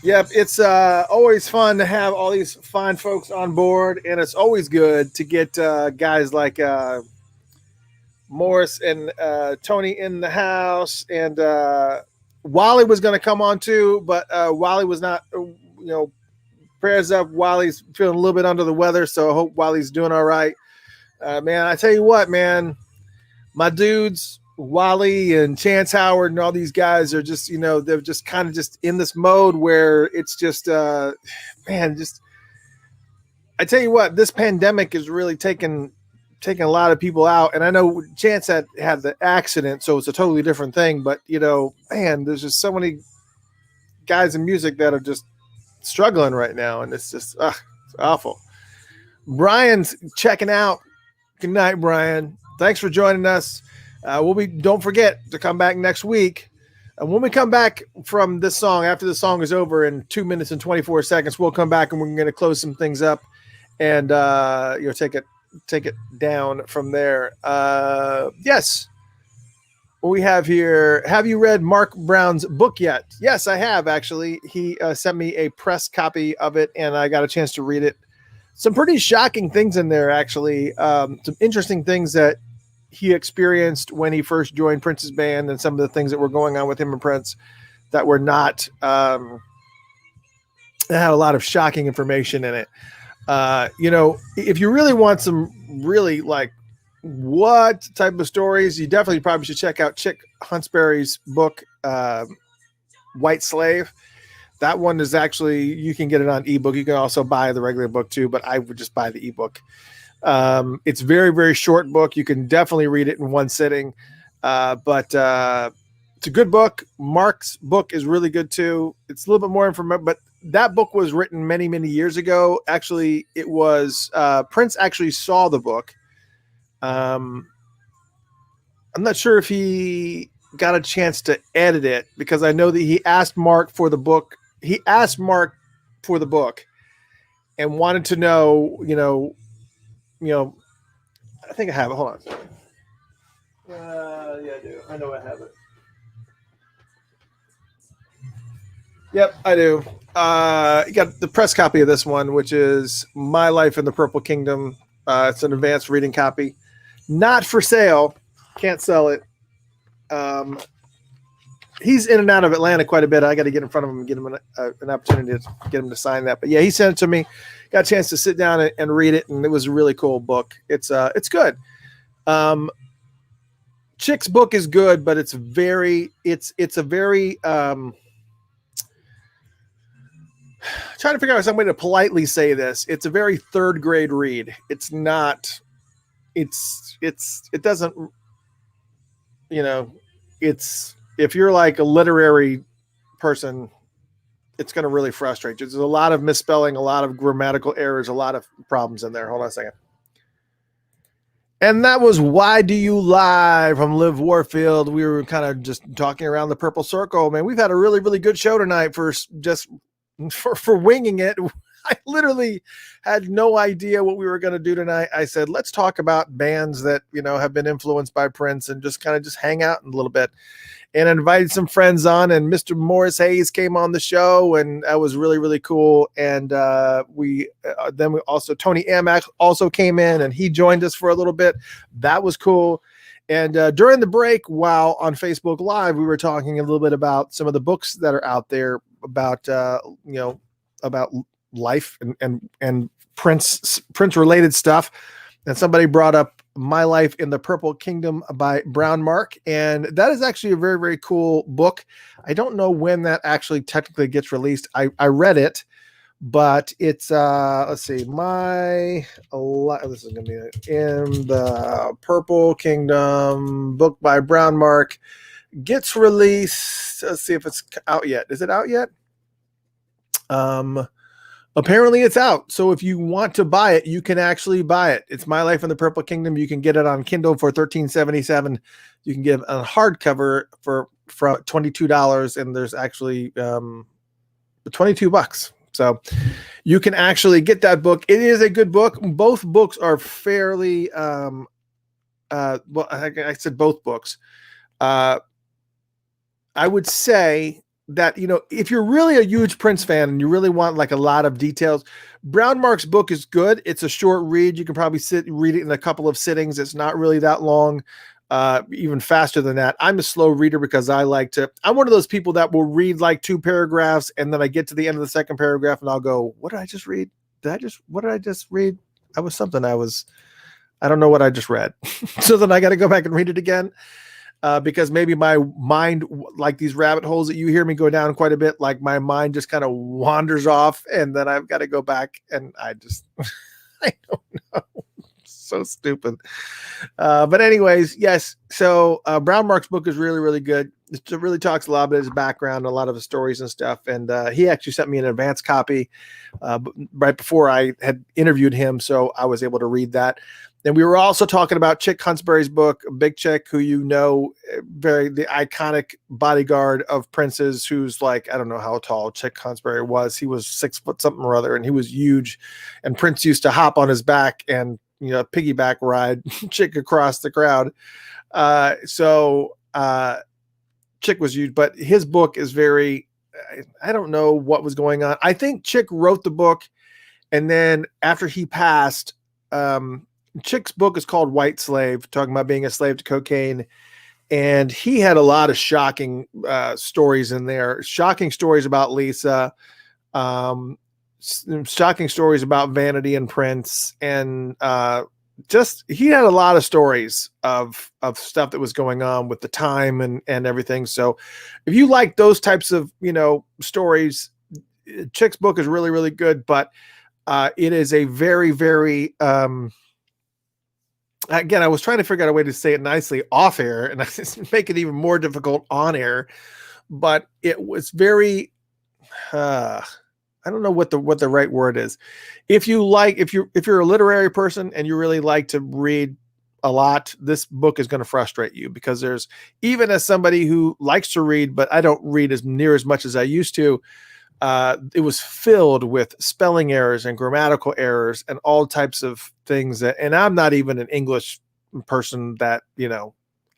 Yep, it's always fun to have all these fine folks on board, and it's always good to get guys like Morris and Tony in the house. And Wally was going to come on too, but Wally was not, prayers up. Wally's feeling a little bit under the weather, so I hope Wally's doing all right. Man, I tell you what, man, my dudes, Wally and Chance Howard and all these guys are just, they're just kind of just in this mode where it's just, I tell you what, this pandemic is really taking a lot of people out. And I know Chance had the accident, so it's a totally different thing, but man, there's just so many guys in music that are just struggling right now. And it's just, it's awful. Brian's checking out. Good night, Brian. Thanks for joining us. Don't forget to come back next week. And when we come back from this song, after the song is over in 2 minutes and 24 seconds, we'll come back and we're going to close some things up and, take it down from there. Yes. What we have here. Have you read Mark Brown's book yet? Yes, I have actually. He sent me a press copy of it and I got a chance to read it. Some pretty shocking things in there, actually. Some interesting things that he experienced when he first joined Prince's band and some of the things that were going on with him and Prince that were not, that had a lot of shocking information in it. If you really want some really like what type of stories, you definitely probably should check out Chick Huntsberry's book, White Slave. That one is actually, you can get it on ebook. You can also buy the regular book too, but I would just buy the ebook. It's very, very short book. You can definitely read it in one sitting. But it's a good book. Mark's book is really good too. It's a little bit more information, but that book was written many, many years ago. Actually, it was, Prince actually saw the book. I'm not sure if he got a chance to edit it because I know that he asked Mark for the book. He asked Mark for the book and wanted to know, I think I have it. Hold on. Yeah, I do. I know I have it. Yep, I do. You got the press copy of this one, which is My Life in the Purple Kingdom. It's an advanced reading copy. Not for sale. Can't sell it. He's in and out of Atlanta quite a bit. I got to get in front of him and get him an opportunity to get him to sign that. But yeah, he sent it to me. Got a chance to sit down and read it, and it was a really cool book. It's good. Chick's book is good, but it's a very trying to figure out some way to politely say this. It's a very third grade read. It's not. It doesn't. It's if you're like a literary person, it's going to really frustrate you. There's a lot of misspelling, a lot of grammatical errors, a lot of problems in there. Hold on a second. And that was Why Do You Lie from Liv Warfield. We were kind of just talking around the purple circle. Man, we've had a really, really good show tonight for winging it. I literally had no idea what we were going to do tonight. I said, let's talk about bands that, have been influenced by Prince and just hang out a little bit. And I invited some friends on, and Mr. Morris Hayes came on the show, and that was really, really cool. And then we also, Tony Amack also came in, and he joined us for a little bit. That was cool. And during the break, while on Facebook Live, we were talking a little bit about some of the books that are out there about, about life and Prince related stuff. And somebody brought up My Life in the Purple Kingdom by Brown Mark. And that is actually a very, very cool book. I don't know when that actually technically gets released. I read it, but it's, let's see, this is going to be in the Purple Kingdom book by Brown Mark gets released. Let's see if it's out yet. Is it out yet? Apparently it's out. So if you want to buy it, you can actually buy it. It's My Life in the Purple Kingdom. You can get it on Kindle for $13.77. You can get a hardcover for $22, and there's actually $22. So you can actually get that book. It is a good book. Both books are fairly well, I said both books. I would say that, if you're really a huge Prince fan and you really want like a lot of details, Brown Mark's book is good. It's a short read. You can probably read it in a couple of sittings. It's not really that long, even faster than that. I'm a slow reader because I'm one of those people that will read like 2 paragraphs, and then I get to the end of the second paragraph and I'll go, what did I just read? What did I just read? I don't know what I just read. So then I got to go back and read it again. Because maybe my mind, like these rabbit holes that you hear me go down quite a bit, like my mind just kind of wanders off, and then I've got to go back, and I don't know. So stupid. But anyways, yes. So Brown Mark's book is really, really good. It really talks a lot about his background, a lot of his stories and stuff. And he actually sent me an advance copy right before I had interviewed him, so I was able to read that. And we were also talking about Chick Huntsberry's book, Big Chick, who the iconic bodyguard of Prince's, who's like, I don't know how tall Chick Huntsberry was. He was 6 foot something or other, and he was huge. And Prince used to hop on his back and, piggyback ride Chick across the crowd. So Chick was huge, but his book is very, I don't know what was going on. I think Chick wrote the book, and then after he passed, Chick's book is called White Slave, talking about being a slave to cocaine. And he had a lot of shocking stories in there, shocking stories about Lisa, shocking stories about Vanity and Prince. And he had a lot of stories of stuff that was going on with the time and everything. So if you like those types of, stories, Chick's book is really, really good, but it is a very, very, again, I was trying to figure out a way to say it nicely off air, and I just make it even more difficult on air. But it was very, I don't know what the right word is. If you're a literary person and you really like to read a lot, this book is going to frustrate you, because even as somebody who likes to read, but I don't read near as much as I used to. It was filled with spelling errors and grammatical errors and all types of things and I'm not even an English person that,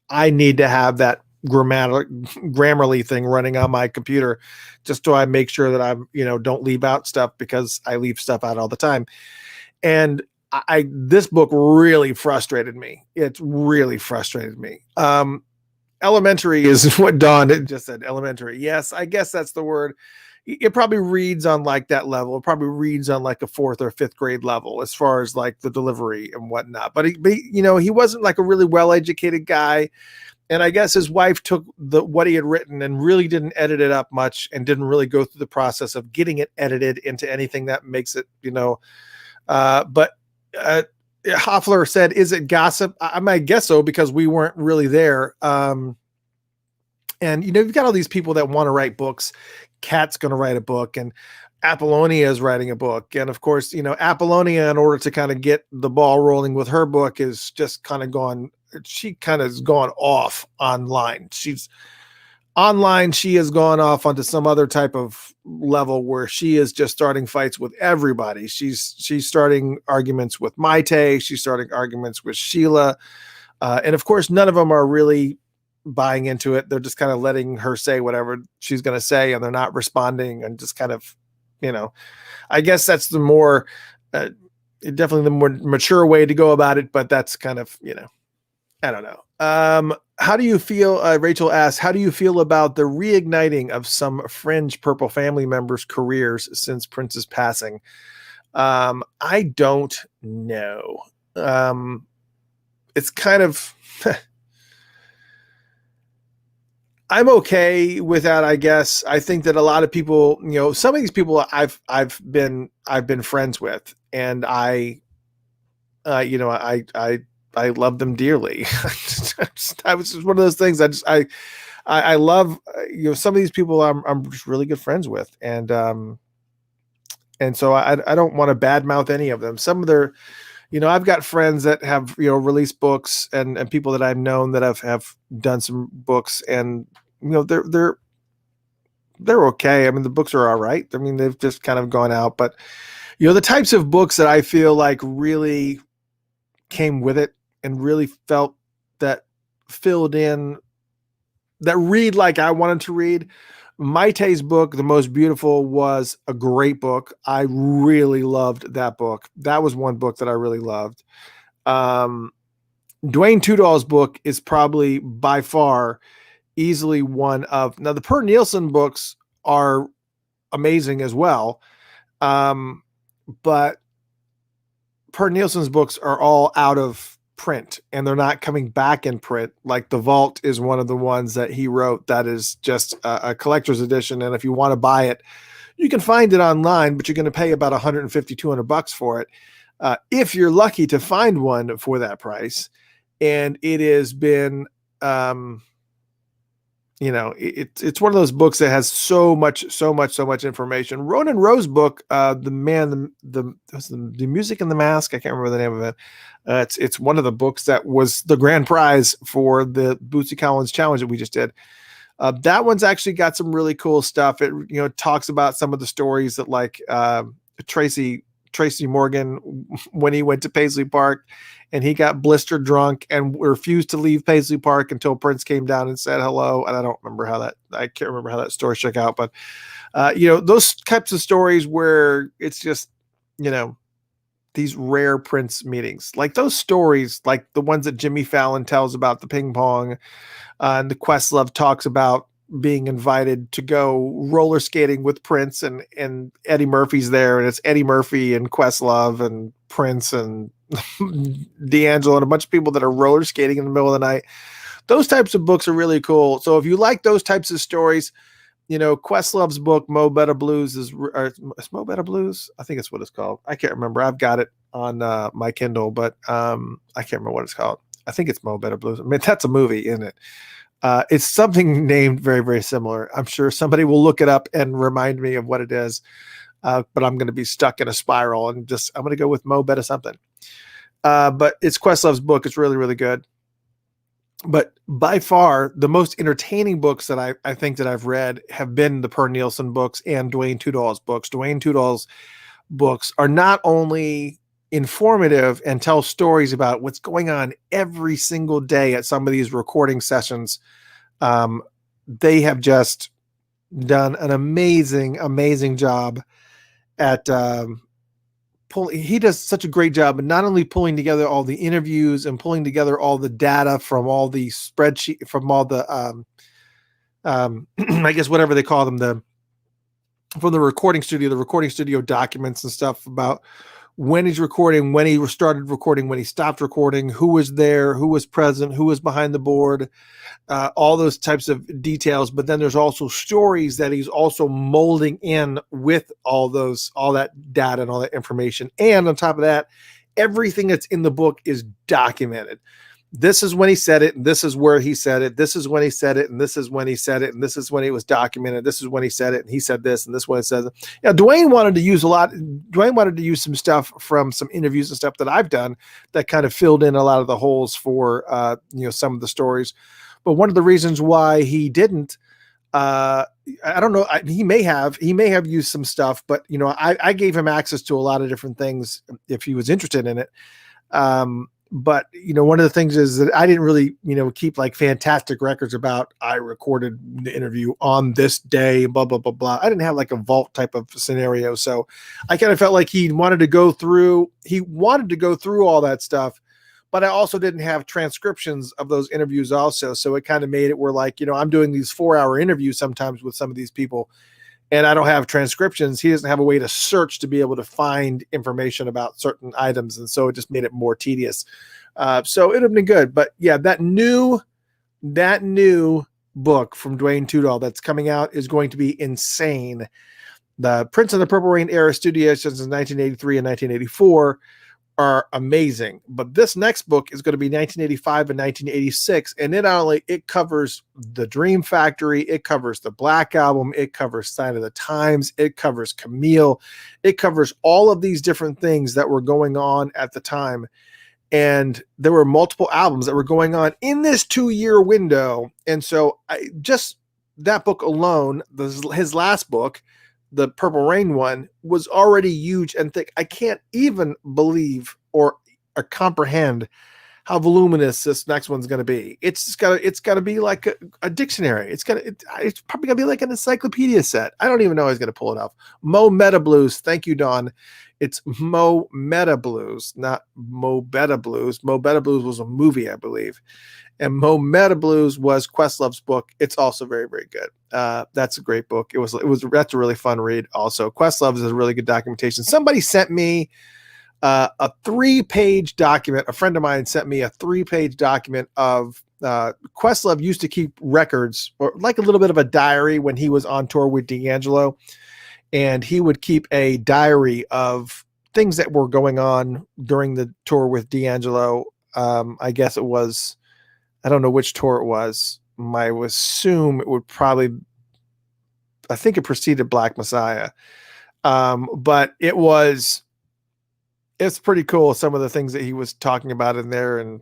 I need to have that Grammarly thing running on my computer, just so I make sure that I'm, don't leave out stuff, because I leave stuff out all the time. And this book really frustrated me. It really frustrated me. Elementary is what Dawn just said. Elementary. Yes, I guess that's the word. It probably reads on like that level. It probably reads on like a 4th or 5th grade level as far as like the delivery and whatnot. But he wasn't like a really well-educated guy. And I guess his wife took what he had written and really didn't edit it up much, and didn't really go through the process of getting it edited into anything that makes it, but Hoffler said, is it gossip? I might guess so, because we weren't really there. And, you've got all these people that want to write books. Kat's going to write a book, and Apollonia is writing a book. And of course, Apollonia, in order to kind of get the ball rolling with her book, is just kind of she has gone off online. She has gone off onto some other type of level where she is just starting fights with everybody. She's starting arguments with Maite. She's starting arguments with Sheila. And of course, none of them are really buying into it. They're just kind of letting her say whatever she's going to say, and they're not responding, and just kind of, I guess that's the more, definitely the more mature way to go about it. But that's kind of, I don't know. How do you feel? Rachel asks, how do you feel about the reigniting of some fringe Purple family members' careers since Prince's passing? I don't know. It's kind of, I'm okay with that, I guess. I think that a lot of people, some of these people I've been friends with, and I love them dearly. I was just one of those things. I love, some of these people I'm just really good friends with. And so I don't want to badmouth any of them. Some of their, I've got friends that have, released books, and people that I've known that have done some books, and, they're okay. I mean, the books are all right. I mean, they've just kind of gone out, but the types of books that I feel like really came with it and really felt that filled in, that read like I wanted to read. Maite's book, The Most Beautiful, was a great book. I really loved that book. That was one book that I really loved. Dwayne Tudall's book is probably by far easily one of, now the Per Nielsen books are amazing as well. But Per Nielsen's books are all out of print, and they're not coming back in print. Like The Vault is one of the ones that he wrote that is just a collector's edition. And if you want to buy it, you can find it online, but you're going to pay about $150, $200 for it. If you're lucky to find one for that price. And it has been, it's one of those books that has so much information. Ronan Rowe's book, the Music and the Mask, I can't remember the name of it. It's one of the books that was the grand prize for the Bootsy Collins challenge that we just did. That one's actually got some really cool stuff. It talks about some of the stories that, like, Tracy Morgan, when he went to Paisley Park and he got blistered drunk and refused to leave Paisley Park until Prince came down and said hello. And I can't remember how that story shook out, but those types of stories where it's just, these rare Prince meetings, like those stories, like the ones that Jimmy Fallon tells about the ping pong, and the Questlove talks about being invited to go roller skating with Prince, and Eddie Murphy's there, and it's Eddie Murphy and Questlove and Prince and D'Angelo and a bunch of people that are roller skating in the middle of the night. Those types of books are really cool. So if you like those types of stories, Questlove's book, Mo Better Blues is Mo Better Blues? I think it's what it's called. I can't remember. I've got it on my Kindle, but I can't remember what it's called. I think it's Mo Better Blues. I mean, that's a movie, isn't it? It's something named very, very similar. I'm sure somebody will look it up and remind me of what it is. But I'm going to be stuck in a spiral, and I'm going to go with Mo Better something. But it's Questlove's book. It's really, really good. But by far, the most entertaining books that I think that I've read have been the Per Nielsen books and Dwayne Tudall's books. Dwayne Tudall's books are not only informative and tell stories about what's going on every single day at some of these recording sessions They have just done an amazing job at he does such a great job, and not only pulling together all the interviews and pulling together all the data from all the spreadsheet, from all the I guess whatever they call them, from the recording studio documents and stuff about when he's recording, when he started recording, when he stopped recording, who was there, who was present, who was behind the board, all those types of details. But then there's also stories that he's also molding in with all that data and all that information. And on top of that, everything that's in the book is documented. This is when he said it, and this is where he said it. This is when he said it, and this is when he said it, and this is when it was documented. This is when he said it, and he said this, and this is when it says it. Yeah, Dwayne wanted to use some stuff from some interviews and stuff that I've done that kind of filled in a lot of the holes for some of the stories. But one of the reasons why he didn't, I don't know, he may have used some stuff, but I gave him access to a lot of different things if he was interested in it. But one of the things is that I didn't really, keep like fantastic records about I recorded the interview on this day, blah, blah, blah, blah. I didn't have like a vault type of scenario. So I kind of felt like he wanted to go through all that stuff, but I also didn't have transcriptions of those interviews also. So it kind of made it where like, I'm doing these 4-hour interviews sometimes with some of these people, and I don't have transcriptions. He doesn't have a way to search to be able to find information about certain items. And so it just made it more tedious. So it would have been good. But yeah, that new book from Dwayne Tudall that's coming out is going to be insane. The Prince of the Purple Rain era studios since 1983 and 1984 are amazing. But this next book is going to be 1985 and 1986. And it covers the Dream Factory. It covers the Black Album. It covers Sign of the Times. It covers Camille. It covers all of these different things that were going on at the time. And there were multiple albums that were going on in this 2-year window. And so just that book alone, his last book, the Purple Rain one, was already huge and thick. I can't even believe or comprehend how voluminous this next one's going to be. It's got to be like a dictionary. It's probably going to be like an encyclopedia set. I don't even know how he's going to pull it off. Mo Meta Blues. Thank you, Dawn. It's Mo Meta Blues, not Mo Beta Blues. Mo Beta Blues was a movie, I believe. And Mo Meta Blues was Questlove's book. It's also very, very good. That's a great book. That's a really fun read. Also, Questlove is a really good documentation. Somebody sent me a 3-page document. A friend of mine sent me a 3-page document of Questlove used to keep records, or like a little bit of a diary when he was on tour with D'Angelo, and he would keep a diary of things that were going on during the tour with D'Angelo. I guess it was. I don't know which tour it was. I would assume it would probably, I think it preceded Black Messiah. But it's pretty cool. Some of the things that he was talking about in there, and,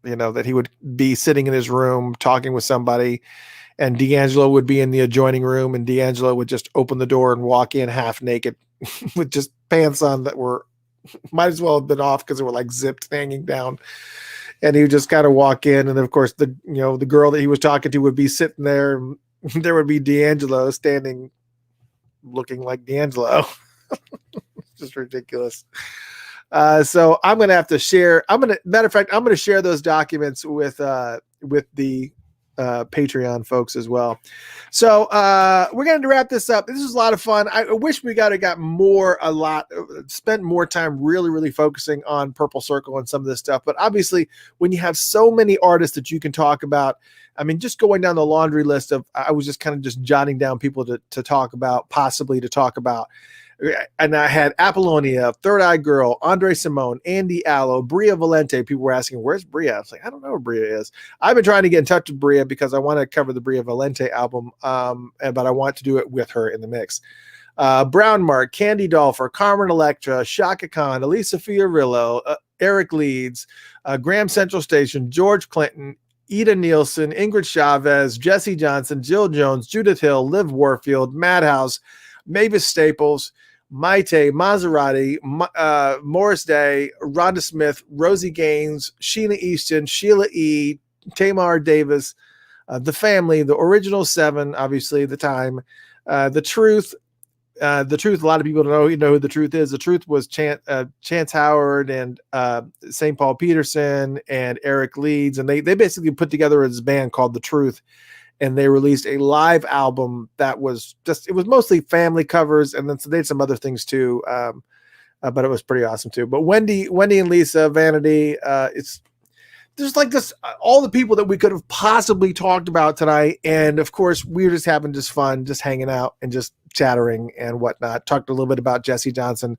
that he would be sitting in his room talking with somebody, and D'Angelo would be in the adjoining room, and D'Angelo would just open the door and walk in half naked with just pants on that might as well have been off because they were like zipped hanging down. And he would just kind of walk in, and of course the girl that he was talking to would be sitting there, and there would be D'Angelo standing, looking like D'Angelo. Just ridiculous. So I'm gonna have to share. Matter of fact, I'm gonna share those documents with the Patreon folks as well. So we're going to wrap this up. This was a lot of fun. I wish we spent more time really focusing on Purple Circle and some of this stuff. But obviously, when you have so many artists that you can talk about, I mean, just going down the laundry list I was just kind of just jotting down people to talk about, possibly to talk about. And I had Apollonia, Third Eye Girl, Andre Cymone, Andy Allo, Bria Valente. People were asking, where's Bria? I was like, I don't know where Bria is. I've been trying to get in touch with Bria because I want to cover the Bria Valente album, but I want to do it with her in the mix. Brown Mark, Candy Dolfer, Carmen Electra, Shaka Khan, Elisa Fiorillo, Eric Leeds, Graham Central Station, George Clinton, Ida Nielsen, Ingrid Chavez, Jesse Johnson, Jill Jones, Judith Hill, Liv Warfield, Madhouse, Mavis Staples, Maite, Mazarati, Morris Day, Rhonda Smith, Rosie Gaines, Sheena Easton, Sheila E., Tamar Davis, The Family, the original 7, obviously the Time, the Truth. The Truth, a lot of people don't know, who the Truth is. The Truth was Chance Howard and St. Paul Peterson and Eric Leeds, and they basically put together this band called The Truth, and they released a live album that was it was mostly family covers, and then so they did some other things too, but it was pretty awesome too. But Wendy and Lisa, Vanity, it's there's like this, all the people that we could have possibly talked about tonight. And of course, we were just having just fun, just hanging out and just chattering and whatnot. Talked a little bit about Jesse Johnson.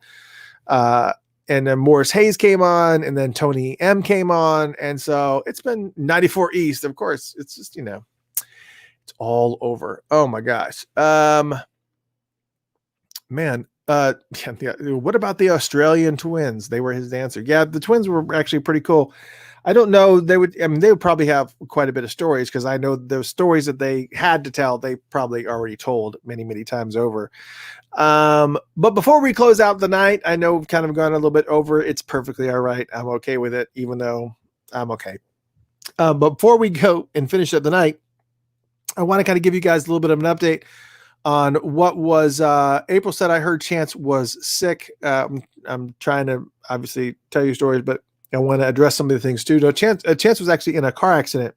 And then Morris Hayes came on, and then Tony M came on. And so it's been 94 East. Of course, it's just, it's all over. Oh my gosh. Man. What about the Australian twins? They were his answer. Yeah, the twins were actually pretty cool. I don't know. They would probably have quite a bit of stories, because I know the stories that they had to tell, they probably already told many, many times over. But before we close out the night, I know we've kind of gone a little bit over. It's perfectly all right. I'm okay with it, even though I'm okay. But before we go and finish up the night, I want to kind of give you guys a little bit of an update on what was April said. I heard Chance was sick. I'm trying to obviously tell you stories, but I want to address some of the things too. No, Chance was actually in a car accident,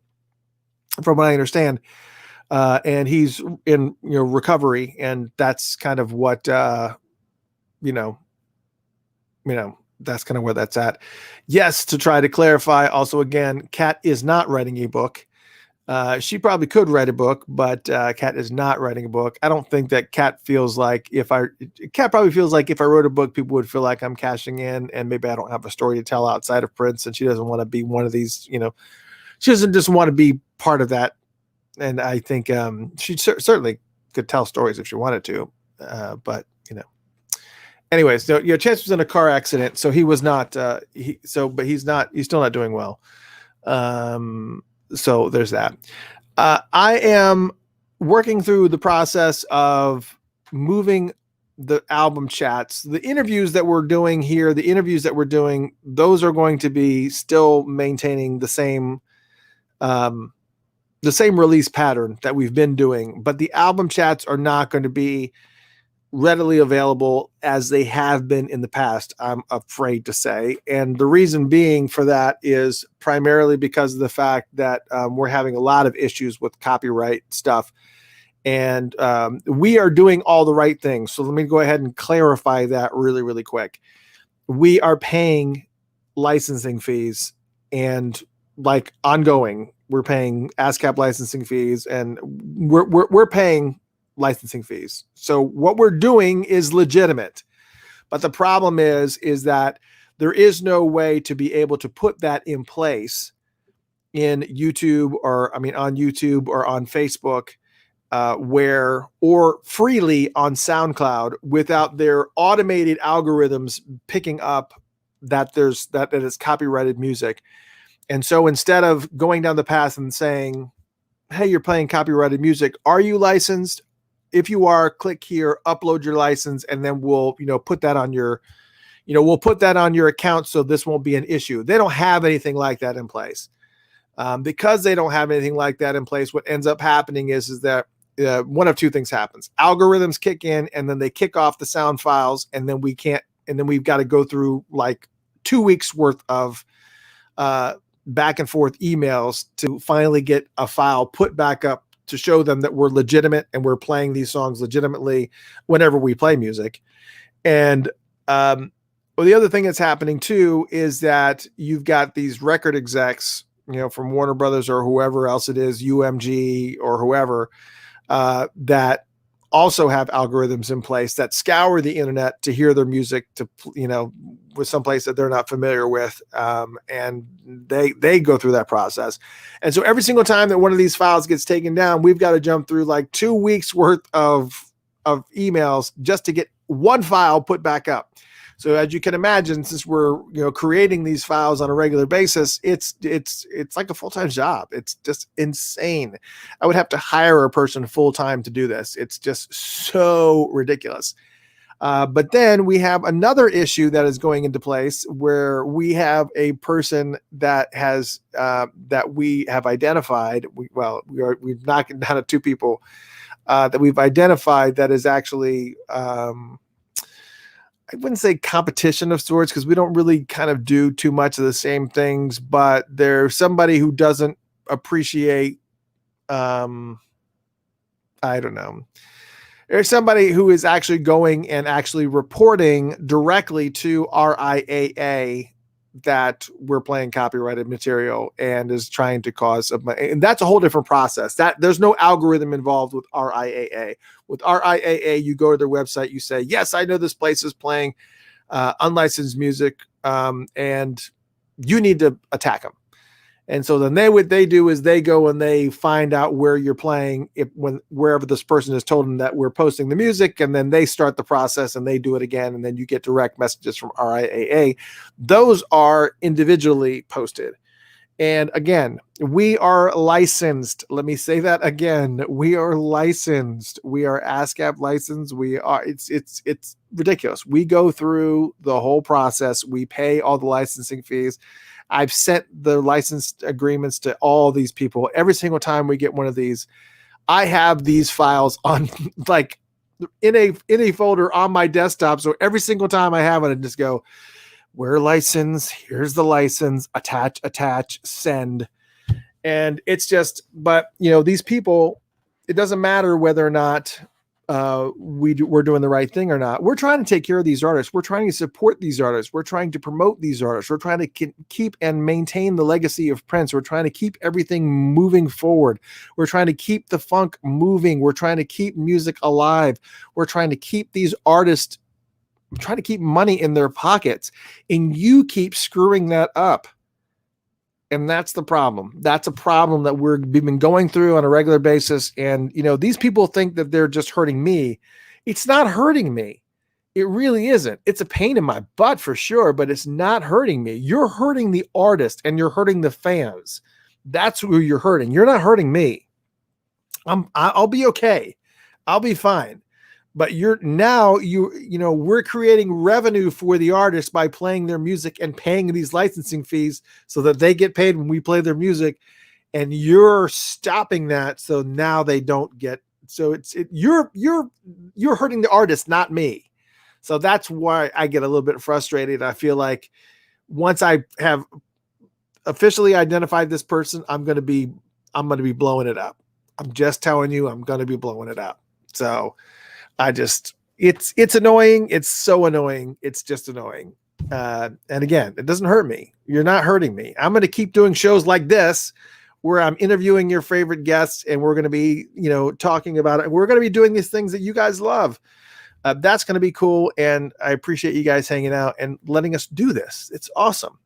from what I understand, and he's in recovery, and that's kind of what that's kind of where that's at. Yes, to try to clarify. Also, again, Kat is not writing a book. She probably could write a book, but Kat is not writing a book. I don't think that Kat feels like Kat probably feels like if I wrote a book, people would feel like I'm cashing in, and maybe I don't have a story to tell outside of Prince, and she doesn't want to be one of these, she doesn't just want to be part of that. And I think she certainly could tell stories if she wanted to, but anyways, so Chance was in a car accident, so he was not, but he's still not doing well. So there's that. I am working through the process of moving the album chats. The interviews that we're doing here, those are going to be still maintaining the same release pattern that we've been doing, but the album chats are not going to be readily available as they have been in the past, I'm afraid to say. And the reason being for that is primarily because of the fact that we're having a lot of issues with copyright stuff, and we are doing all the right things. So let me go ahead and clarify that really, really quick. We are paying licensing fees, and like ongoing, we're paying ASCAP licensing fees, and we're paying licensing fees. So what we're doing is legitimate, but the problem is that there is no way to be able to put that in place on YouTube or on Facebook, or freely on SoundCloud without their automated algorithms picking up that it's copyrighted music. And so instead of going down the path and saying, hey, you're playing copyrighted music, are you licensed? If you are, click here, upload your license, and then we'll, put that on your, we'll put that on your account, so this won't be an issue. They don't have anything like that in place. Because they don't have anything like that in place, what ends up happening is that one of two things happens. Algorithms kick in, and then they kick off the sound files, and then we've got to go through like 2 weeks worth of back and forth emails to finally get a file put back up to show them that we're legitimate and we're playing these songs legitimately whenever we play music. And the other thing that's happening too is that you've got these record execs, from Warner Brothers or whoever else it is, UMG or whoever, that also have algorithms in place that scour the internet to hear their music with someplace that they're not familiar with. And they go through that process. And so every single time that one of these files gets taken down, we've got to jump through like 2 weeks worth of emails just to get one file put back up. So as you can imagine, since we're creating these files on a regular basis, it's like a full-time job. It's just insane. I would have to hire a person full-time to do this. It's just so ridiculous. But then we have another issue that is going into place where we have a person that has that we have identified. We've knocked down 2 people that we've identified that is actually I wouldn't say competition of sorts, because we don't really kind of do too much of the same things, but there's somebody who doesn't appreciate, I don't know. There's somebody who is actually going and actually reporting directly to RIAA that we're playing copyrighted material and is trying to cause and that's a whole different process. That there's no algorithm involved with RIAA. With RIAA, you go to their website, you say, yes, I know this place is playing unlicensed music, and you need to attack them. And so then what they do is they go and they find out where you're playing, wherever this person has told them that we're posting the music, and then they start the process and they do it again, and then you get direct messages from RIAA. Those are individually posted. And again, we are licensed. Let me say that again. We are licensed. We are ASCAP licensed. It's ridiculous. We go through the whole process. We pay all the licensing fees. I've sent the license agreements to all these people. Every single time we get one of these, I have these files on like in a folder on my desktop. So every single time I have it, I just go, we're licensed. Here's the license, attach, send. And it's just, but these people, it doesn't matter whether or not we're doing the right thing or not. We're trying to take care of these artists. We're trying to support these artists. We're trying to promote these artists. We're trying to keep and maintain the legacy of Prince. We're trying to keep everything moving forward. We're trying to keep the funk moving. We're trying to keep music alive. We're trying to keep these artists, trying to keep money in their pockets, and you keep screwing that up. And that's the problem. That's a problem that we've been going through on a regular basis. And, these people think that they're just hurting me. It's not hurting me. It really isn't. It's a pain in my butt for sure, but it's not hurting me. You're hurting the artist and you're hurting the fans. That's who you're hurting. You're not hurting me. I'll be okay. I'll be fine. But we're creating revenue for the artists by playing their music and paying these licensing fees so that they get paid when we play their music, and you're stopping that. So now they don't get. So you're hurting the artist, not me. So that's why I get a little bit frustrated. I feel like once I have officially identified this person, I'm going to be blowing it up. I'm just telling you, I'm going to be blowing it up. So. It's annoying. It's so annoying. It's just annoying. And again, it doesn't hurt me. You're not hurting me. I'm going to keep doing shows like this where I'm interviewing your favorite guests, and we're going to be, talking about it. We're going to be doing these things that you guys love. That's going to be cool. And I appreciate you guys hanging out and letting us do this. It's awesome.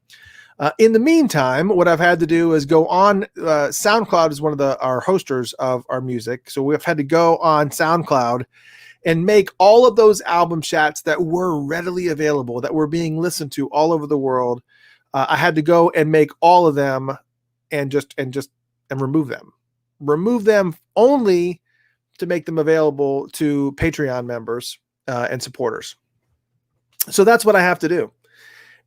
In the meantime, what I've had to do is go on SoundCloud is one of our hosters of our music. So we've had to go on SoundCloud and make all of those album chats that were readily available, that were being listened to all over the world. I had to go and make all of them and remove them only to make them available to Patreon members and supporters. So that's what I have to do.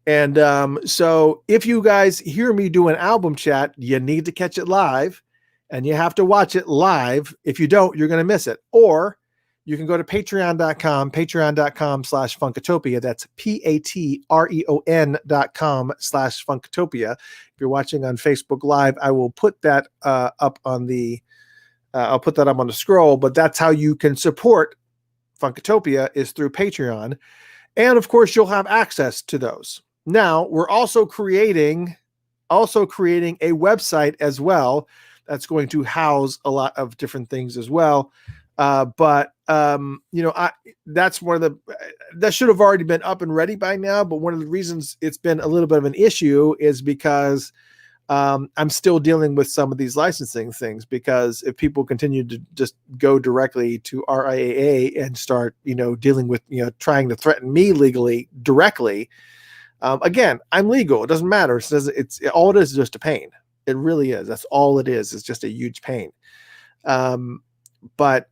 And so if you guys hear me do an album chat, you need to catch it live, and you have to watch it live. If you don't, you're going to miss it. Or you can go to patreon.com/Funkatopia. That's patreon.com/Funkatopia. If you're watching on Facebook Live, I will put that up on the scroll, but that's how you can support Funkatopia, is through Patreon. And of course, you'll have access to those. Now, we're also creating a website as well that's going to house a lot of different things as well. But that's that should have already been up and ready by now. But one of the reasons it's been a little bit of an issue is because I'm still dealing with some of these licensing things, because if people continue to just go directly to RIAA and start, dealing with, trying to threaten me legally directly, again, I'm legal. It doesn't matter. It's all it is just a pain. It really is. That's all it is. It's just a huge pain. But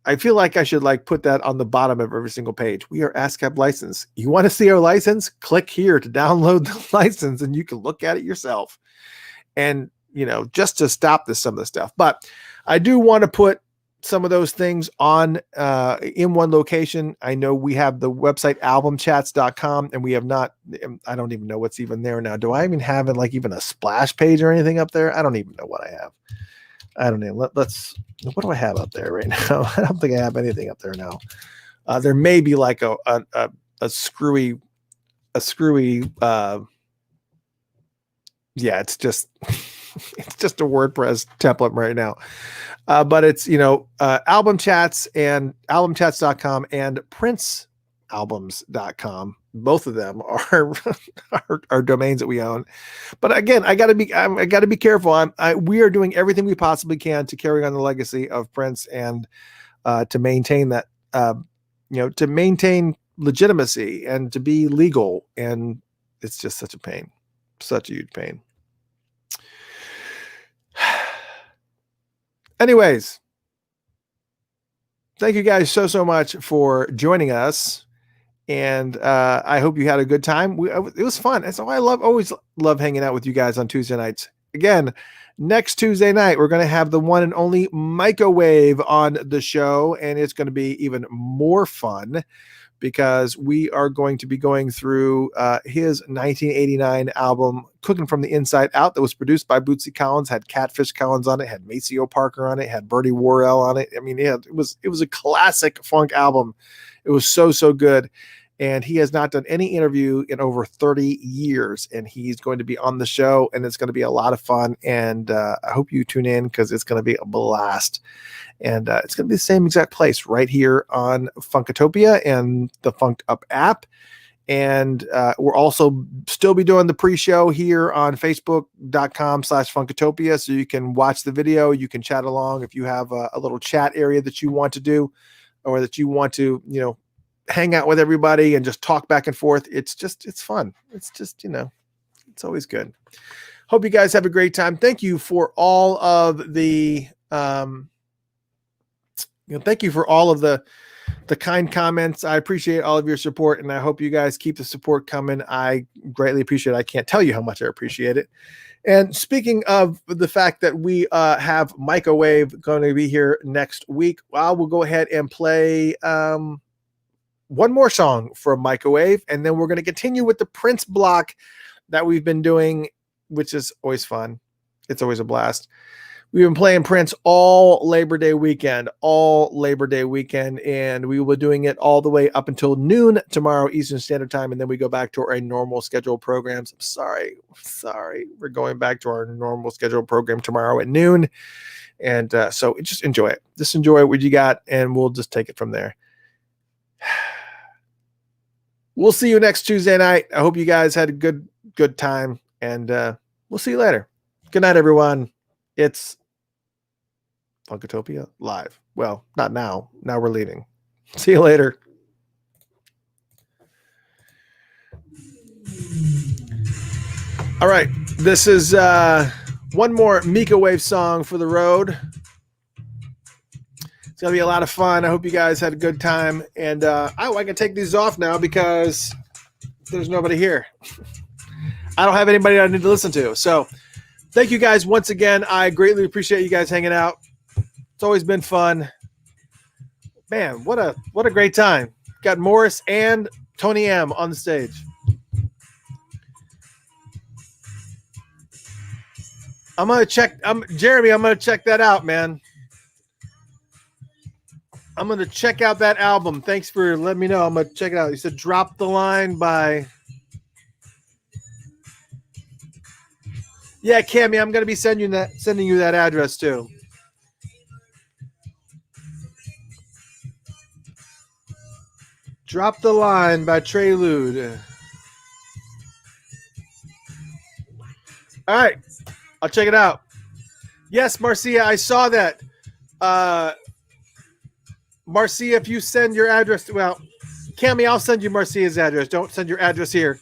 I feel like I should like put that on the bottom of every single page. We are ASCAP licensed. You want to see our license? Click here to download the license and you can look at it yourself. And, you know, just to stop some of the stuff. But I do want to put some of those things on in one location. I know we have the website albumchats.com and we have not, I don't even know what's even there now. Do I even have it like even a splash page or anything up there? I don't even know what I have. I don't know. Let's, what do I have up there right now? I don't think I have anything up there now. There may be like a screwy, yeah, it's just, it's just a WordPress template right now. But it's, you know, album chats and albumchats.com and princealbums.com. Both of them are domains that we own. But again, I gotta be careful. We are doing everything we possibly can to carry on the legacy of Prince and to maintain that, you know, to maintain legitimacy and to be legal. And it's just such a pain, such a huge pain. Anyways, thank you guys so much for joining us. And I hope you had a good time. It was fun. That's why I always love hanging out with you guys on Tuesday nights. Again, next Tuesday night, we're going to have the one and only Microwave on the show. And it's going to be even more fun because we are going to be going through his 1989 album, Cooking from the Inside Out, that was produced by Bootsy Collins, had Catfish Collins on it, had Maceo Parker on it, had Bertie Worrell on it. I mean, yeah, it was a classic funk album. It was so good. And he has not done any interview in over 30 years. And he's going to be on the show and it's going to be a lot of fun. And I hope you tune in because it's going to be a blast. And it's going to be the same exact place right here on Funkatopia and the Funked Up app. And we're also still be doing the pre-show here on facebook.com/Funkatopia. So you can watch the video. You can chat along if you have a little chat area that you want to do or that you want to, you know, hang out with everybody and just talk back and forth. It's fun. It's just, you know, it's always good. Hope you guys have a great time. Thank you for all of the, thank you for all of the kind comments. I appreciate all of your support and I hope you guys keep the support coming. I greatly appreciate it. I can't tell you how much I appreciate it. And speaking of the fact that we have Microwave going to be here next week, I will go ahead and play one more song for Microwave, and then we're going to continue with the Prince block that we've been doing, which is always fun. It's always a blast. We've been playing Prince all Labor Day weekend, and we will be doing it all the way up until noon tomorrow Eastern Standard Time, and then we go back to our normal scheduled programs. I'm sorry. We're going back to our normal scheduled program tomorrow at noon, and so just enjoy it. Just enjoy what you got, and we'll just take it from there. We'll see you next Tuesday night. I hope you guys had a good time, and we'll see you later. Good night, everyone. It's Funkatopia live. Well, not now. Now we're leaving. See you later. All right. This is one more Microwave song for the road. It's going to be a lot of fun. I hope you guys had a good time. And I can take these off now because there's nobody here. I don't have anybody I need to listen to. So thank you guys once again. I greatly appreciate you guys hanging out. It's always been fun. Man, what a great time. Got Morris and Tony M on the stage. Jeremy, I'm going to check that out, man. I'm going to check out that album. Thanks for letting me know. I'm going to check it out. You said Drop the Line by... Yeah, Cammy, I'm going to be sending you that address too. Drop the Line by Trelude. All right. I'll check it out. Yes, Marcia, I saw that. Marcia, if you send your address, well, Cammy, I'll send you Marcia's address. Don't send your address here.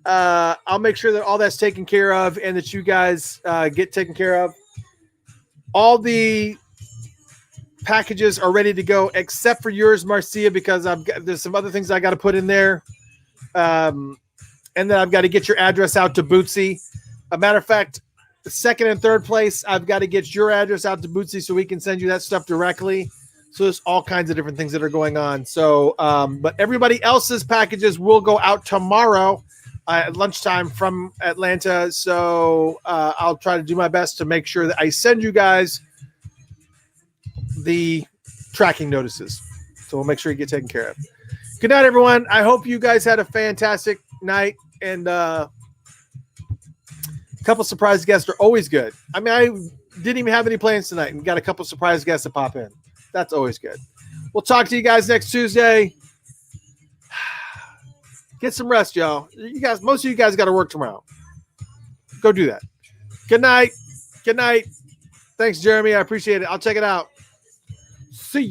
I'll make sure that all that's taken care of and that you guys get taken care of. All the packages are ready to go, except for yours, Marcia, because there's some other things I got to put in there. And then I've got to get your address out to Bootsy. A matter of fact, the second and third place, I've got to get your address out to Bootsy so we can send you that stuff directly. So there's all kinds of different things that are going on. So, but everybody else's packages will go out tomorrow at lunchtime from Atlanta. So I'll try to do my best to make sure that I send you guys the tracking notices. So we'll make sure you get taken care of. Good night, everyone. I hope you guys had a fantastic night. And a couple surprise guests are always good. I mean, I didn't even have any plans tonight and got a couple surprise guests to pop in. That's always good. We'll talk to you guys next Tuesday. Get some rest, y'all. Most of you guys got to work tomorrow. Go do that. Good night. Good night. Thanks, Jeremy. I appreciate it. I'll check it out. See ya.